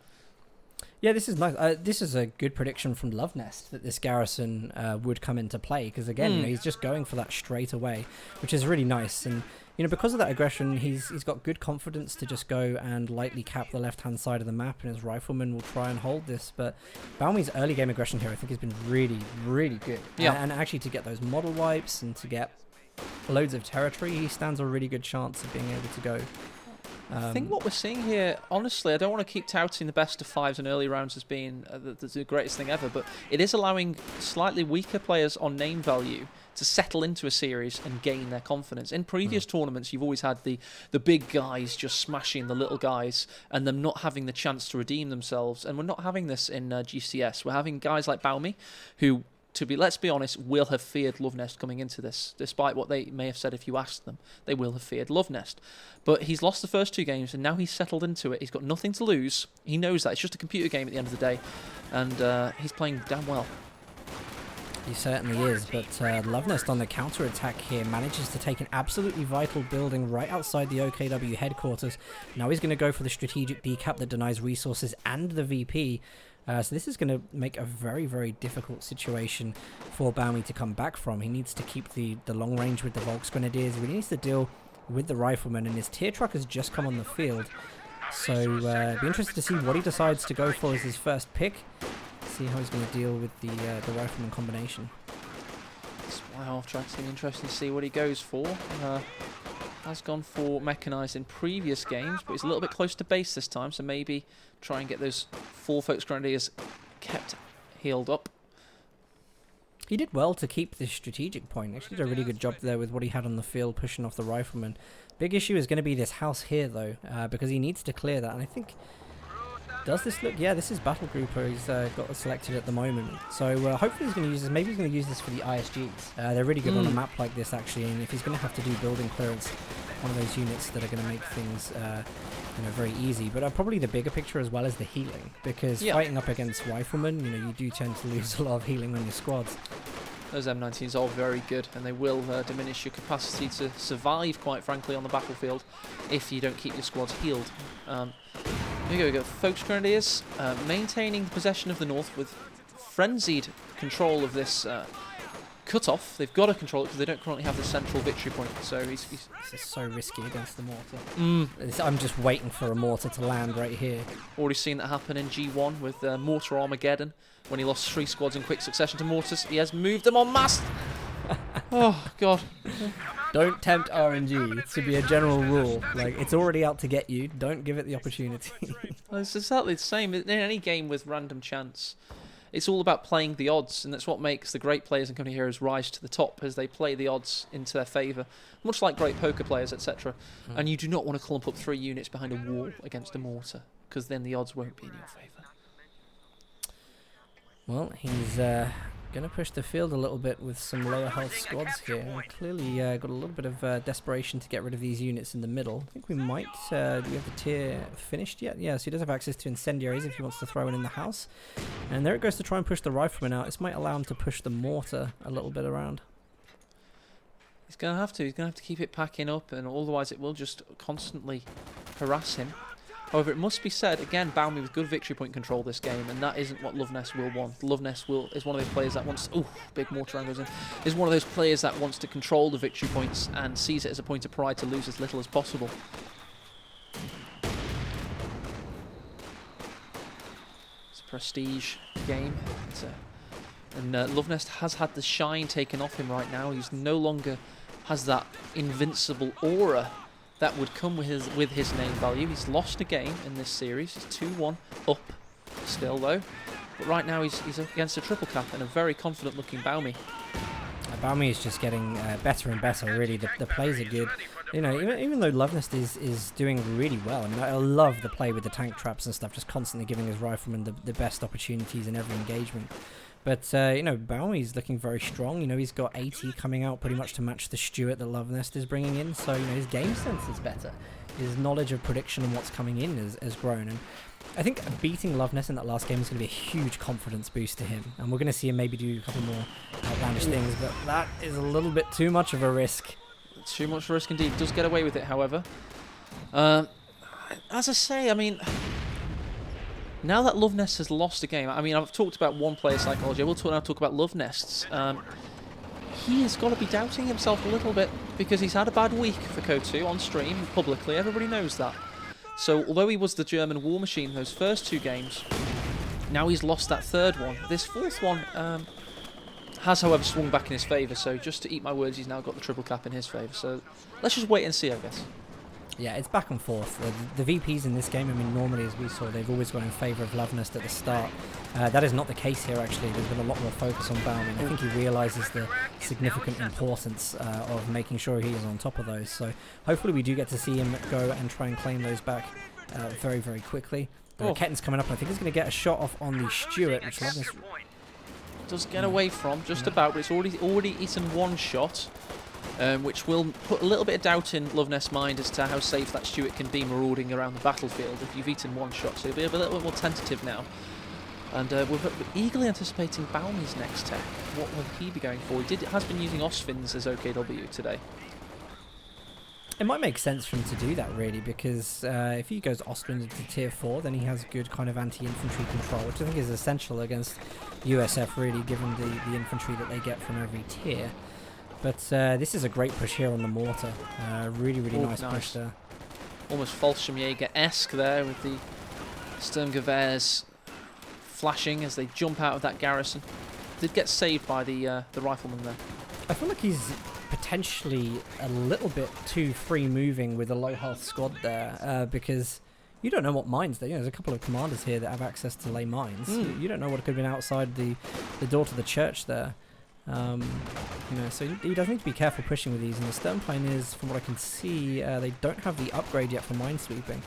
Yeah, this is nice. This is a good prediction from Luvnest that this garrison would come into play, because again, you know, he's just going for that straight away, which is really nice. And you know, because of that aggression, he's got good confidence to just go and lightly cap the left-hand side of the map, and his riflemen will try and hold this. But Baumy's early game aggression here, I think, has been really, really good. Yeah. And actually, to get those model wipes and to get loads of territory, he stands a really good chance of being able to go. I think what we're seeing here, honestly, I don't want to keep touting the best of fives and early rounds as being the greatest thing ever, but it is allowing slightly weaker players on name value to settle into a series and gain their confidence. In previous tournaments, you've always had the big guys just smashing the little guys and them not having the chance to redeem themselves, and we're not having this in GCS. We're having guys like Baumy who, let's be honest, will have feared Luvnest coming into this, despite what they may have said if you asked them. They will have feared Luvnest. But he's lost the first 2 games, and now he's settled into it. He's got nothing to lose. He knows that. It's just a computer game at the end of the day, and he's playing damn well. He certainly is, but Luvnest on the counter-attack here manages to take an absolutely vital building right outside the OKW headquarters. Now he's going to go for the strategic decap that denies resources and the VP. So this is going to make a very, very difficult situation for Baumy to come back from. He needs to keep the long range with the Volks Grenadiers. He really needs to deal with the riflemen, and his tier truck has just come on the field. So be interested to see what he decides to go for as his first pick. See how he's going to deal with the rifleman combination. It's half track's going to be interesting to see what he goes for. Has gone for mechanised in previous games, but he's a little bit close to base this time, so maybe try and get those 4 Volks Grenadiers kept healed up. He did well to keep this strategic point. Actually did a really good job there with what he had on the field, pushing off the rifleman. Big issue is going to be this house here, though, because he needs to clear that. And I think, does this look? Yeah, this is Battle Grouper he's got selected at the moment. So hopefully he's going to use this. Maybe he's going to use this for the ISGs. They're really good on a map like this, actually. And if he's going to have to do building clearance, one of those units that are going to make things very easy. But probably the bigger picture as well is the healing, because fighting up against riflemen, you do tend to lose a lot of healing on your squads. Those M19s are very good, and they will diminish your capacity to survive, quite frankly, on the battlefield if you don't keep your squads healed. Here we go, Volks Grenadiers maintaining the possession of the north with frenzied control of this cut-off. They've got to control it because they don't currently have the central victory point. So he's This is so risky against the mortar. I'm just waiting for a mortar to land right here. Already seen that happen in G1 with Mortar Armageddon when he lost 3 squads in quick succession to mortars. He has moved them en masse. Oh, God. Don't tempt RNG. It should be a general rule. Like, it's already out to get you. Don't give it the opportunity. Well, it's exactly the same. In any game with random chance, it's all about playing the odds, and that's what makes the great players and company heroes rise to the top, as they play the odds into their favour, much like great poker players, etc. And you do not want to clump up 3 units behind a wall against a mortar, because then the odds won't be in your favour. Well, he's going to push the field a little bit with some lower health squads here. Clearly got a little bit of desperation to get rid of these units in the middle. I think we might... do we have the tier finished yet? Yeah, so he does have access to incendiaries if he wants to throw one in the house. And there it goes to try and push the rifleman out. This might allow him to push the mortar a little bit around. He's going to have to. He's going to have to keep it packing up, and otherwise it will just constantly harass him. However, it must be said, again, Baumy with good victory point control this game, and that isn't what Luvnest will want. Luvnest is one of those players that wants... Ooh, big mortar round goes in. Is one of those players that wants to control the victory points and sees it as a point of pride to lose as little as possible. It's a prestige game. And Luvnest has had the shine taken off him right now. He's no longer has that invincible aura that would come with his name value. He's lost a game in this series. He's 2-1 up still, though. But right now he's against a triple cap and a very confident-looking Baumy. Baumy is just getting better and better, really. The plays are good. You know, even though Luvnest is doing really well. I mean, I love the play with the tank traps and stuff, just constantly giving his riflemen the best opportunities in every engagement. But, Baumy's looking very strong. You know, he's got 80 coming out pretty much to match the Stuart that Luvnest is bringing in. So, his game sense is better. His knowledge of prediction and what's coming in has grown. And I think beating Luvnest in that last game is going to be a huge confidence boost to him. And we're going to see him maybe do a couple more outlandish things. But that is a little bit too much of a risk. Too much risk indeed. Does get away with it, however. As I say, I mean, now that Luvnest has lost a game, I mean, I've talked about one-player psychology. I will now talk about Luvnest's. He has got to be doubting himself a little bit because he's had a bad week for Code 2 on stream, publicly. Everybody knows that. So, although he was the German war machine those first 2 games, now he's lost that 3rd one. This 4th one has, however, swung back in his favour. So, just to eat my words, he's now got the triple cap in his favour. So, let's just wait and see, I guess. Yeah, it's back and forth. The VPs in this game, I mean, normally, as we saw, they've always gone in favour of Luvnest at the start. That is not the case here, actually. There's been a lot more focus on Baumy. I think he realises the significant importance of making sure he is on top of those. So hopefully we do get to see him go and try and claim those back very, very quickly. Ketten's coming up. I think he's going to get a shot off on the Stuart, which Luvnest does get away from, just about, but it's already eaten 1 shot. Which will put a little bit of doubt in Luvnest's mind as to how safe that Stuart can be marauding around the battlefield if you've eaten 1 shot. So he'll be a little bit more tentative now. And we're eagerly anticipating Baumy's next tech. What will he be going for? He has been using Osfin's as OKW today. It might make sense for him to do that, really, because if he goes Ostwind into tier 4, then he has good kind of anti-infantry control, which I think is essential against USF, really, given the infantry that they get from every tier. But this is a great push here on the mortar. Really, really nice push there. Almost Fallschirmjäger-esque there with the Sturmgewehrs flashing as they jump out of that garrison. Did get saved by the rifleman there. I feel like he's potentially a little bit too free moving with a low health squad there because you don't know what mines there. You know, there's a couple of commanders here that have access to lay mines. You don't know what could have been outside the door to the church there. You know, so he does need to be careful pushing with these. And the stern pioneers, from what I can see, they don't have the upgrade yet for minesweeping.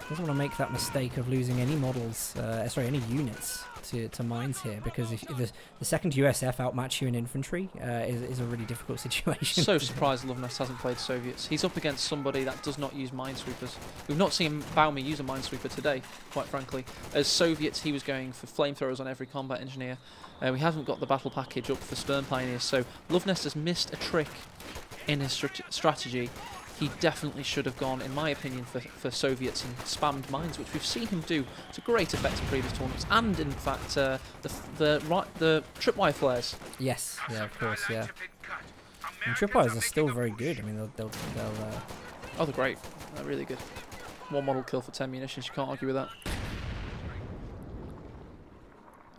Doesn't want to make that mistake of losing any models, any units to mines here, because if the second USF outmatch you in infantry is a really difficult situation. So surprised Luvnest hasn't played Soviets. He's up against somebody that does not use minesweepers. We've not seen Baumy use a minesweeper today, quite frankly. As Soviets, he was going for flamethrowers on every combat engineer. We haven't got the battle package up for Stern Pioneers, so Luvnest has missed a trick in his strategy. He definitely should have gone, in my opinion, for Soviets and spammed mines, which we've seen him do to great effect in previous tournaments, and in fact the tripwire flares. Yes, yeah, of course, yeah. And tripwires are still very good. I mean, they'll oh, they're great. They're really good. 1 model kill for 10 munitions. You can't argue with that.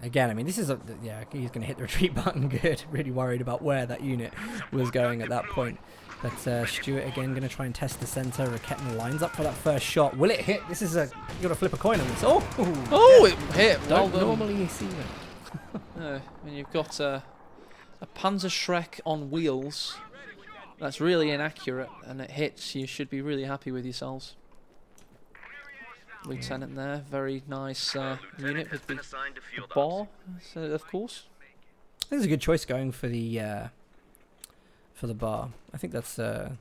Again, I mean, this is yeah, he's going to hit the retreat button good. Really worried about where that unit was going at that point. But Stuart again going to try and test the centre. Raketin lines up for that first shot. Will it hit? This is you got to flip a coin on this. Oh, it hit. Don't normally see that. No, when you've got a Panzerschreck on wheels, that's really inaccurate, and it hits. You should be really happy with yourselves. Lieutenant there, very nice unit with the bar, of course. I think it's a good choice going for the bar. I think that's a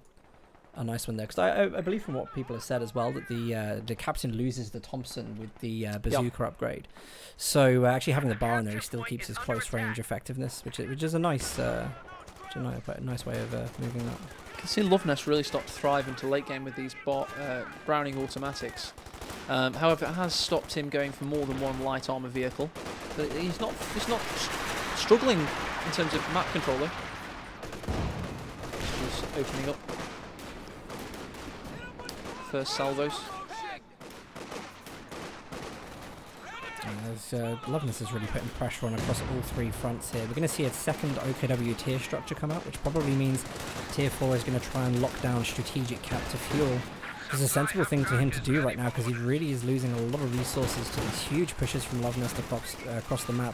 nice one there, because I believe from what people have said as well that the captain loses the Thompson with the bazooka upgrade. So actually having the bar in there, he still keeps his close range effectiveness, which is a nice nice way of moving that. You can see Luvnest really start to thrive into late game with these Browning automatics. However, it has stopped him going for more than 1 light armor vehicle. But he's not struggling in terms of map control though. Just opening up. First salvos. Luvnest is really putting pressure on across all 3 fronts here. We're going to see a second OKW tier structure come out, which probably means tier 4 is going to try and lock down strategic captive fuel. It's a sensible thing for him to do right now, because he really is losing a lot of resources to these huge pushes from Luvnest across the map.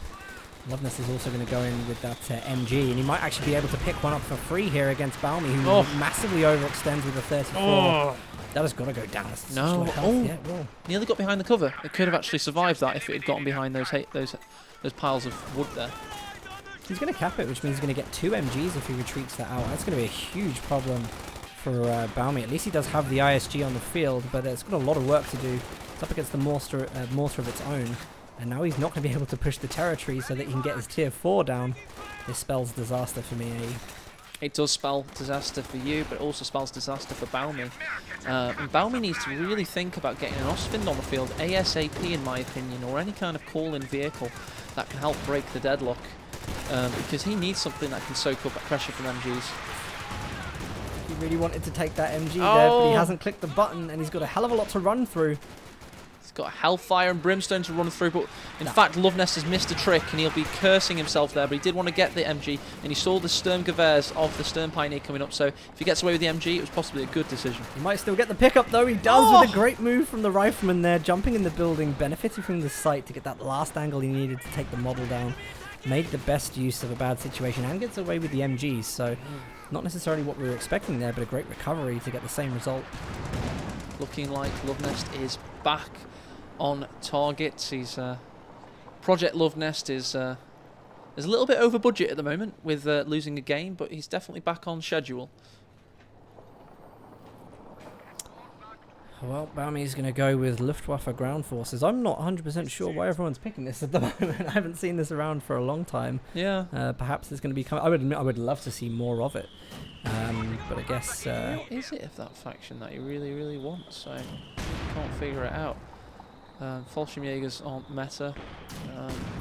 Luvnest is also going to go in with that MG, and he might actually be able to pick one up for free here against Baumy, who massively overextends with a 34. That has got to go down. No. Yeah, nearly got behind the cover. It could have actually survived that if it had gotten behind those piles of wood there. He's going to cap it, which means he's going to get 2 MGs if he retreats that out. That's going to be a huge problem for Baumy. At least he does have the ISG on the field, but it's got a lot of work to do. It's up against the mortar of its own, and now he's not going to be able to push the territory so that he can get his tier 4 down. This spells disaster for me. It does spell disaster for you, but it also spells disaster for Baumy. And Baumy needs to really think about getting an Ostwind on the field ASAP, in my opinion, or any kind of call-in vehicle that can help break the deadlock. Because he needs something that can soak up pressure from MGs. He really wanted to take that MG there, but he hasn't clicked the button, and he's got a hell of a lot to run through. He's got Hellfire and Brimstone to run through, but in fact, Luvnest has missed a trick, and he'll be cursing himself there, but he did want to get the MG, and he saw the Sturmgewehrs of the Sturm Pioneer coming up, so if he gets away with the MG, it was possibly a good decision. He might still get the pickup, though. He does with a great move from the Rifleman there, jumping in the building, benefiting from the sight to get that last angle he needed to take the model down. Made the best use of a bad situation and gets away with the MGs, so not necessarily what we were expecting there, but a great recovery to get the same result. Looking like Luvnest is back on target. He's Project Luvnest is a little bit over budget at the moment with losing a game, but he's definitely back on schedule. Well, Baumy's going to go with Luftwaffe ground forces. I'm not 100% sure why everyone's picking this at the moment. I haven't seen this around for a long time. Yeah. Perhaps there's going to be coming. I would admit I would love to see more of it. But I guess... what is it of that faction that he really, really wants? I can't figure it out. Fallschirmjägers aren't meta.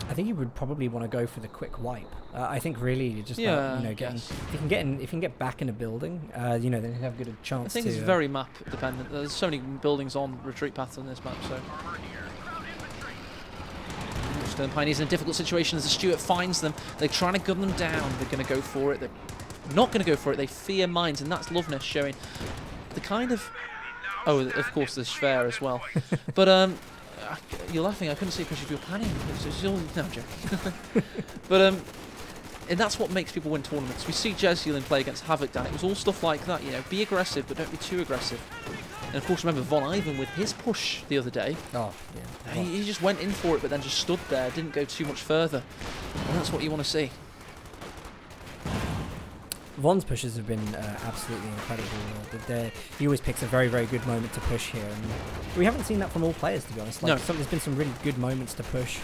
I think you would probably want to go for the quick wipe. I think really you just getting, if you can get back in a building, then you have a good chance. I think it's very map dependent. There's so many buildings on retreat paths on this map, so. Sturm Pioneers in a difficult situation as the Stuart finds them. They're trying to gun them down. They're going to go for it. They're not going to go for it. They fear mines, and that's Luvnest showing the kind of. Oh, of course, there's Schwer as well, but you're laughing. I couldn't see because you were panning. It's all, no, I'm joking. But and that's what makes people win tournaments. We see Jezulin play against Havoc, Dan. It was all stuff like that. Be aggressive, but don't be too aggressive. And of course, remember Von Ivan with his push the other day. Oh, yeah. He just went in for it, but then just stood there, didn't go too much further. And that's what you want to see. Von's pushes have been absolutely incredible. He always picks a very, very good moment to push here. And we haven't seen that from all players, to be honest. There's been some really good moments to push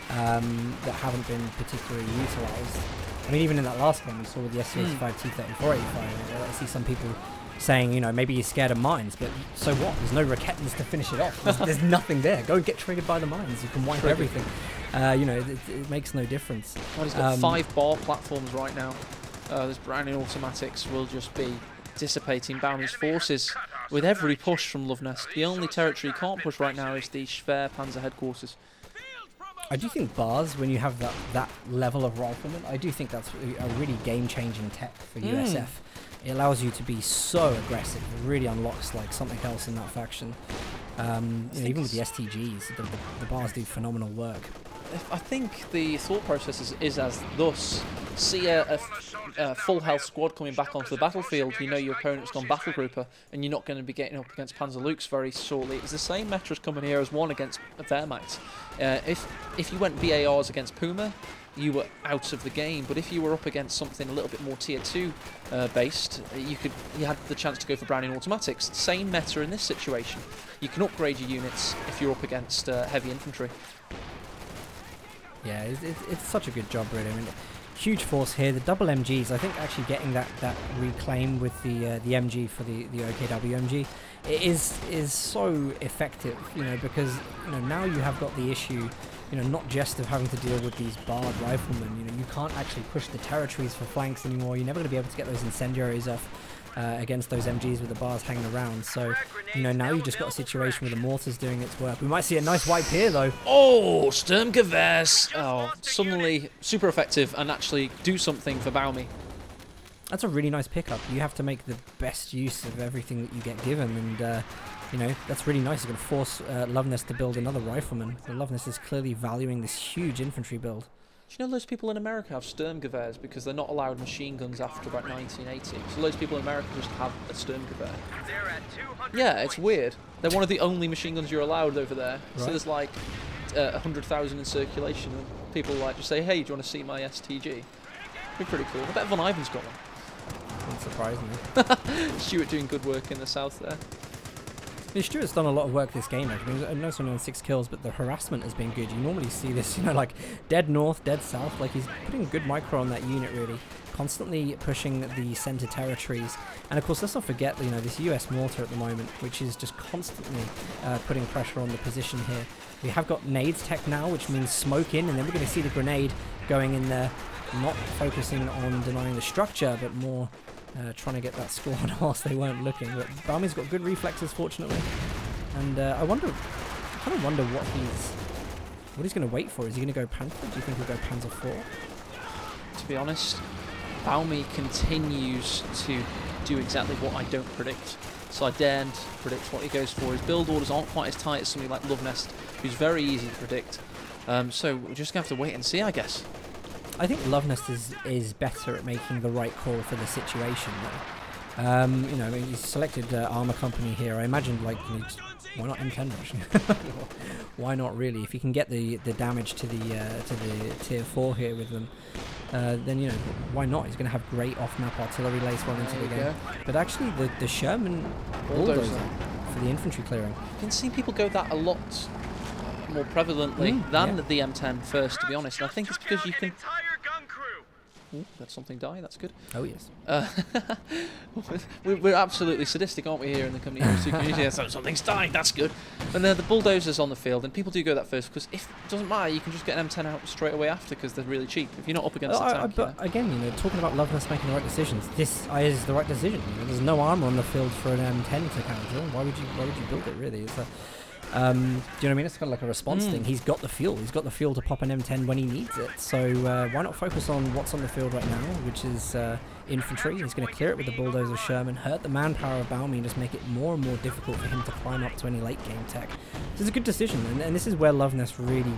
that haven't been particularly utilised. I mean, even in that last one we saw with the SC-85 T-34-85, I see some people saying, maybe he's scared of mines, but so what? There's no Raketans to finish it off. There's nothing there. Go get triggered by the mines. You can wipe everything. It makes no difference. Well, he's got 5 bar platforms right now. This Browning automatics will just be dissipating Baumy's forces with every push from Luvnest. The only territory he can't push right now is the Schwer Panzer headquarters. I do think bars, when you have that level of rifleman, I do think that's a really game-changing tech for USF. It allows you to be so aggressive. It really unlocks like something else in that faction. Even with the STGs, the bars do phenomenal work. I think the thought process is as thus. See a full health squad coming back onto the battlefield, your opponent's gone battle grouper, and you're not going to be getting up against Panzer Lukes very shortly. It's the same meta as coming here as one against Wehrmacht. If you went VARs against Puma, you were out of the game. But if you were up against something a little bit more tier 2 based, you had the chance to go for Browning automatics. Same meta in this situation. You can upgrade your units if you're up against heavy infantry. Yeah, it's such a good job, really. I mean, huge force here. The double MGs, I think actually getting that reclaim with the MG for the OKW MG is so effective, because now you have got the issue, not just of having to deal with these barred riflemen. You can't actually push the territories for flanks anymore. You're never going to be able to get those incendiaries off against those MGs with the bars hanging around. So, now you just got a situation where the mortar's doing its work. We might see a nice wipe here, though. Oh, Sturmgewehrs! Oh, suddenly super effective and actually do something for Baumy. That's a really nice pickup. You have to make the best use of everything that you get given, and that's really nice. It's going to force Luvnest to build another rifleman. So Luvnest is clearly valuing this huge infantry build. Do you know those people in America have Sturmgewehrs because they're not allowed machine guns after about 1980? So those people in America just have a Sturmgewehr. Yeah, it's weird. They're one of the only machine guns you're allowed over there. Right. So there's like 100,000 in circulation, and people just say, "Hey, do you want to see my STG?" It'd be pretty cool. I bet Von Ivan's got one. Wouldn't surprise me. Stuart doing good work in the south there. Yeah, Stuart's done a lot of work this game, actually. I know someone on 6 kills, but the harassment has been good. You normally see this, like dead north, dead south. Like, he's putting good micro on that unit, really. constantly pushing the center territories. And of course, let's not forget, you know, this US mortar at the moment, which is just constantly putting pressure on the position here. We have got nades tech now, which means smoke in, and then we're going to see the grenade going in there, not focusing on denying the structure, but more trying to get that squad whilst they weren't looking. But Baumy's got good reflexes, fortunately. And I kind of wonder what he's going to wait for. Is he going to go Panther? Do you think he'll go Panzer 4? To be honest, Baumy continues to do exactly what I don't predict. So I daren't predict what he goes for. His build orders aren't quite as tight as somebody like Luvnest, who's very easy to predict. So we're just going to have to wait and see, I guess. I think Luvnest is better at making the right call for the situation, though. You know, I mean, he's selected armor company here. I imagine, like, why not M10 rush? Why not, really? If you can get the damage to the tier 4 here with them, then, you know, why not? He's going to have great off-map artillery lace run into the game. But actually, the Sherman bulldozer for the infantry clearing. You can see people go that a lot more prevalently than the M10 first, to be honest. And I think it's because you can... Ooh, let something die, that's good. Oh, yes. We're absolutely sadistic, aren't we, here in the community? So something's died, that's good. And the bulldozers on the field, and people do go that first, because if it doesn't matter, you can just get an M10 out straight away after, because they're really cheap. If you're not up against the tank. But again, you know, talking about Luvnest making the right decisions, this is the right decision. You know, there's no armor on the field for an M10 to counter. Why would you build it, really? It's do you know what I mean? It's kind of like a response thing. He's got the fuel. He's got the fuel to pop an M10 when he needs it. So why not focus on what's on the field right now, which is infantry. He's going to clear it with the bulldozer Sherman, hurt the manpower of Baumy, and just make it more and more difficult for him to climb up to any late game tech. So it's a good decision, and this is where Luvnest really,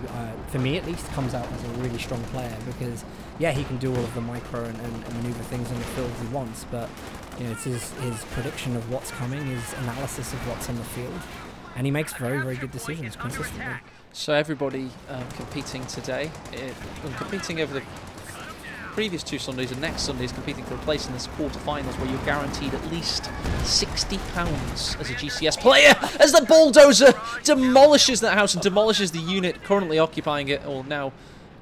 for me at least, comes out as a really strong player, because yeah, he can do all of the micro and maneuver things on the field he wants, but you know, it's his prediction of what's coming, his analysis of what's on the field. And he makes very, very good decisions consistently. So everybody competing today, competing over the previous 2 Sundays, and next Sunday is competing for a place in this quarterfinals, where you're guaranteed at least £60 as a GCS player, as the bulldozer demolishes that house and demolishes the unit currently occupying it, or now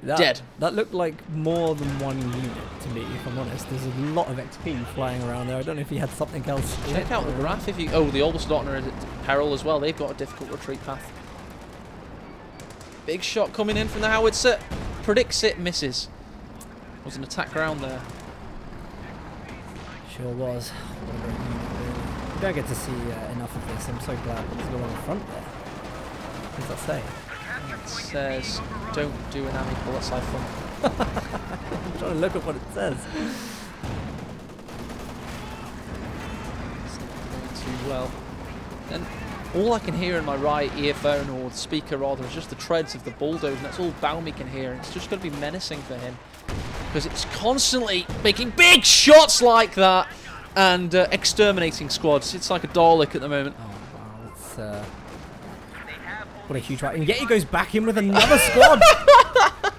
dead. That looked like more than one unit to me, if I'm honest. There's a lot of XP flying around there. I don't know if he had something else. Check out the graph if you... Oh, the Oberstdorfner is at peril as well. They've got a difficult retreat path. Big shot coming in from the howitzer. Predicts it, misses. Was an attack ground there. Sure was. We don't get to see enough of this. I'm so glad there's no one in front there. What does that say? It says, don't do an ammy bullet siphon. I'm trying to look at what it says. It's not going too well. And all I can hear in my right earphone, or speaker rather, is just the treads of the bulldozer, and that's all Baumy can hear. And it's just going to be menacing for him, because it's constantly making big shots like that and exterminating squads. It's like a Dalek at the moment. Oh wow, it's what a huge fight. And yet he goes back in with another squad.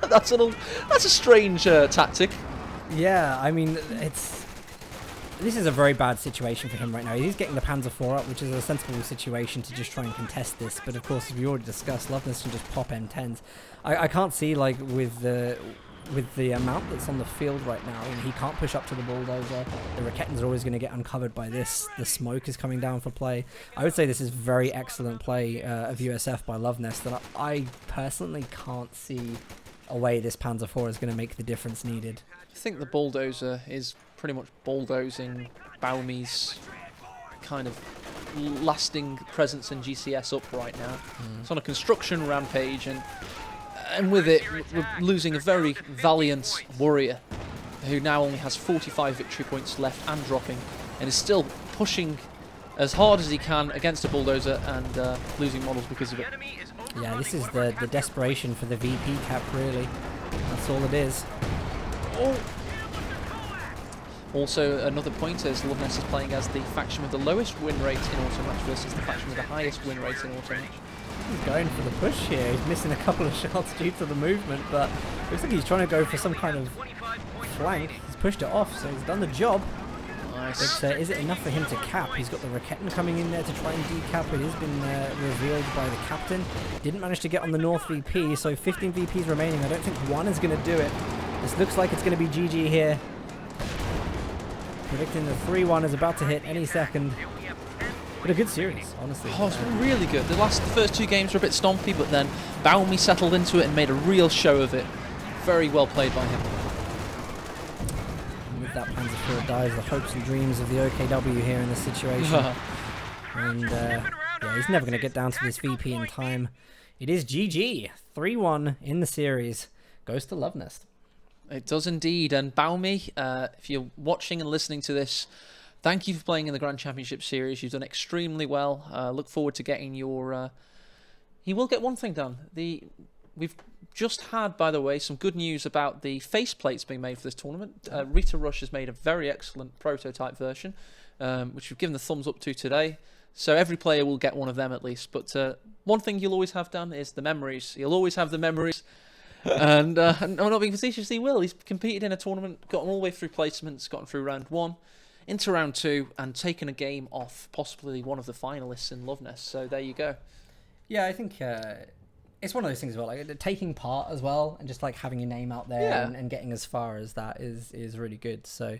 That's a strange tactic. Yeah, I mean, this is a very bad situation for him right now. He's getting the Panzer IV up, which is a sensible situation to just try and contest this. But of course, as we already discussed, Luvnest can just pop M10s. I can't see, like, with the amount that's on the field right now, and he can't push up to the bulldozer. The Raketans are always going to get uncovered by this. The smoke is coming down for play. I would say this is very excellent play of USF by Luvnest, and I personally can't see a way this Panzer IV is going to make the difference needed. I think the bulldozer is pretty much bulldozing Baumy's kind of lasting presence in GCS up right now. It's on a construction rampage, and with it, we're losing a very valiant warrior who now only has 45 victory points left and dropping, and is still pushing as hard as he can against a bulldozer and losing models because of it. Yeah, this is the desperation for the VP cap, really. That's all it is. Oh. Also, another pointer is Luvnest is playing as the faction with the lowest win rate in auto match versus the faction with the highest win rate in auto match. He's going for the push here. He's missing a couple of shots due to the movement, but looks like he's trying to go for some kind of flank. He's pushed it off, so he's done the job. Nice. But is it enough for him to cap? He's got the Raketan coming in there to try and decap. It has been revealed by the captain. Didn't manage to get on the North VP, so 15 VPs remaining. I don't think one is going to do it. This looks like it's going to be GG here. predicting the 3-1 is about to hit any second. But a good series, honestly. Oh, it's been really good. The first 2 games were a bit stompy, but then Baumy settled into it and made a real show of it. Very well played by him. And with that, Panzerfield dies the hopes and dreams of the OKW here in this situation. And yeah, he's never going to get down to this VP in time. It is GG. 3-1 in the series. Goes to Luvnest. It does indeed. And Baumy, if you're watching and listening to this, thank you for playing in the Grand Championship Series. You've done extremely well. Look forward to getting your... You will get one thing done. We've just had, by the way, some good news about the faceplates being made for this tournament. Rita Rush has made a very excellent prototype version, which we've given the thumbs up to today. So every player will get one of them at least. But one thing you'll always have done is the memories. You'll always have the memories. And I'm not being facetious, he will. He's competed in a tournament, gotten all the way through placements, gotten through round 1, into round 2, and taken a game off possibly one of the finalists in Luvnest. So there you go. Yeah, I think it's one of those things as well, like taking part as well, and just like having your name out there and getting as far as that is really good. So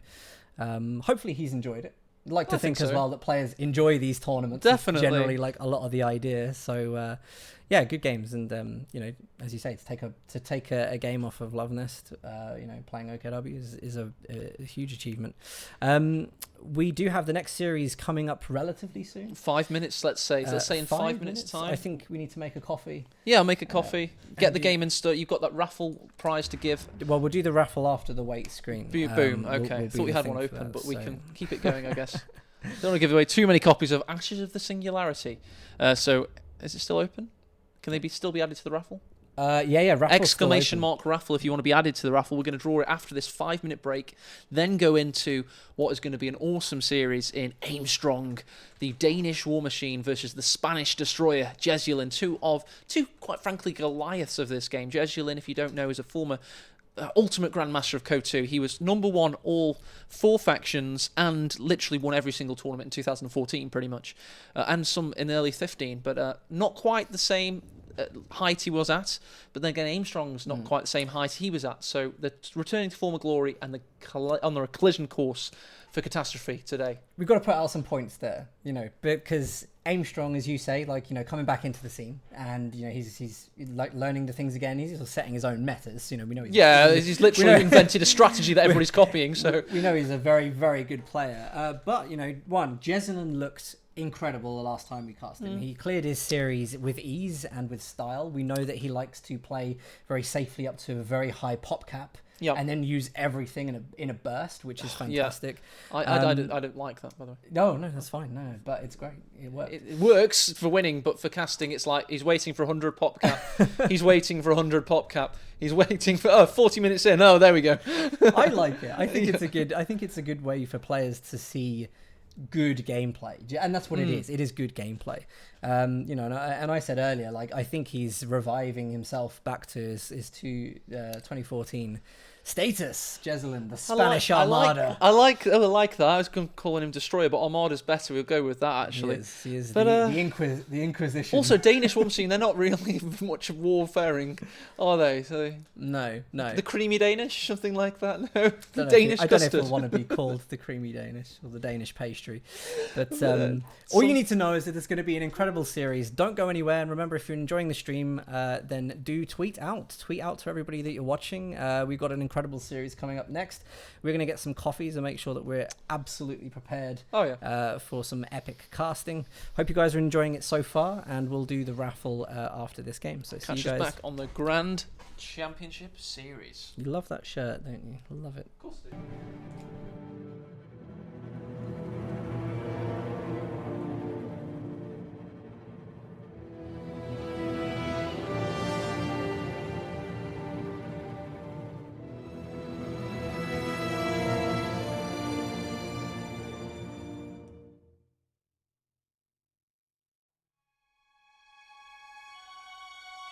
hopefully he's enjoyed it. I'd like to think as well that players enjoy these tournaments. Definitely. It's generally like a lot of the idea. So yeah, good games, and you know, as you say, to take a game off of Luvnest, you know, playing OKW is a huge achievement. We do have the next series coming up relatively soon. 5 minutes, let's say. Let's say in 5 minutes' time. I think we need to make a coffee. Yeah, I'll make a coffee. Get the game and start. You've got that raffle prize to give. Well, we'll do the raffle after the weight screen. Boom. Okay. Thought we had one open, but we can keep it going, I guess. Don't want to give away too many copies of Ashes of the Singularity. So, is it still open? Can they still be added to the raffle? Yeah. Exclamation mark raffle if you want to be added to the raffle. We're going to draw it after this 5-minute break, then go into what is going to be an awesome series in Aim Strong, the Danish War Machine versus the Spanish Destroyer, Jesulin. Two, quite frankly, Goliaths of this game. Jesulin, if you don't know, is a former ultimate grandmaster of KO2. He was #1 all 4 factions and literally won every single tournament in 2014 pretty much, and some in the early 15, but not quite the same height he was at. But then again, Aimstrong's not quite the same height he was at, so they're returning to former glory and on the collision course for catastrophe today. We've got to put out some points there, you know, because Aimstrong, as you say, like, you know, coming back into the scene, and you know, he's like learning the things again. He's setting his own metas. You know, we know he's literally invented a strategy that everybody's copying. So we know he's a very, very good player. But you know, Jesulin looked incredible the last time we cast him. He cleared his series with ease and with style. We know that he likes to play very safely up to a very high pop cap. Yep. And then use everything in a burst, which is fantastic. Yeah. I don't like that, by the way. No, that's fine. No, but it's great. It works. It works for winning, but for casting, it's like he's waiting for 100 pop cap. He's waiting for 100 pop cap. He's waiting for 40 minutes in. Oh, there we go. I like it. I think it's a good way for players to see good gameplay, and that's what it is. It is good gameplay. You know, and I said earlier, like, I think he's reviving himself back to his 2014 status. Jesulin, the Spanish Armada. I like that. I was calling him Destroyer, but Armada's better. We'll go with that, actually. He is but, the Inquisition. Also, Danish War Machine, they're not really much warfaring, are they? So No. The creamy Danish, something like that. No, the Danish custard. I don't know if custard. it want to be called the creamy Danish or the Danish pastry. But all you need to know is that it's going to be an incredible series. Don't go anywhere. And remember, if you're enjoying the stream, then do tweet out. Tweet out to everybody that you're watching. We've got an incredible series coming up next. We're going to get some coffees and make sure that we're absolutely prepared for some epic casting. Hope you guys are enjoying it so far, and we'll do the raffle after this game. So catch see you guys back on the Grand Championship Series. You love that shirt, don't you? Love it. Of course I do.